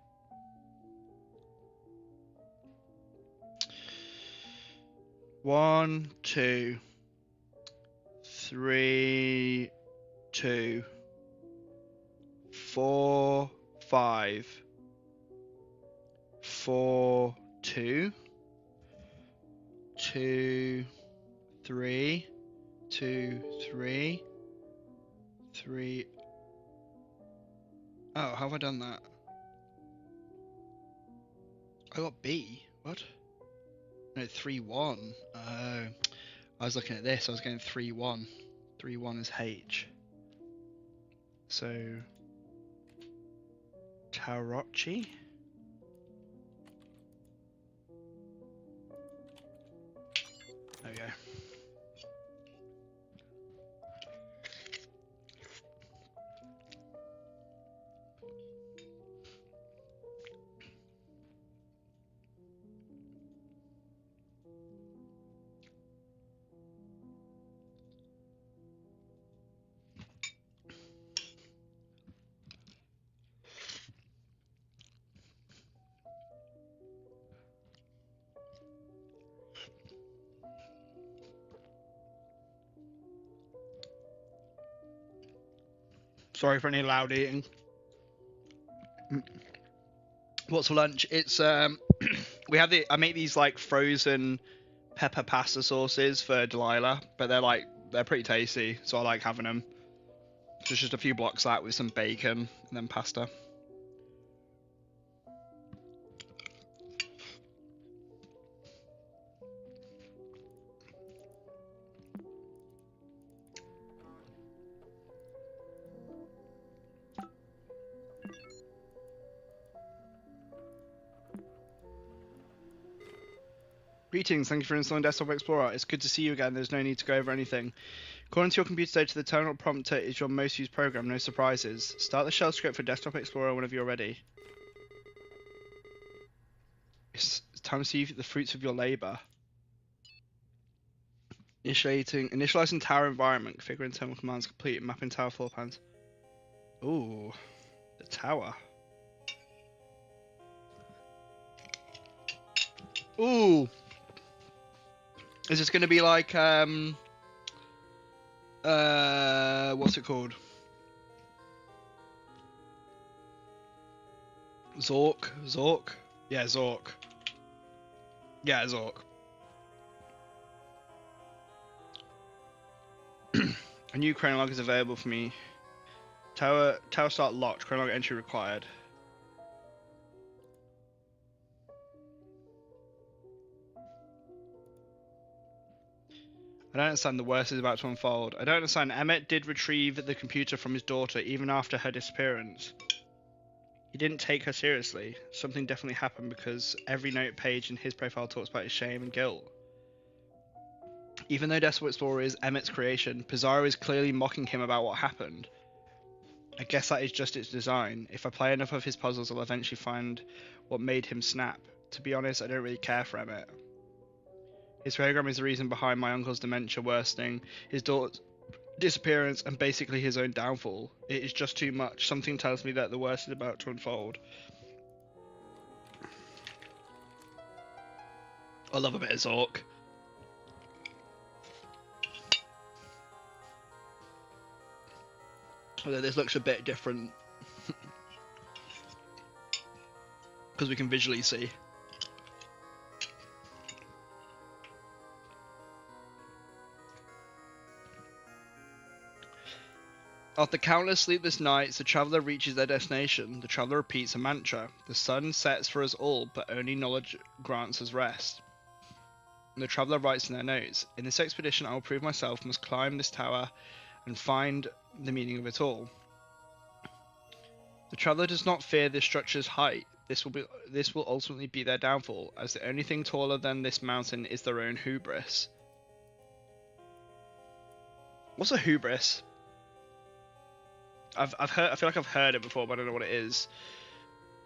One, two, three, two, 4, 5, 4, 2, 2, 3, 2, 3, 3. Oh, how have I done that? I got B. What? No, 3, 1. Oh, I was looking at this. I was going 3, 1. 3, 1 is H. So, Tarochi. There we go. Sorry for any loud eating. What's for lunch? It's we have I make these like frozen pepper pasta sauces for Delilah, but they're pretty tasty, so I like having them. So it's just a few blocks of that with some bacon and then pasta. Greetings, thank you for installing Desktop Explorer. It's good to see you again, there's no need to go over anything. According to your computer data, the terminal prompter is your most used program, no surprises. Start the shell script for Desktop Explorer whenever you're ready. It's time to see the fruits of your labour. Initializing tower environment, configuring terminal commands complete, mapping tower floor plans. Ooh, the tower. Ooh. Is this going to be like, what's it called? Zork? Yeah, Zork. Yeah, Zork. A new chronolog is available for me. Tower start locked, chronolog entry required. I don't understand, the worst is about to unfold. I don't understand. Emmett did retrieve the computer from his daughter even after her disappearance. He didn't take her seriously. Something definitely happened because every note page in his profile talks about his shame and guilt. Even though Desktop Explorer is Emmett's creation, Pizarro is clearly mocking him about what happened. I guess that is just its design. If I play enough of his puzzles, I'll eventually find what made him snap. To be honest, I don't really care for Emmett. His program is the reason behind my uncle's dementia worsening, his daughter's disappearance, and basically his own downfall. It is just too much. Something tells me that the worst is about to unfold. I love a bit of Zork. Although this looks a bit different. Because we can visually see. After countless sleepless nights, the traveller reaches their destination. The traveller repeats a mantra. The sun sets for us all, but only knowledge grants us rest. And the traveller writes in their notes, in this expedition I will prove myself, must climb this tower and find the meaning of it all. The traveller does not fear this structure's height. This will ultimately be their downfall, as the only thing taller than this mountain is their own hubris. What's a hubris? I feel like I've heard it before, but I don't know what it is.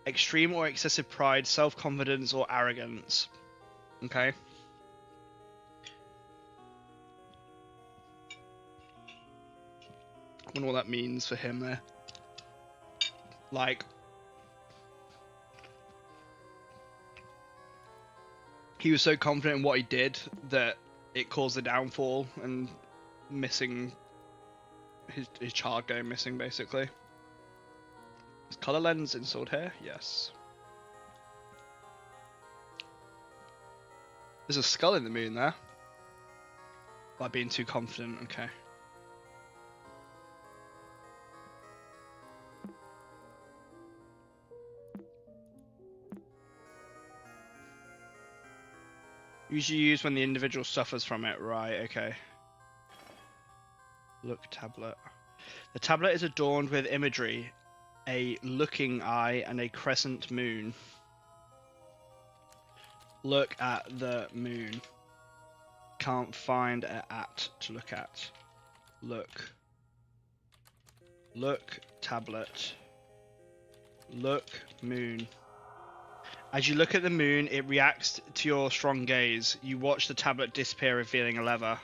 Extreme or excessive pride, self-confidence, or arrogance. Okay. I wonder what that means for him there. Like, he was so confident in what he did that it caused the downfall and missing his child going missing, basically. Is color lens installed here? Yes. There's a skull in the moon there. By being too confident, okay. Usually used when the individual suffers from it, right, okay. Look tablet. The tablet is adorned with imagery, a looking eye and a crescent moon. Look at the moon. Can't find an at to look at. Look. Look tablet. Look moon. As you look at the moon, it reacts to your strong gaze. You watch the tablet disappear, revealing a lever.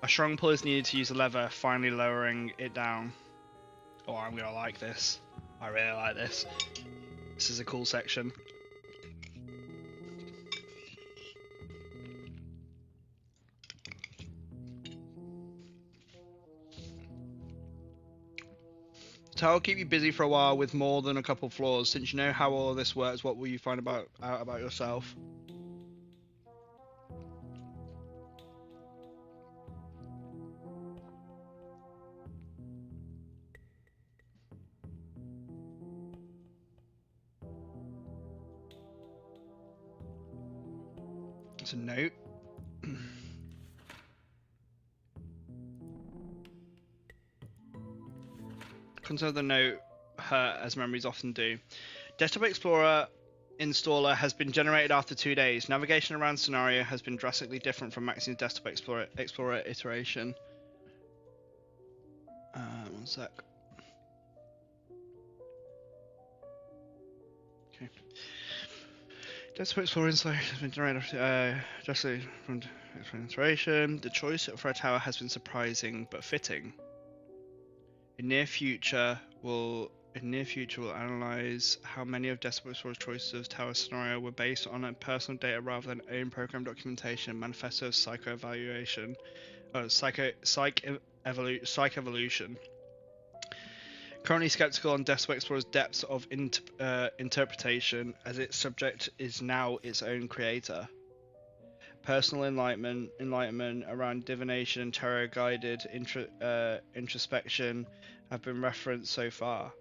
A strong pull is needed to use the lever, finally lowering it down. Oh, I'm gonna like this. I really like this. This is a cool section. The tower will keep you busy for a while with more than a couple floors. Since you know how all of this works, what will you find out about yourself? It's a note. Consider the note hurt as memories often do. Desktop Explorer installer has been generated after 2 days. Navigation around scenario has been drastically different from Maxine's desktop explorer iteration. One sec. Okay. Desktop explorer installation has been generated drastically from iteration. The choice for a tower has been surprising but fitting. In near future, we'll analyze how many of Desktop Explorer's choices of tower scenario were based on personal data rather than own program documentation and manifesto of psych evolution. Currently skeptical on Desktop Explorer's depths of interpretation, as its subject is now its own creator. Personal enlightenment around divination and tarot-guided introspection have been referenced so far.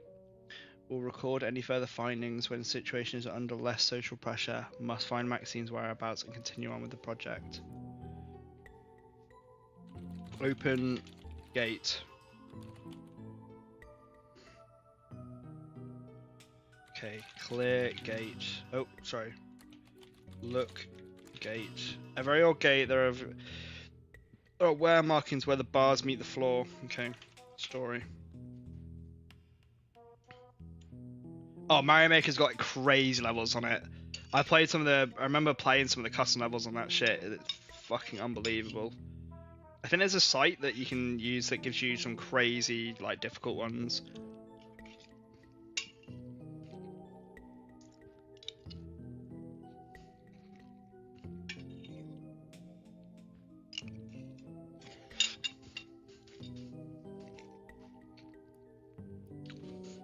We'll record any further findings when the situation is under less social pressure. Must find Maxine's whereabouts and continue on with the project. Open gate. Okay, clear gate. Oh, sorry. Look gate. A very old gate. There are wear markings where the bars meet the floor. Okay, story. Oh, Mario Maker's got like crazy levels on it. I remember playing some of the custom levels on that shit. It's fucking unbelievable. I think there's a site that you can use that gives you some crazy, like, difficult ones.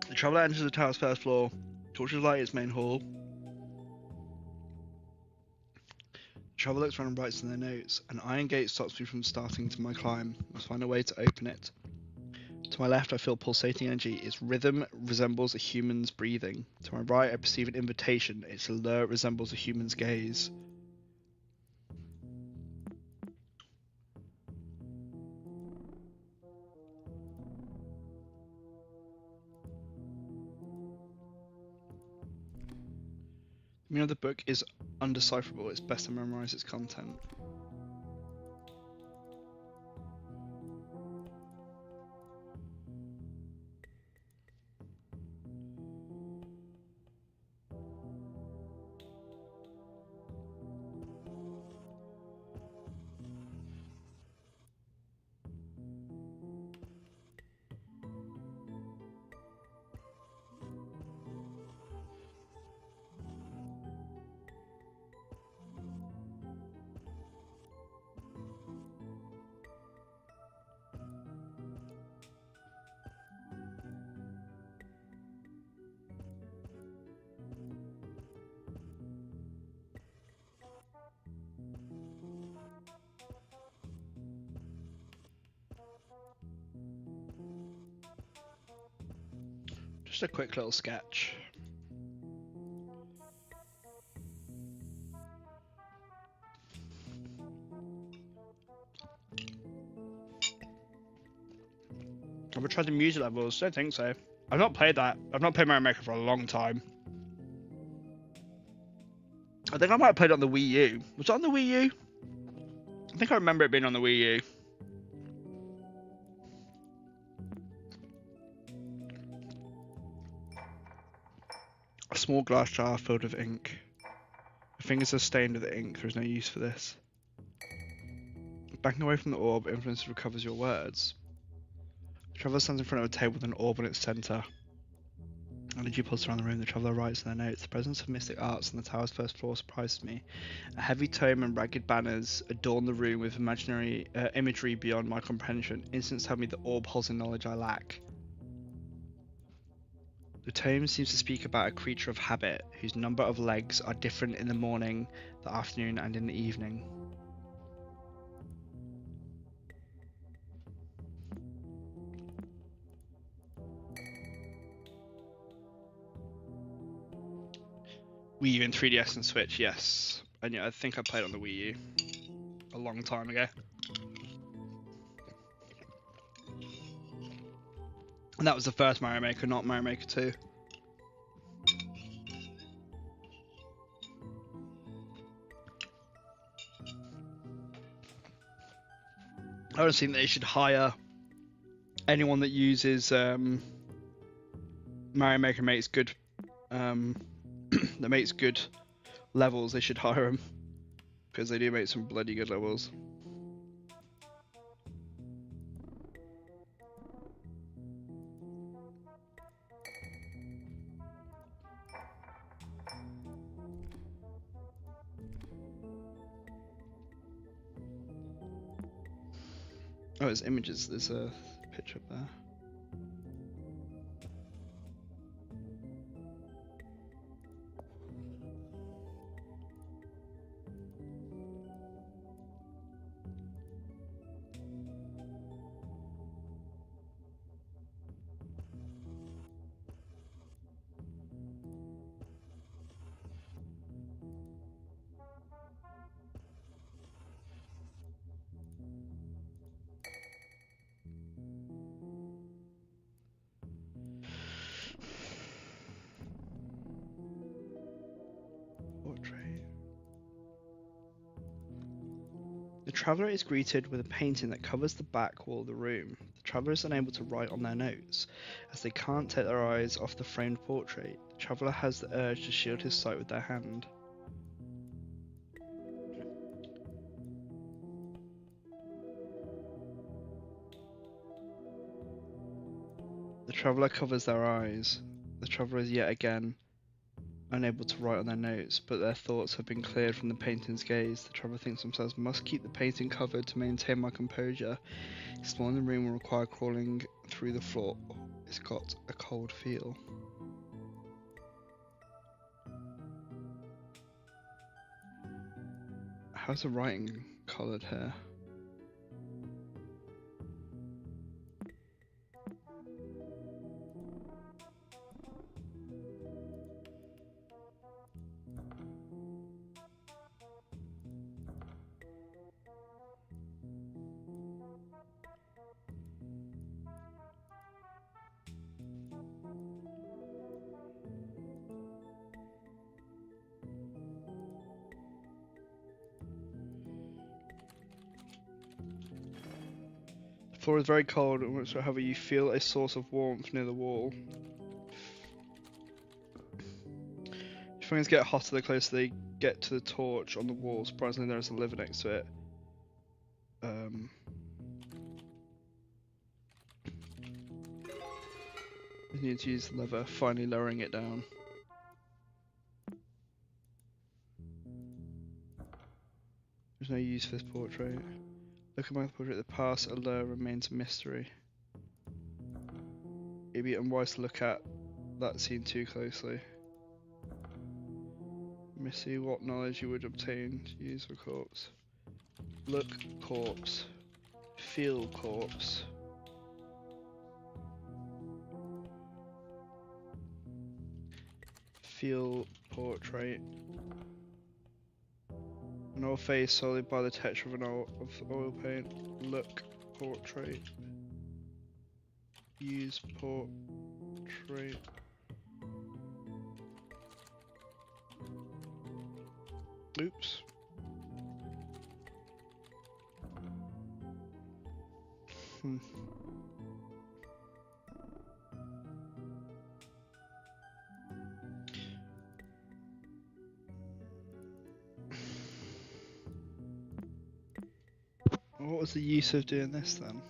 The traveler enters the tower's first floor. Torches light its main hall. The traveler looks around and writes in their notes. An iron gate stops me from starting to my climb. Must find a way to open it. To my left, I feel pulsating energy. Its rhythm resembles a human's breathing. To my right, I perceive an invitation. Its allure resembles a human's gaze. The meaning of the book is undecipherable. It's best to memorize its content. Just a quick little sketch. Have I tried the music levels? Don't think so. I've not played that. I've not played Mario Maker for a long time. I think I might have played it on the Wii U. Was it on the Wii U? I think I remember it being on the Wii U. A small glass jar filled with ink. My fingers are stained with the ink. There is no use for this. Backing away from the orb, influence recovers your words. The traveller stands in front of a table with an orb in its centre. Energy pulses around the room. The traveller writes in their notes. The presence of mystic arts on the tower's first floor surprises me. A heavy tome and ragged banners adorn the room with imaginary imagery beyond my comprehension. Instincts tell me the orb holds a knowledge I lack. The tome seems to speak about a creature of habit, whose number of legs are different in the morning, the afternoon, and in the evening. Wii U and 3DS and Switch, yes. And yeah, I think I played on the Wii U a long time ago. And that was the first Mario Maker, not Mario Maker 2. I don't think they should hire anyone that uses Mario Maker makes good that makes good levels. They should hire them because they do make some bloody good levels. Oh, there's images. There's a picture up there. Portrait. The traveller is greeted with a painting that covers the back wall of the room. The traveller is unable to write on their notes, as they can't take their eyes off the framed portrait. The traveller has the urge to shield his sight with their hand. The traveller covers their eyes. The traveller is yet again unable to write on their notes, but their thoughts have been cleared from the painting's gaze. The traveller thinks themselves, must keep the painting covered to maintain my composure. Exploring the room will require crawling through the floor. It's got a cold feel. How's the writing coloured here? The floor is very cold, and however you feel a source of warmth near the wall. If things get hotter the closer they get to the torch on the wall. Surprisingly, there is a lever next to it. You need to use the lever, finally lowering it down. There's no use for this portrait. Looking back at the portrait, the past allure remains a mystery. It'd be unwise to look at that scene too closely. Let me see what knowledge you would obtain to use for corpse. Look corpse. Feel corpse. Feel portrait. An oil face solid by the texture of oil paint. Look portrait. Use portrait. Oops. What was the use of doing this then?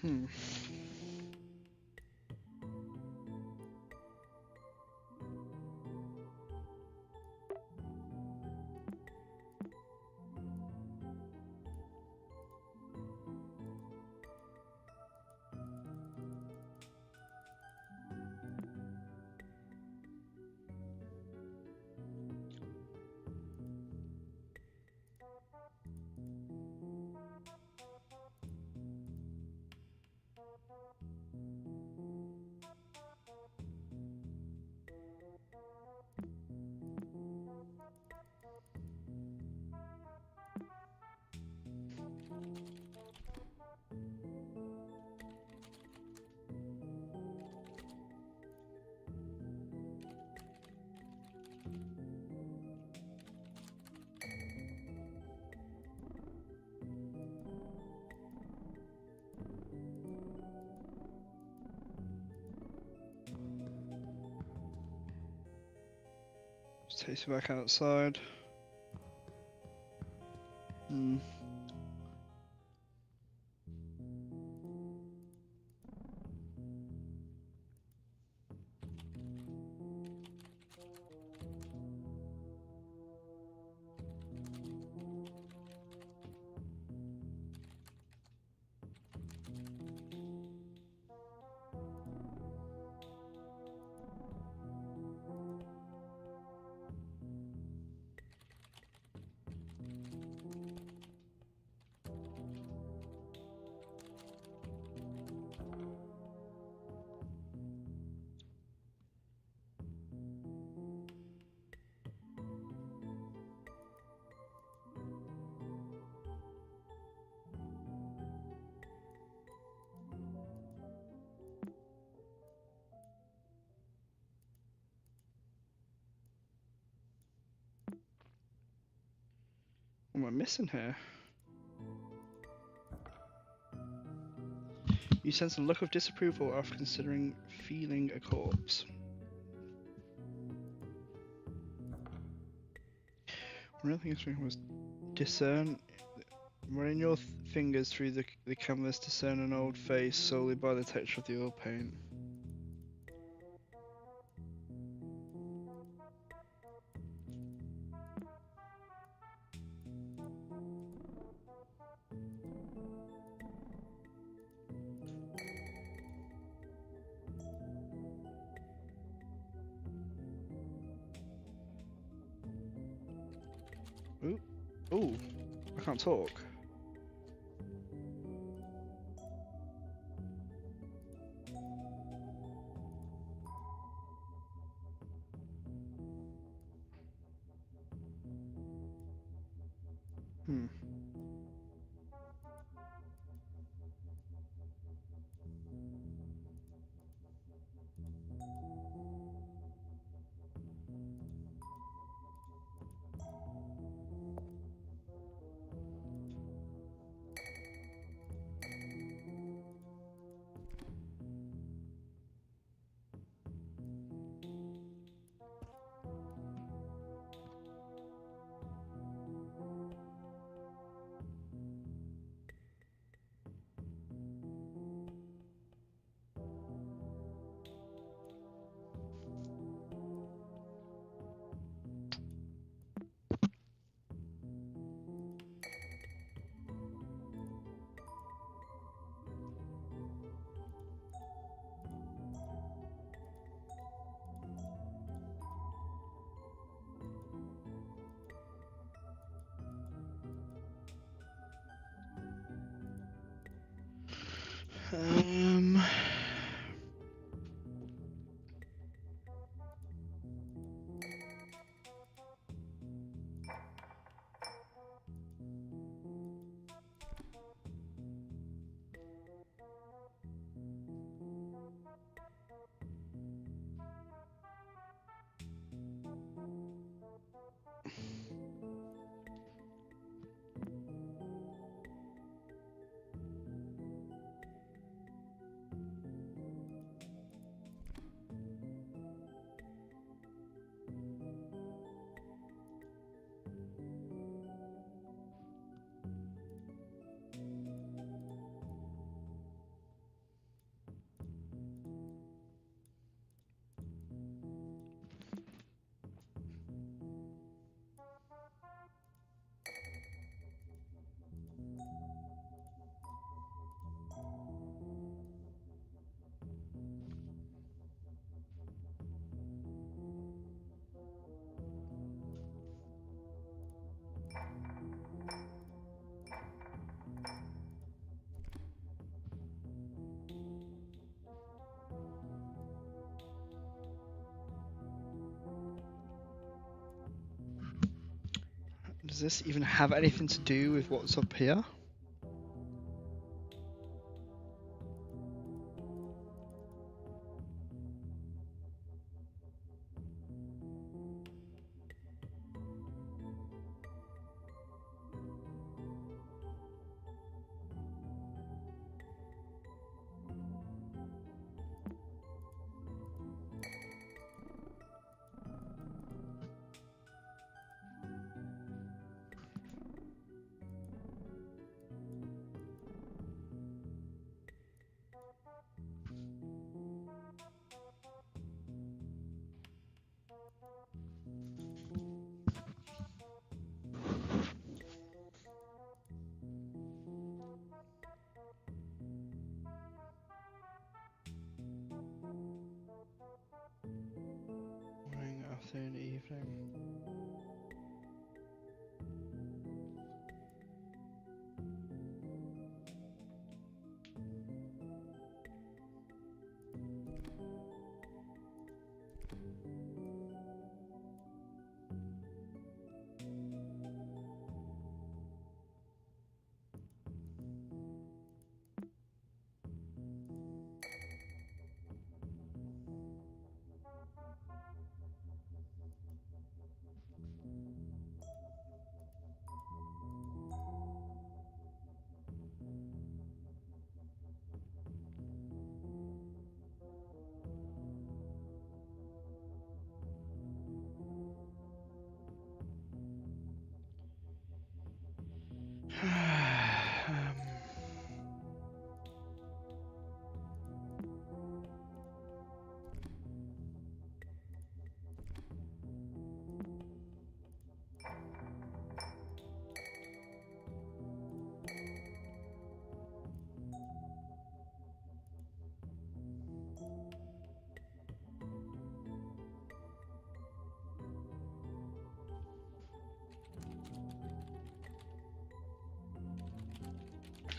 Hmm. Just takes me back outside. Hmm. What am I missing here? You sense a look of disapproval after considering feeling a corpse. One of the things was discern. Running your fingers through the canvas, discern an old face solely by the texture of the oil paint. Ooh, ooh, I can't talk. Hmm. Um. Does this even have anything to do with what's up here? Morning, afternoon, evening.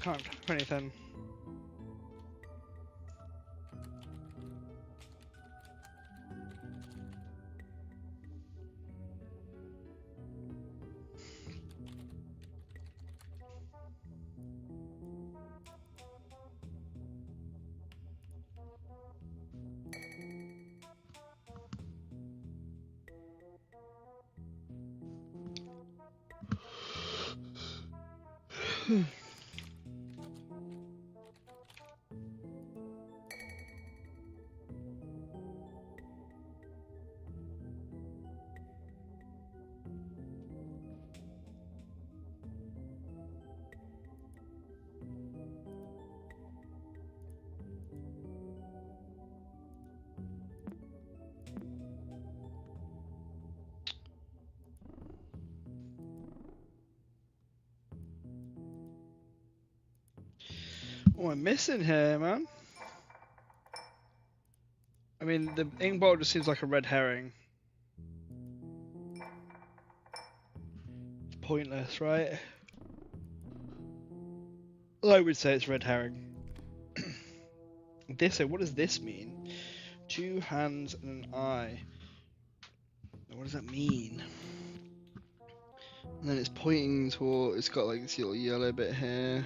Can't do anything. What am I missing here, man? I mean, the ink bottle just seems like a red herring. It's pointless, right? I would say it's red herring. What does this mean? 2 hands and an eye. What does that mean? And then it's pointing toward, it's got like this little yellow bit here.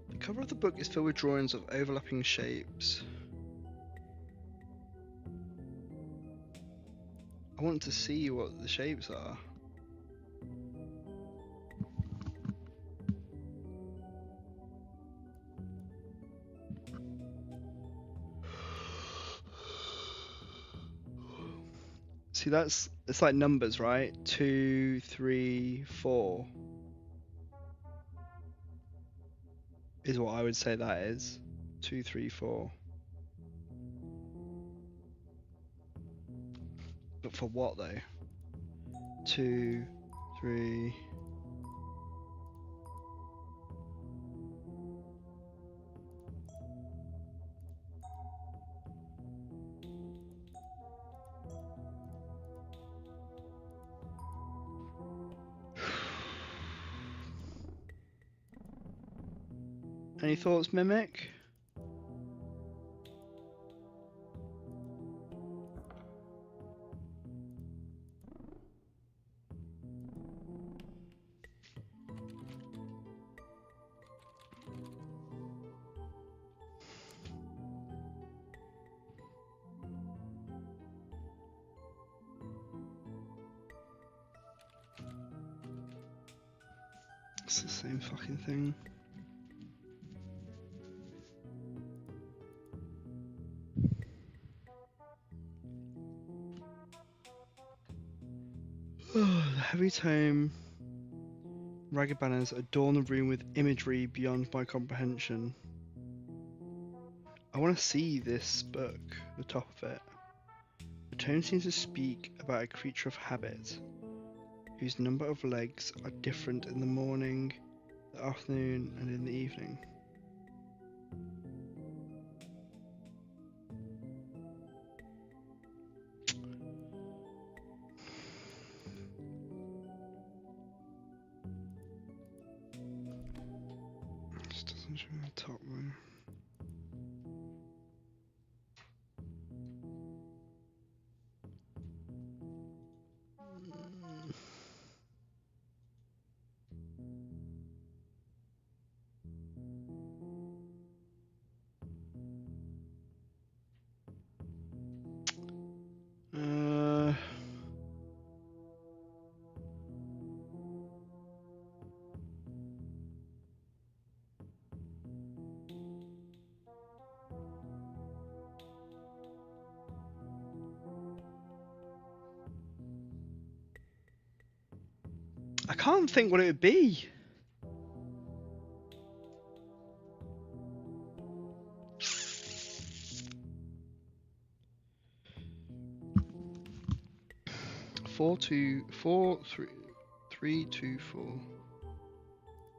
The cover of the book is filled with drawings of overlapping shapes. I want to see what the shapes are. See, it's like numbers, right? 2, 3, 4 is what I would say that is. 2, 3, 4. But for what though? 2, 3. Any thoughts, Mimic? It's the same fucking thing. The heavy tome, ragged banners adorn the room with imagery beyond my comprehension. I want to see this book, the top of it. The tome seems to speak about a creature of habit, whose number of legs are different in the morning, the afternoon, and in the evening. Just doesn't show the top one. I can't think what it would be. Four, 2, 4, 3, 3, 2, 4.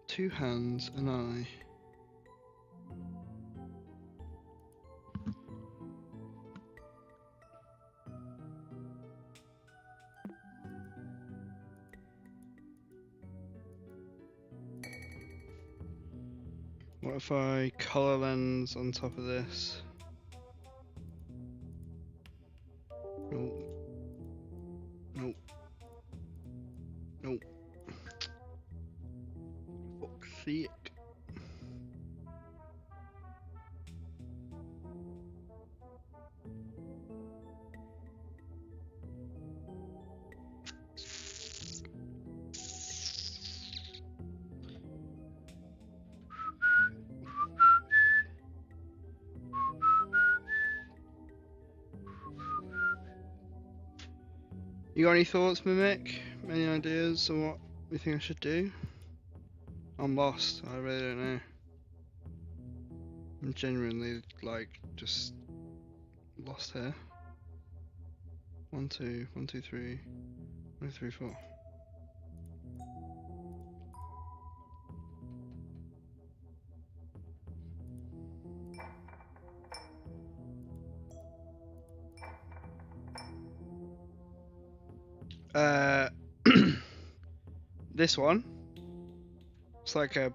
2 hands, an eye. What if I color lens on top of this? Nope. Nope. Nope. Fuck's sake. You got any thoughts, Mimic? Any ideas on what you think I should do? I'm lost. I really don't know. I'm genuinely, like, just lost here. 1, 2, 1, 2, 3, 1, 2, 3, 4. This one. It's like a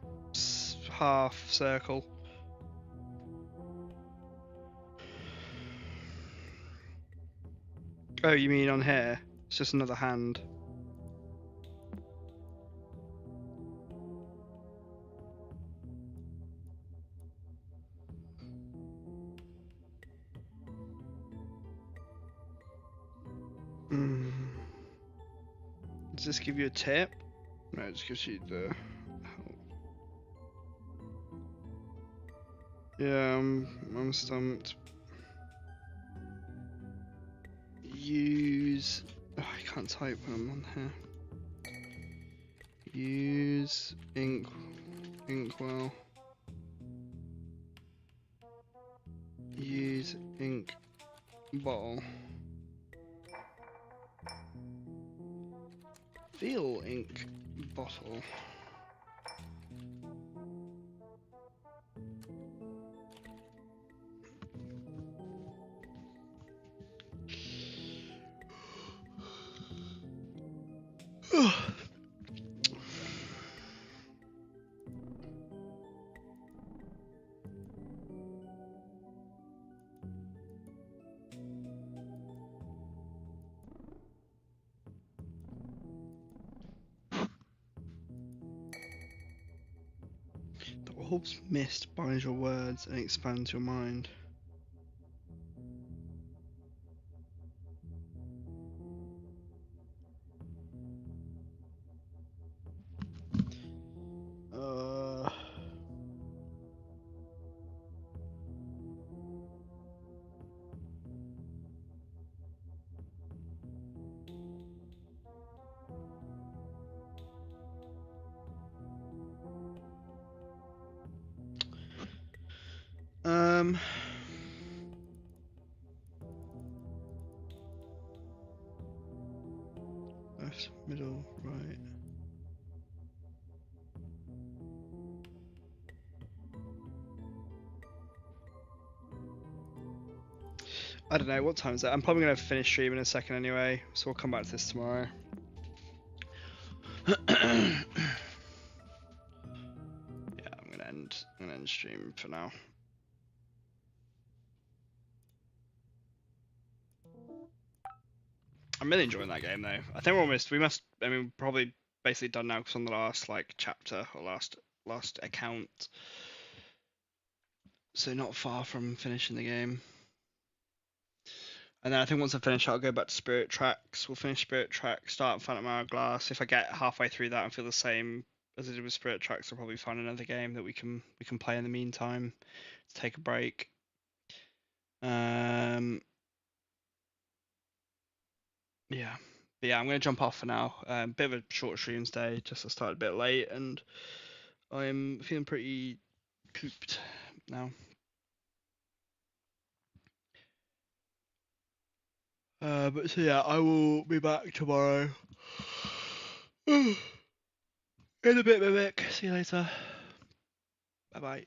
half circle. Oh, you mean on here? It's just another hand. Does this give you a tip? No, it just gives you the help. Yeah, I'm stumped. Use can't type when I'm on here. Use inkwell. Use ink bottle. Feel ink bottle. The orb's mist binds your words and expands your mind. Um, left, middle, right. I don't know, what time is it? I'm probably going to finish streaming in a second anyway, so we'll come back to this tomorrow. Yeah, I'm gonna end stream for now. I'm really enjoying that game though. I think we're probably basically done now because on the last like chapter or last account. So not far from finishing the game. And then I think once I finish, I'll go back to Spirit Tracks. We'll finish Spirit Tracks, start Phantom Hourglass. If I get halfway through that and feel the same as I did with Spirit Tracks, I'll probably find another game that we can play in the meantime to take a break. Yeah. But yeah, I'm gonna jump off for now. Bit of a short stream today, just I started a bit late and I'm feeling pretty cooped now. But so yeah, I will be back tomorrow. In a bit, Mimic. See you later. Bye bye.